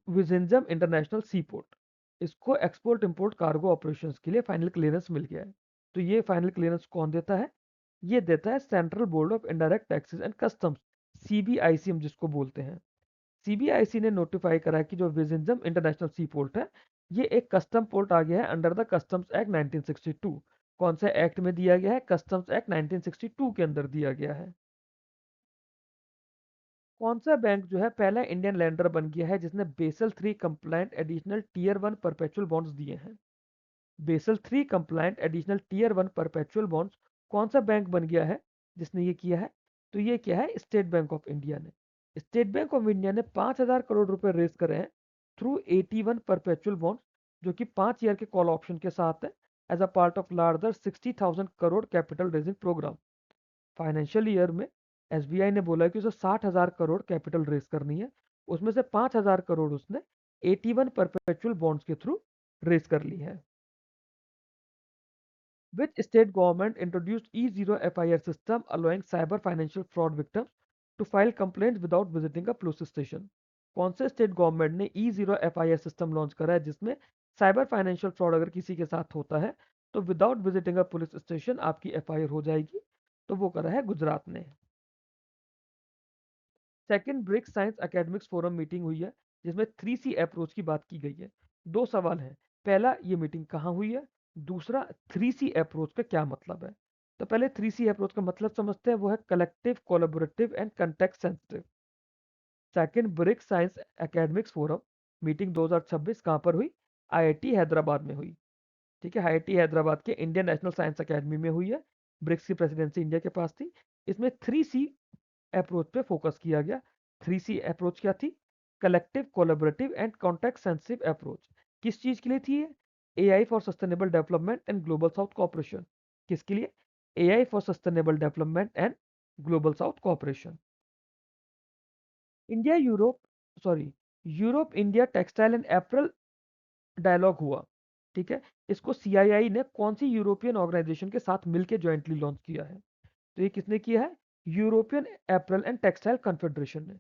विजहिंजम इंटरनेशनल सीपोर्ट, इसको एक्सपोर्ट इंपोर्ट कार्गो ऑपरेशंस के लिए फाइनल क्लियरेंस मिल गया है। तो ये फाइनल क्लियरेंस कौन देता है? ये देता है central board of indirect taxes and customs, CBIC हम जिसको बोलते हैं। सीबीआईसी ने नोटिफाई करा कि जो विजिंजम इंटरनेशनल सी पोर्ट है, ये एक कस्टम पोर्ट आ गया है अंडर द कस्टम्स एक्ट 1962। कौन से एक्ट में दिया गया है? कस्टम्स एक्ट 1962 के अंदर दिया गया है। कौन सा बैंक जो है पहला इंडियन लैंडर बन गया है जिसने Basel 3 compliant additional tier 1 perpetual bonds दिए हैं? Basel 3 compliant additional tier 1 perpetual bonds कौन सा बैंक बन गया है जिसने ये किया है? तो ये क्या है, स्टेट बैंक ऑफ इंडिया ने। स्टेट बैंक ऑफ इंडिया ने 5,000 करोड़ रुपए रेज करे हैं थ्रू 81 परपेचुअल बॉन्ड्स, जो कि 5 ईयर के कॉल ऑप्शन के साथ है, as a part of larger 60,000 crore capital raising programme. Financial year में एसबीआई ने बोला कि उसे 60,000 करोड़ कैपिटल रेज करनी है, उसमें से 5,000 करोड़ उसने 81 परपेचुअल बॉन्ड्स के थ्रू रेज कर ली है। Which state government introduced E0 FIR system allowing cyber financial fraud victims to file complaints without visiting a police station? कौन से स्टेट गवर्नमेंट ने E0 FIR सिस्टम लॉन्च करा है जिसमें साइबर फाइनेंशियल फ्रॉड अगर किसी के साथ होता है तो without visiting a police station आपकी एफआईआर हो जाएगी? तो वो करा है गुजरात ने। Second BRICS science academics forum meeting हुई है जिसमें 3C अप्रोच की बात की गई है। दो सवाल हैं, पहला ये मीटिंग कहाँ हुई है, दूसरा 3C अप्रोच का क्या मतलब है। तो पहले 3C अप्रोच का मतलब समझते हैं, वो है collective, collaborative and context sensitive. Second BRICS science academics forum meeting 2026 कहाँ पर हुई? आईआईटी हैदराबाद में हुई। ठीक है, आईआईटी हैदराबाद के इंडियन नेशनल साइंस एकेडमी में हुई है। ब्रिक्स की प्रेसिडेंसी इंडिया के पास थी। इसमें 3C अप्रोच पे फोकस किया गया। 3C अप्रोच क्या थी? Collective, collaborative and context sensitive approach. किस चीज के लिए थी ये? AI for sustainable development and global south cooperation. किसके लिए? AI for sustainable development and global south cooperation. India Europe sorry Europe India textile and apparel dialogue हुआ। ठीक है, इसको सीआईआई ने कौन सी यूरोपियन ऑर्गेनाइजेशन के साथ मिलकर ज्वाइंटली लॉन्च किया है? तो ये किसने किया है? European apparel and textile confederation ने।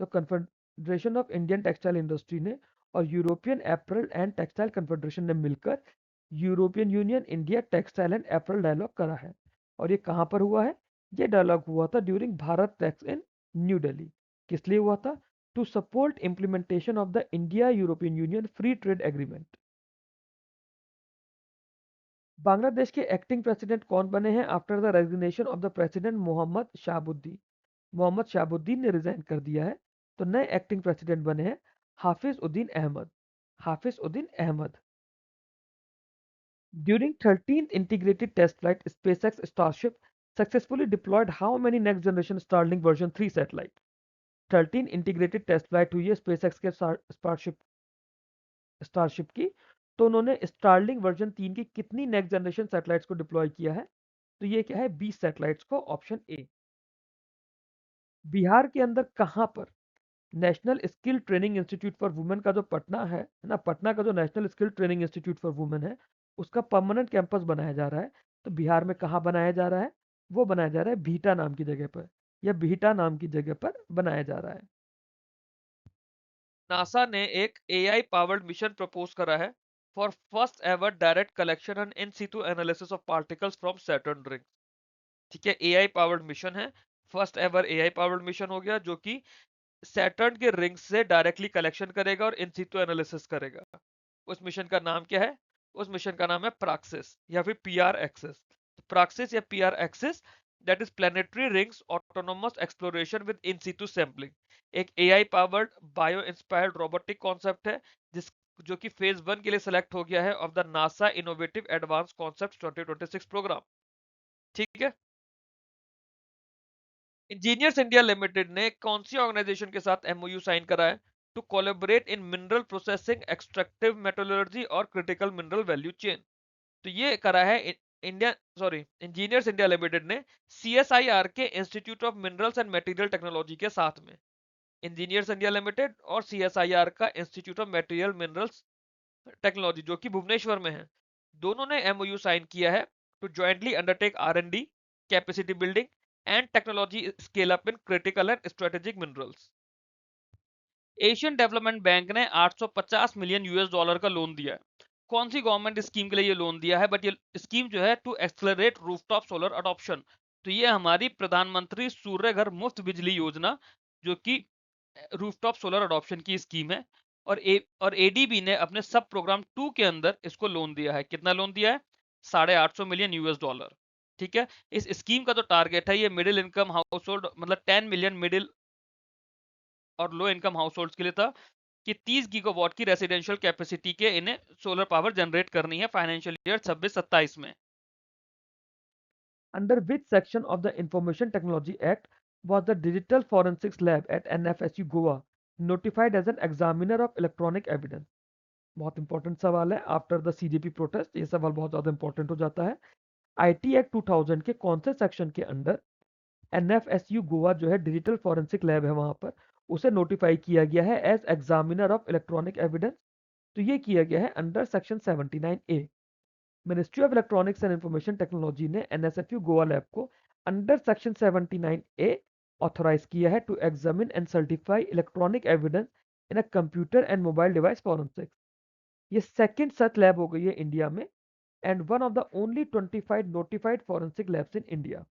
तो confederation of Indian textile industry ने और European apparel and textile confederation ने मिलकर European union India textile and apparel dialogue करा है। और ये कहाँ पर हुआ है? ये डायलॉग हुआ था during Bharat Tex in New Delhi. किस लिए हुआ था? To support implementation of the India European union free trade agreement. Bangladesh के एक्टिंग प्रेसिडेंट कौन बने हैं after the resignation of the president Mohammed Shahabuddin? Mohammed Shahabuddin ने रिजाइन कर दिया है, तो नए एक्टिंग प्रेसिडेंट बने हैं हाफिज उद्दीन अहमद। हाफिज Uddin Ahmad. During 13th integrated test flight, SpaceX Starship successfully deployed how many next generation Starlink version 3 satellite? 13 integrated test flight हुई है SpaceX के स्टारशिप की, तो उन्होंने स्टारलिंक वर्जन 3 की कितनी नेक्स्ट जनरेशन सैटेलाइट्स को डिप्लॉय किया है? तो ये क्या है? 20 सैटेलाइट्स को, ऑप्शन ए। बिहार के अंदर कहां पर national skill training institute for women का जो पटना है ना, पटना का जो national skill training institute for women है, उसका परमानेंट कैंपस बनाया जा रहा है? तो बिहार में कहाँ बनाया जा रहा है? वो बनाया जा रहा है भीटा नाम की जगह पर, या बिहटा नाम की जगह पर बनाया जा रहा है। नासा ने एक एआई पावर्ड मिशन प्रपोज करा है for first ever direct collection and in situ analysis of particles from Saturn ring. ठीक है, एआई पावर्ड मिशन है, first ever AI powered mission हो गया जो कि सैटर्न के रिंग्स से डायरेक्टली कलेक्शन करेगा और इन सितु एनालिसिस करेगा। उस मिशन का नाम क्या है? उस मिशन का नाम है प्राक्सिस या फिर पीआर एक्सिस। प्राक्सिस या PR axis, that is planetary rings autonomous exploration with in situ sampling. एक AI powered bio inspired robotic concept है जिस जो कि फेज 1 के लिए सिलेक्ट हो गया है of the NASA innovative advance concept 2026 programme. ठीक है। इंजीनियर्स इंडिया लिमिटेड ने कौन सी ऑर्गेनाइजेशन के साथ एमओयू साइन करा है to collaborate in mineral processing, extractive metallurgy और क्रिटिकल मिनरल वैल्यू चेन? तो ये करा है India sorry engineers India limited ने सीएसआईआर के institute of minerals and material technology के साथ में। इंजीनियर्स इंडिया लिमिटेड और सीएसआईआर का institute of material minerals technology जो कि भुवनेश्वर में है, दोनों ने एमओयू साइन किया है to jointly undertake R&D, capacity building and technology scale up in critical and strategic minerals. Asian Development Bank ने 850 मिलियन यूएस डॉलर का लोन दिया है। कौन सी गवर्नमेंट स्कीम के लिए ये लोन दिया है? बट ये स्कीम जो है to accelerate rooftop solar adoption. तो ये हमारी प्रधानमंत्री सूर्य घर मुफ्त बिजली योजना जो कि रूफटॉप सोलर अडॉप्शन की स्कीम है। और एडीबी ने अपने सब प्रोग्राम 2 के अंदर इसको लोन दिया है। कितना लोन दिया है? 850 मिलियन यूएस डॉलर। ठीक है। इस स्कीम का जो टारगेट है ये मिडिल इनकम हाउस होल्ड मतलब 10 मिलियन मिडिल और लो इनकम हाउस होल्ड के लिए था कि 30 गीगावाट की रेसिडेंशियल कैपेसिटी के इन्हें सोलर पावर जनरेट करनी है फाइनेंशियल ईयर 26-27 में। Under which section of the Information Technology Act was the Digital Forensics Lab at NFSU Goa notified as an examiner of electronic evidence? बहुत important सवाल है after the CJP protest, ये सवाल बहुत ज्यादा इंपॉर्टेंट हो जाता है। आईटी एक्ट 2000 के कौन से सेक्शन के अंडर एनएफएसयू गोवा जो है डिजिटल फॉरेंसिक लैब है वहां पर, उसे नोटिफाई किया गया है as examiner of electronic evidence? तो ये किया गया है under section 79 A. Ministry of electronics and information technology ने एनएसएफयू गोवा लैब को अंडर सेक्शन 79 ए ऑथोराइज किया है to examine and certify electronic evidence in a computer and mobile device forensics. ये सेकंड सच लैब हो गई है India में and one of the only 25 notified forensic labs in India.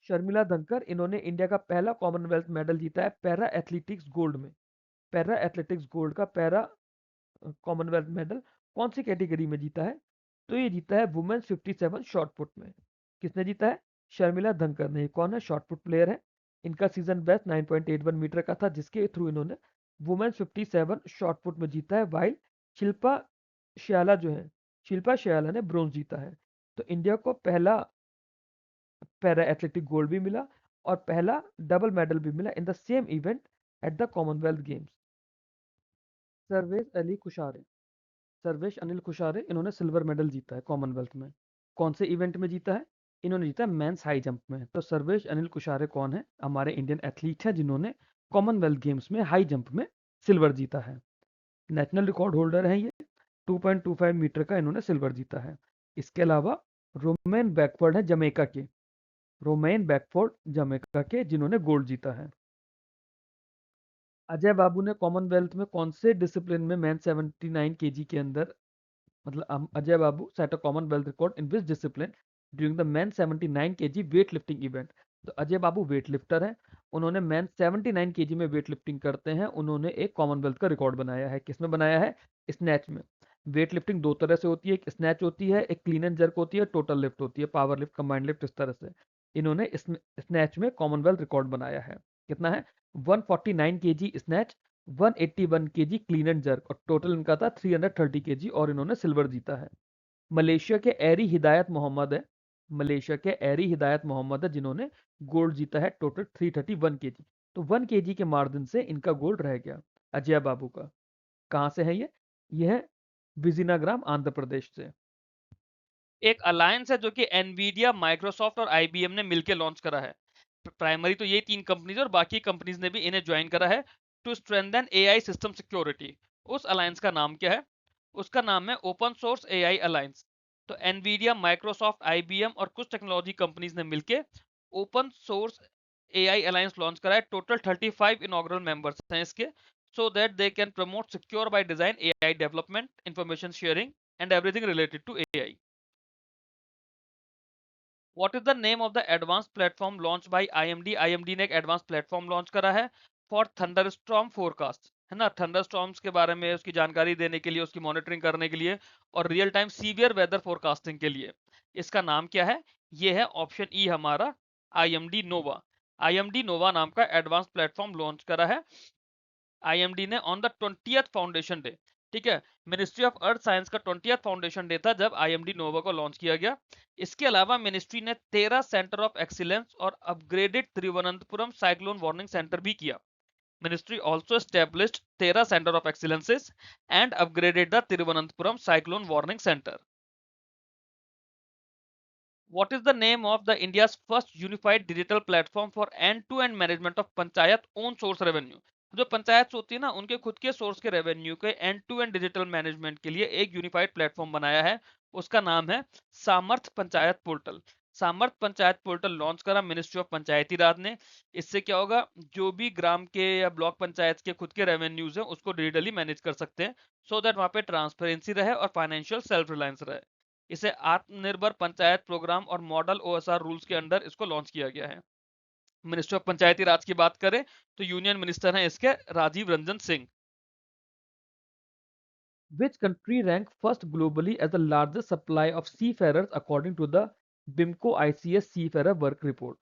Sharmila धनकर, इन्होंने India का पहला कॉमनवेल्थ मेडल जीता है पैरा एथलेटिक्स गोल्ड में। पैरा एथलेटिक्स गोल्ड का पैरा कॉमनवेल्थ मेडल कौन सी कैटेगरी में जीता है? तो ये जीता है वुमेन्स 57 शॉर्ट पुट में। किसने जीता है? शर्मिला धनकर ने। कौन है? शॉर्ट पुट प्लेयर है। इनका सीजन बेस्ट 9.81 मीटर का था जिसके थ्रू इन्होंने वुमेन्स 57 शॉर्ट पुट में जीता है, वाइल शिल्पा श्याला जो है, शिल्पा श्याला ने ब्रोंज जीता है। तो इंडिया को पहला पैरा एथलेटिक गोल्ड भी मिला और पहला डबल मेडल भी मिला in the same event at the Commonwealth games. Sarvesh Ali Kushare, Sarvesh Anil Kushare, इन्होंने सिल्वर मेडल जीता है कॉमनवेल्थ में। कौन से इवेंट में जीता है? इन्होंने जीता है मेंस हाई जंप में। तो सर्वेश अनिल कुशारे कौन है? हमारे इंडियन एथलीट हैं जिन्होंने कॉमनवेल्थ गेम्स में हाई जंप में सिल्वर जीता है। नेशनल रिकॉर्ड होल्डर हैं ये। 2.25 मीटर का इन्होंने सिल्वर जीता है। इसके अलावा रोमेन बैकवर्ड है जमैका के, रोमेन बैकफोर्ड जमैका के, जिन्होंने गोल्ड जीता है। अजय बाबू ने कॉमनवेल्थ में कौन से डिसिप्लिन में मैन 79 केजी के अंदर, मतलब Ajay Babu set a Commonwealth record in which discipline? During the man 79 KG weightlifting event. तो अजय बाबू वेट लिफ्टर हैं, उन्होंने मैन 79 केजी में वेट लिफ्टिंग करते हैं, उन्होंने एक कॉमनवेल्थ का रिकॉर्ड बनाया है। किसमें बनाया है? स्नैच में। वेट लिफ्टिंग दो तरह से होती है, एक स्नैच होती है, एक क्लीन एंड जर्क होती है, टोटल लिफ्ट होती है, पावर लिफ्ट, कंबाइंड लिफ्ट, इस तरह से। इन्होंने स्नैच में कॉमनवेल्थ रिकॉर्ड बनाया है। कितना है? 149 KG snatch, 181 KG clean and jerk, और टोटल इनका था 330 केजी, और इन्होंने सिल्वर जीता है। मलेशिया के एरी हिदायत मोहम्मद है, मलेशिया के एरी हिदायत मोहम्मद है, जिन्होंने गोल्ड जीता है टोटल 331 केजी। तो 1 केजी के मार्जिन से इनका गोल्ड रह गया अजय बाबू का। कहाँ से है ये? ये है विजिनाग्राम, आंध्र प्रदेश से। एक अलायंस है जो कि एनवीडिया, माइक्रोसॉफ्ट और आईबीएम ने मिलकर लॉन्च करा है। प्राइमरी तो ये तीन कंपनीज और बाकी कंपनीज ने भी इन्हें ज्वाइन करा है to strengthen AI system security. उस अलायंस का नाम क्या है? उसका नाम है ओपन सोर्स एआई अलायंस। तो एनवीडिया, माइक्रोसॉफ्ट, आईबीएम और कुछ टेक्नोलॉजी कंपनीज ने मिलकर open source AI alliance launch करा है। टोटल 35 इनॉग्रल मेंबर्स हैं इसके, so that they can promote secure by design AI development, information sharing and everything related to AI. What is the name of the advanced platform launched by IMD? IMD ने एक advance platform launch करा है for thunderstorm forecast, है ना, thunderstorms के बारे में उसकी जानकारी देने के लिए, उसकी मॉनिटरिंग करने के लिए और real time severe weather forecasting के लिए। इसका नाम क्या है? ये है ऑप्शन ई हमारा, IMD नोवा। IMD नोवा नाम का एडवांस प्लेटफॉर्म लॉन्च करा है आईएमडी ने on the 20th foundation day. ठीक है, मिनिस्ट्री ऑफ अर्थ साइंस का 20th फाउंडेशन डे था जब आईएमडी नोवा को लॉन्च किया गया। इसके अलावा मिनिस्ट्री ने 13 सेंटर ऑफ एक्सीलेंस और upgraded Thiruvananthapuram cyclone warning centre भी किया। Ministry also established 13 centre of excellences and upgraded the Thiruvananthapuram cyclone warning centre. What is the name of the India's first unified digital platform for end-to-end management of panchayat own source revenue? जो पंचायत होती है ना, उनके खुद के source के revenue के end to end digital management के लिए एक यूनिफाइड प्लेटफॉर्म बनाया है। उसका नाम है सामर्थ पंचायत पोर्टल। सामर्थ पंचायत पोर्टल लॉन्च करा मिनिस्ट्री ऑफ पंचायती राज ने। इससे क्या होगा, जो भी ग्राम के या ब्लॉक पंचायत के खुद के रेवेन्यूज हैं उसको डिजिटली मैनेज कर सकते हैं, सो दैट वहां पे ट्रांसपेरेंसी रहे और फाइनेंशियल सेल्फ रिलायंस रहे। इसे आत्मनिर्भर पंचायत प्रोग्राम और मॉडल ओएसआर रूल्स के अंडर इसको लॉन्च किया गया है। मिनिस्टर ऑफ पंचायती राज की बात करें तो यूनियन मिनिस्टर हैं इसके Rajiv Ranjan Singh. Which country ranked first globally as the largest supply of seafarers according to the BIMCO ICS Seafarer Work Report?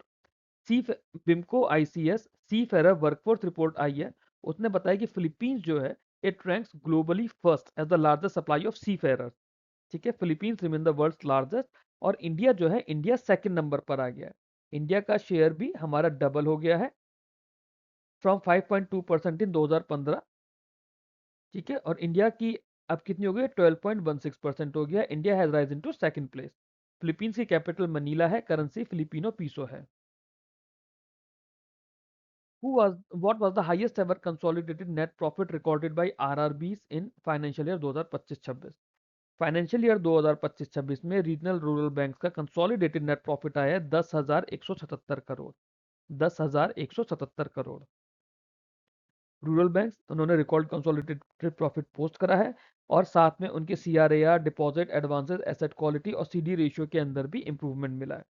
सी BIMCO ICS seafarer workforce report आई है, उसने बताया कि फिलीपींस जो है it ranks globally first as the largest supply of seafarer. ठीक है, Philippines remain the world's largest, और इंडिया जो है, इंडिया सेकंड नंबर पर आ गया है। इंडिया का शेयर भी हमारा डबल हो गया है फ्रॉम 5.2% इन 2015। ठीक है, और इंडिया की अब कितनी हो गई? 12.16% हो गया। India has rise to second place. Philippines की कैपिटल मनीला है, करेंसी फिलिपिनो पीसो है। What was the highest ever consolidated net profit recorded by RRBs in financial year 2025-26? Financial year 2025-26 में रीजनल रूरल बैंक का consolidated net profit आया है 10,177 crore. 10,177 crore. Rural banks उन्होंने record consolidated profit post करा है, और साथ में उनके CRAR, deposit advances, asset quality और CD रेशियो के अंदर भी इंप्रूवमेंट मिला है।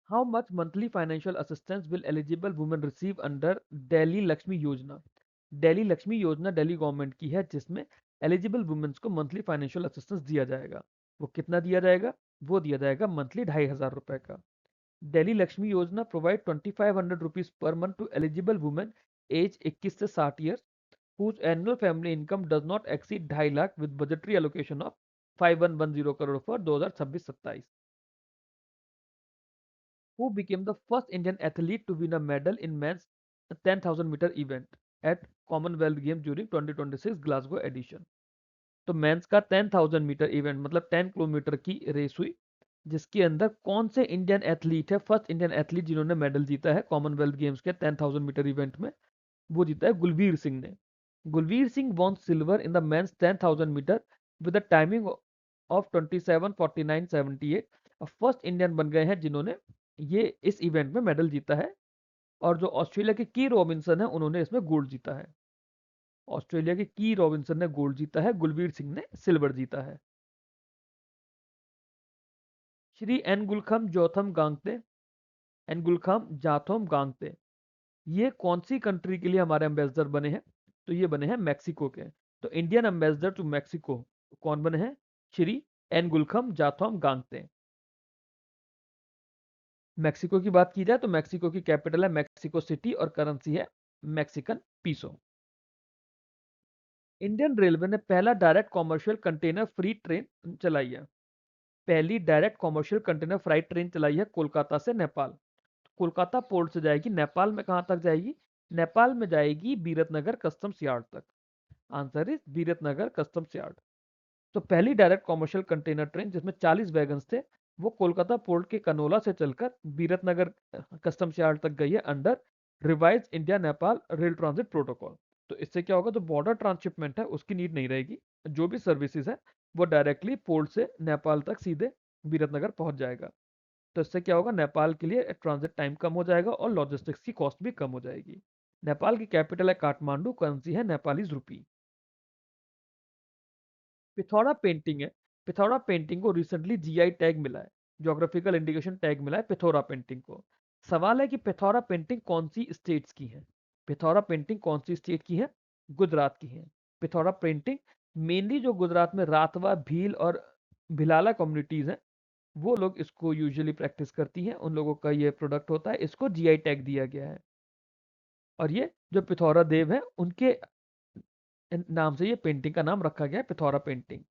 How much monthly financial assistance will eligible women receive under Delhi Lakshmi योजना? दिल्ली लक्ष्मी योजना दिल्ली गवर्नमेंट की है, जिसमें एलिजिबल वुमेन्स को मंथली फाइनेंशियल असिस्टेंस दिया जाएगा। वो कितना दिया जाएगा? वो दिया जाएगा मंथली 2,500 रुपए का। Delhi Lakshmi Yojana provide 2,500 rupees per month to eligible women age 21 से 60 years whose annual family income does not exceed 2.5 lakh with budgetary allocation of 5,110 crore for 2026-27। who became the first Indian athlete to win a medal in men's 10,000 meter event at Commonwealth Games during 2026 Glasgow edition? तो mains का 10,000 metre event मतलब 10 kilometre की race हुई, जिसके अंदर कौन से Indian athlete है फर्स्ट इंडियन एथलीट जिन्होंने मेडल जीता है कॉमनवेल्थ गेम्स के 10,000 मीटर इवेंट में? वो जीता है गुलवीर सिंह ने। Gulveer Singh won silver in the men's 10,000 metre with the timing of 27:49:78, और फर्स्ट इंडियन बन गए हैं जिन्होंने ये इस इवेंट में मेडल जीता है। और जो ऑस्ट्रेलिया के की रॉबिन्सन है, उन्होंने इसमें गोल्ड जीता है। ऑस्ट्रेलिया के की रॉबिन्सन ने गोल्ड जीता है, गुलवीर सिंह ने सिल्वर जीता है। श्री एनगुलखम जोथम गांगते, एनगुलखम जाथोम गांगते, ये कौन सी कंट्री के लिए हमारे एम्बेसडर बने हैं? तो ये बने हैं मैक्सिको के। तो इंडियन एम्बेसडर टू मैक्सिको कौन बने हैं? श्री एनगुलखम जाथोम गांगते। मैक्सिको की बात की जाए तो मैक्सिको की कैपिटल है मैक्सिको सिटी और करेंसी है मैक्सिकन पीसो। इंडियन रेलवे ने पहला direct commercial container free train चलाई है। पहली direct commercial container freight train चलाई है कोलकाता से नेपाल। कोलकाता पोर्ट से जाएगी नेपाल में, कहां तक जाएगी? नेपाल में जाएगी बीरतनगर कस्टम्स यार्ड तक। Answer is Biratnagar customs yard. तो पहली डायरेक्ट कॉमर्शियल कंटेनर ट्रेन जिसमें 40 वैगन्स थे, वो कोलकाता पोर्ट के कनोला से चलकर बीरतनगर कस्टम्स यार्ड तक गई है under revise India Nepal rail transit protocol. तो इससे क्या होगा, जो बॉर्डर ट्रांसशिपमेंट है उसकी नीड नहीं रहेगी। जो भी सर्विसेज है वो डायरेक्टली पोर्ट से नेपाल तक सीधे बीरतनगर पहुंच जाएगा। तो इससे क्या होगा, नेपाल के लिए ट्रांजिट टाइम कम हो जाएगा और लॉजिस्टिक्स की कॉस्ट भी कम हो जाएगी। नेपाल की कैपिटल है काठमांडू, करेंसी है नेपालीज रुपी। पिथौरा पेंटिंग है। पिथौरा पेंटिंग को रिसेंटली जीआई टैग मिला है, ज्योग्राफिकल इंडिकेशन टैग मिला है पिथौरा पेंटिंग को। सवाल है कि पिथौरा पेंटिंग कौन सी स्टेट्स की है? पिथौरा पेंटिंग कौन सी स्टेट की है? गुजरात की है। पिथौरा पेंटिंग मेनली जो गुजरात में रातवा, भील और भिलाला कम्युनिटीज हैं, वो लोग इसको यूजुअली प्रैक्टिस करती हैं। उन लोगों का ये प्रोडक्ट होता है, इसको जीआई टैग दिया गया है। और ये जो पिथौरा देव है उनके नाम से ये पेंटिंग का नाम रखा गया है, पिथौरा पेंटिंग।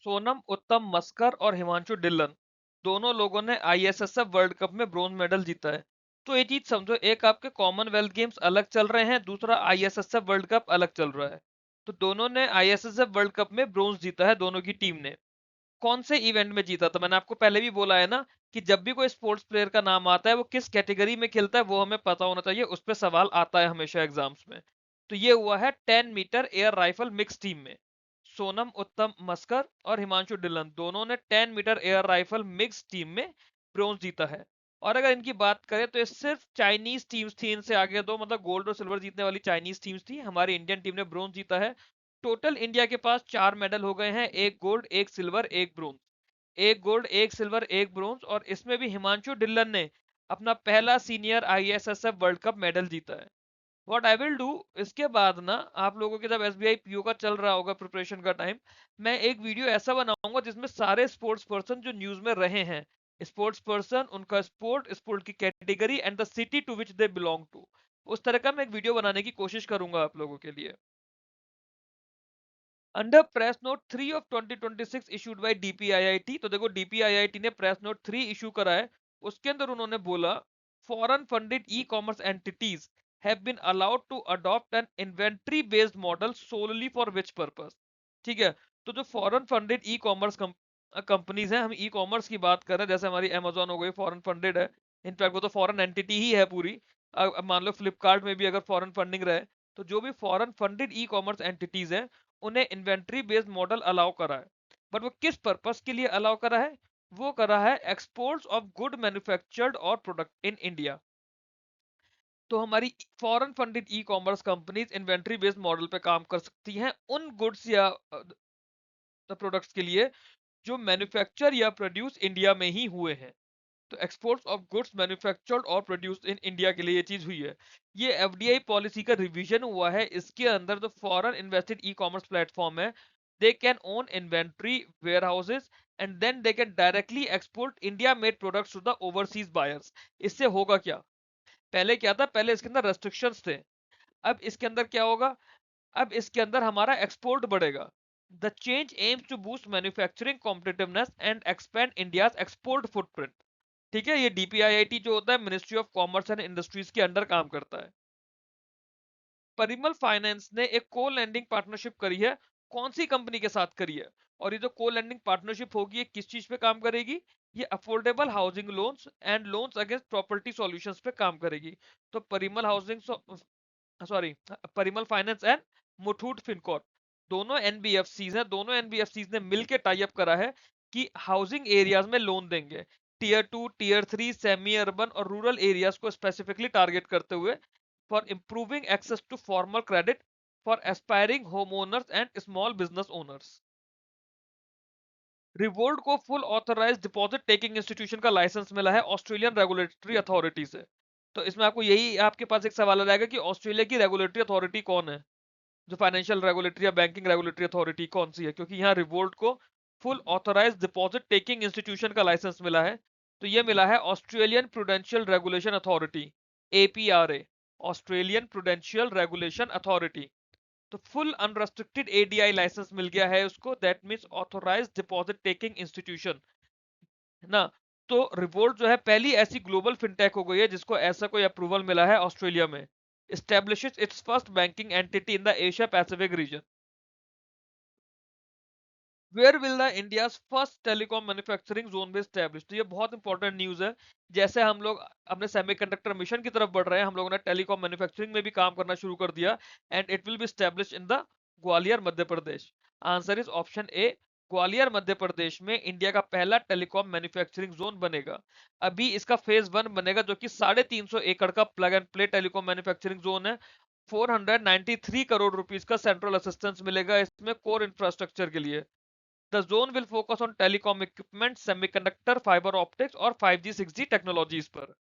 सोनम उत्तम मस्कर और हिमांशु डिल्लन दोनों लोगों ने आईएसएसएफ वर्ल्ड कप में ब्रोंज मेडल जीता है। तो ये चीज समझो, एक आपके कॉमनवेल्थ गेम्स अलग चल रहे हैं, दूसरा आईएसएसएफ वर्ल्ड कप अलग चल रहा है। तो दोनों ने आईएसएसएफ वर्ल्ड कप में ब्रोंज जीता है, दोनों की टीम ने। कौन से इवेंट में जीता था? मैंने आपको पहले भी बोला है ना कि जब भी कोई स्पोर्ट्स प्लेयर का नाम आता है वो किस कैटेगरी में खेलता है वो हमें पता होना चाहिए, उस पर सवाल आता है हमेशा एग्जाम्स में। तो ये हुआ है 10 metre air rifle mix team में। सोनम उत्तम मस्कर और हिमांशु डिल्लन दोनों ने 10 metre air rifle mix team में ब्रोंज जीता है। और अगर इनकी बात करें तो ये सिर्फ चाइनीज टीम्स थी इनसे आगे, दो मतलब गोल्ड और सिल्वर जीतने वाली चाइनीज टीम्स थी। हमारी इंडियन टीम ने ब्रोंज जीता है। टोटल इंडिया के पास 4 मेडल हो गए हैं, एक गोल्ड, एक सिल्वर, एक ब्रोंज। एक गोल्ड, एक सिल्वर, एक ब्रोंज, और इसमें भी हिमांशु डिल्लन ने अपना पहला senior ISSF world cup medal जीता है। व्हाट आई विल डू, इसके बाद ना आप लोगों के जब एसबीआई पीओ का चल रहा होगा प्रिपरेशन का टाइम, मैं एक वीडियो ऐसा बनाऊंगा जिसमें सारे स्पोर्ट्स पर्सन जो न्यूज में रहे हैं, स्पोर्ट्स पर्सन, उनका स्पोर्ट, स्पोर्ट की category and the city to which they belong to, उस तरह का मैं एक वीडियो बनाने की कोशिश करूंगा आप लोगों के लिए। Under press note 3 of 2026 issued by DPIIT, तो देखो डीपीआईआईटी ने प्रेस नोट 3 इशू करा है। उसके अंदर उन्होंने बोला foreign funded e commerce entities have been allowed to adopt an inventory based model solely for which purpose. ठीक है, तो जो foreign funded e commerce companies हैं, हम ई कॉमर्स की बात कर रहे हैं, जैसे हमारी अमेजोन हो गई, फॉरेन फंडेड है। इनफैक्ट वो तो फॉरेन एंटिटी ही है पूरी। अब मान लो फ्लिपकार्ट में भी अगर फॉरेन फंडिंग रहे, तो जो भी foreign funded e commerce entities हैं उन्हें इन्वेंट्री बेस्ड मॉडल अलाउ करा है। बट वो किस पर्पस के लिए अलाउ करा है? वो करा है एक्सपोर्ट्स ऑफ गुड मैन्युफैक्चर्ड और प्रोडक्ट इन इंडिया। तो हमारी foreign funded e commerce companies inventory based model पे काम कर सकती हैं उन गुड्स या प्रोडक्ट्स के लिए जो मैन्युफैक्चर या प्रोड्यूस इंडिया में ही हुए हैं। तो एक्सपोर्ट्स ऑफ गुड्स मैन्युफैक्चर्ड और प्रोड्यूस्ड इन इंडिया के लिए ये चीज हुई है। ये एफडीआई पॉलिसी का रिवीजन हुआ है। इसके अंदर जो foreign invested e commerce platform है, they can own inventory warehouses and then they can directly export India made products to the overseas buyers. इससे होगा क्या, पहले क्या था, पहले इसके अंदर रेस्ट्रिक्शंस थे। अब इसके अंदर क्या होगा, अब इसके अंदर हमारा एक्सपोर्ट बढ़ेगा। The change aims to boost manufacturing competitiveness and expand India's export footprint. ठीक है, ये डीपीआईआईटी जो होता है ministry of commerce and industries के अंडर काम करता है। परिमल फाइनेंस ने एक को लैंडिंग पार्टनरशिप करी है। कौन सी कंपनी के साथ करी है? और ये जो को लैंडिंग पार्टनरशिप होगी ये किस चीज पे काम करेगी? ये affordable housing loans and loans against property solutions पे काम करेगी। तो Parimal housing, sorry, Parimal finance and Muthoot Fincorp दोनों एनबीएफसीज हैं। दोनों एनबीएफसीज ने मिलकर टाई अप करा है कि हाउसिंग एरियाज में लोन देंगे, टीयर 2, टीयर 3, सेमी अर्बन और रूरल एरियाज को स्पेसिफिकली टारगेट करते हुए, for improving access to formal credit for aspiring home owners and small business owners. Revolut को full authorised deposit taking institution का licence मिला है ऑस्ट्रेलियन रेगुलेटरी अथॉरिटी से। तो इसमें आपको यही आपके पास एक सवाल आ जाएगा कि ऑस्ट्रेलिया की रेगुलेटरी अथॉरिटी कौन है, जो फाइनेंशियल रेगुलेटरी या बैंकिंग रेगुलेटरी अथॉरिटी कौन सी है, क्योंकि यहाँ रिवोल्ट को full authorised deposit taking institution का लाइसेंस मिला है। तो ये मिला है Australian prudential regulation authority, APRA, Australian prudential regulation authority. तो फुल अनरेस्ट्रिक्टेड ADI लाइसेंस मिल गया है उसको, that means authorised deposit taking institution, है ना। तो रिवोल्ट जो है पहली ऐसी ग्लोबल फिनटेक हो गई है जिसको ऐसा कोई अप्रूवल मिला है ऑस्ट्रेलिया में। establishes its first banking entity in the Asia Pacific region. Where will the India's first telecom manufacturing zone be established? तो ये बहुत इंपॉर्टेंट न्यूज है। जैसे हम लोग अपने सेमीकंडक्टर मिशन की तरफ बढ़ रहे हैं, हम लोगों ने टेलीकॉम मैन्युफैक्चरिंग में भी काम करना शुरू कर दिया, and it will be establish in the Gwalior Madhya Pradesh. Answer is option A, Gwalior Madhya Pradesh में इंडिया का पहला टेलीकॉम मैन्युफैक्चरिंग जोन बनेगा। अभी इसका फेज 1 बनेगा जो कि 350 एकड़ का plug and play telecom manufacturing zone है। 493 करोड़ रुपीस का सेंट्रल असिस्टेंस मिलेगा इसमें कोर इंफ्रास्ट्रक्चर के लिए। The zone will focus on telecom equipment, semiconductor, fiber optics और 5G 6G टेक्नोलॉजीज पर।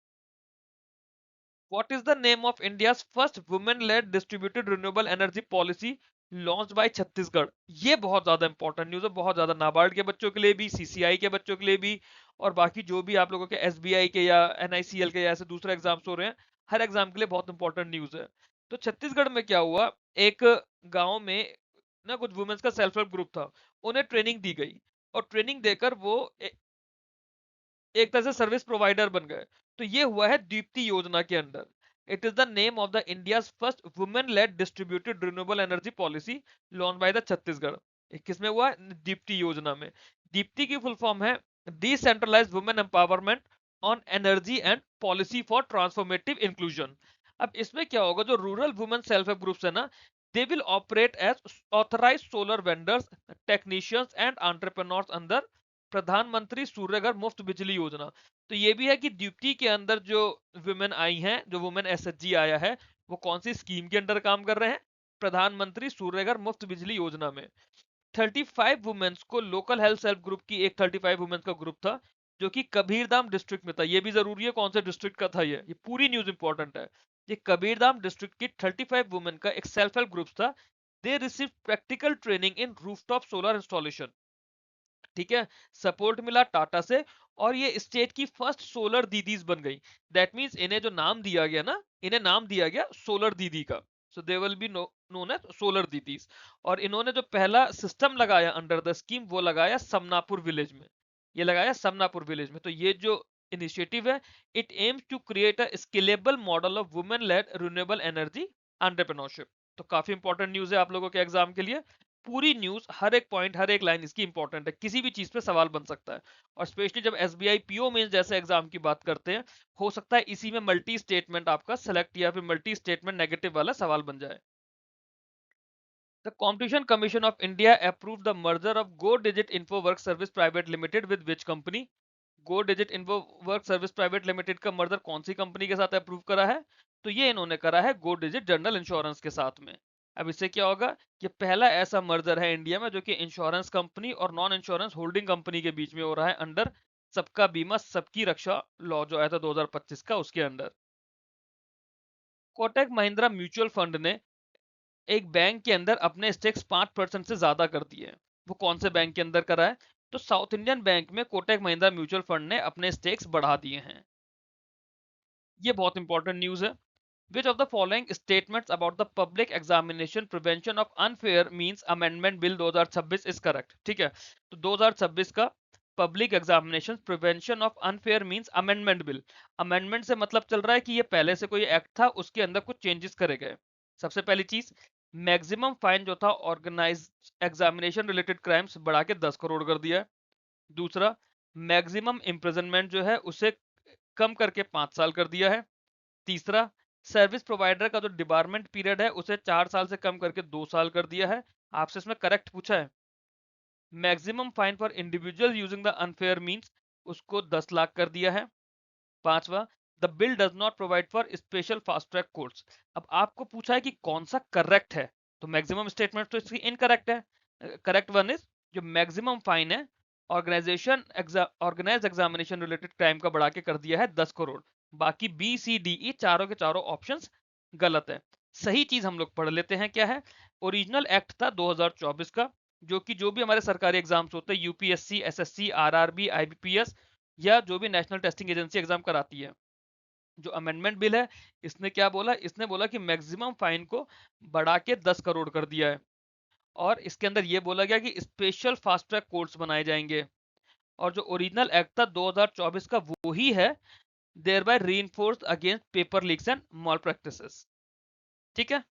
What is the name of India's first women-led distributed renewable energy policy launched by Chhattisgarh? ये बहुत ज्यादा important news है, बहुत ज्यादा, नाबार्ड के बच्चों के लिए भी, CCI के बच्चों के लिए भी, और बाकी जो भी आप लोगों के SBI के या NICL के या ऐसे दूसरे एग्जाम्स हो रहे हैं, हर एग्जाम के लिए बहुत इंपॉर्टेंट न्यूज है। तो छत्तीसगढ़ में क्या हुआ, एक गांव में ना कुछ वुमेन्स का सेल्फ हेल्प ग्रुप था, उन्हें ट्रेनिंग दी गई, और ट्रेनिंग देकर वो एक तरह से सर्विस प्रोवाइडर बन गए। तो ये हुआ है दीप्ति योजना के under. It is the name of the India's first women led distributed renewable energy policy launch by the Chhattisgarh. किसमें हुआ, दीप्ति योजना में। दीप्ति की फुल फॉर्म है decentralised women empowerment on energy and policy for transformative inclusion. अब इसमें क्या होगा, जो rural women self help groups है ना, they will operate as authorised solar vendors, technicians and entrepreneurs under Pradhanmantri Suryaghar मुफ्त बिजली योजना। तो ये भी है कि दीप्ति के अंदर जो वुमेन आई हैं, जो वुमेन SHG आया है, वो कौन सी स्कीम के अंडर काम कर रहे हैं, प्रधानमंत्री सूर्यघर मुफ्त बिजली योजना में। 35 वुमेन्स को लोकल हेल्थ सेल्फ ग्रुप की एक 35 वुमेन्स का ग्रुप था जो कि कबीरधाम डिस्ट्रिक्ट में था। ये भी जरूरी है कौन से डिस्ट्रिक्ट का था, ये पूरी न्यूज इंपॉर्टेंट है। ये कबीरधाम डिस्ट्रिक्ट की 35 वुमेन का एक सेल्फ हेल्प ग्रुप था। They receive practical training in rooftop solar installation, ठीक है, सपोर्ट मिला टाटा से, और ये स्टेट की फर्स्ट सोलर दीदीज बन गई। दैट मींस इन्हें जो नाम दिया गया ना, इन्हें नाम दिया गया सोलर दीदी का। So they will be known as solar दीदीज। और इन्होंने जो पहला सिस्टम लगाया अंडर द स्कीम, वो लगाया समनापुर विलेज में। ये लगाया समनापुर विलेज में। तो ये जो इनिशिएटिव है, it aims to create a scalable model of women led renewable energy entrepreneurship. तो काफी इंपॉर्टेंट न्यूज है आप लोगों के एग्जाम के लिए। पूरी न्यूज, हर एक पॉइंट, हर एक लाइन इसकी इंपॉर्टेंट है, किसी भी चीज पे सवाल बन सकता है। और स्पेशली जब SBI PO मेंस जैसे एग्जाम की बात करते हैं, हो सकता है इसी में मल्टी स्टेटमेंट आपका सेलेक्ट या फिर मल्टी स्टेटमेंट नेगेटिव वाला सवाल बन जाए। The competition commission of India approve the merger of go digit info work service private limited with which company? Go digit info work service private limited का merger कौन सी company के साथ approve करा है? तो ये इन्होंने करा है गो डिजिट जनरल इंश्योरेंस के साथ में। अब इससे क्या होगा, कि पहला ऐसा मर्जर है इंडिया में जो कि इंश्योरेंस कंपनी और नॉन इंश्योरेंस होल्डिंग कंपनी के बीच में हो रहा है अंडर सबका बीमा सबकी रक्षा लॉ जो आया था 2025 का, उसके under. Kotak Mahindra mutual fund ने एक बैंक के अंदर अपने स्टेक्स 5% से ज्यादा कर दिए हैं। वो कौन से बैंक के अंदर करा है? तो साउथ इंडियन बैंक में कोटक महिंद्रा म्यूचुअल फंड ने अपने स्टेक्स बढ़ा दिए हैं। ये बहुत इंपॉर्टेंट न्यूज है। Which of the following statements about the public examination prevention of unfair means amendment bill 2026 is correct? ठीक है, तो 2026 का public examination prevention of unfair means amendment bill. Amendment से मतलब चल रहा है कि ये पहले से कोई एक्ट था, उसके अंदर कुछ चेंजेस करे गए। सबसे पहली चीज, मैक्सिमम फाइन जो था ऑर्गेनाइज एग्जामिनेशन रिलेटेड क्राइम्स बढ़ा के 10 करोड़ कर दिया है। दूसरा, मैक्सिमम इम्प्रिजनमेंट जो है उसे कम करके 5 साल कर दिया है। तीसरा, सर्विस प्रोवाइडर का जो डिबारमेंट पीरियड है उसे 4 साल से कम करके 2 साल कर दिया है। आपसे इसमें करेक्ट पूछा है। Maximum fine for individual using the unfair means उसको 10 लाख कर दिया है। पांचवा, the bill does not provide for special fast track courts. अब आपको पूछा है कि कौन सा करेक्ट है, तो मैक्सिमम स्टेटमेंट तो इसकी इनकरेक्ट है। करेक्ट वन इज, जो मैक्सिमम फाइन है ऑर्गेनाइज एग्जामिनेशन रिलेटेड क्राइम का बढ़ा के कर दिया है 10 करोड़। बाकी बी सी डी ई चारों के चारों ऑप्शंस गलत है। सही चीज हम लोग पढ़ लेते हैं क्या है। ओरिजिनल एक्ट था 2024 का, जो कि जो भी हमारे सरकारी एग्जाम्स होते हैं यूपीएससी, एसएससी, आरआरबी, आईबीपीएस या जो भी नेशनल टेस्टिंग एजेंसी एग्जाम कराती है। जो अमेंडमेंट बिल है, इसने क्या बोला, इसने बोला कि मैक्सिमम फाइन को बढ़ा के 10 करोड़ कर दिया है। और इसके अंदर ये बोला गया कि स्पेशल फास्ट ट्रैक कोर्ट्स बनाए जाएंगे। और जो ओरिजिनल एक्ट था 2024 का वो ही है, thereby reinforced against paper leaks and malpractices. ठीक है।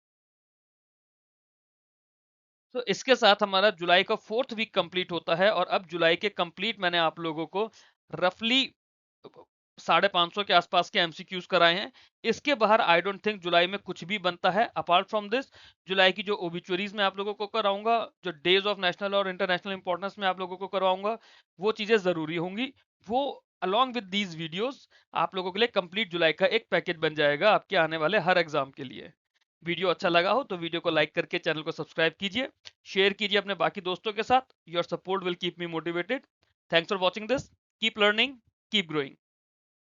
तो इसके साथ हमारा जुलाई का 4th वीक कंप्लीट होता है। और अब जुलाई के कंप्लीट मैंने आप लोगों को रफली 550 के आसपास के एमसीक्यूज कराए हैं। इसके बाहर आई डोंट थिंक जुलाई में कुछ भी बनता है। अपार्ट फ्रॉम दिस, जुलाई की जो ओबिचुअरीज में आप लोगों को कराऊंगा, जो डेज ऑफ नेशनल और इंटरनेशनल इंपॉर्टेंस में आप लोगों को करवाऊंगा, वो चीजें जरूरी होंगी। वो अलॉन्ग विद दीज वीडियोस आप लोगों के लिए कंप्लीट जुलाई का एक पैकेज बन जाएगा आपके आने वाले हर एग्जाम के लिए। वीडियो अच्छा लगा हो तो वीडियो को लाइक करके चैनल को सब्सक्राइब कीजिए, शेयर कीजिए अपने बाकी दोस्तों के साथ। Your support will keep me motivated. Thanks for watching this. Keep learning, keep growing.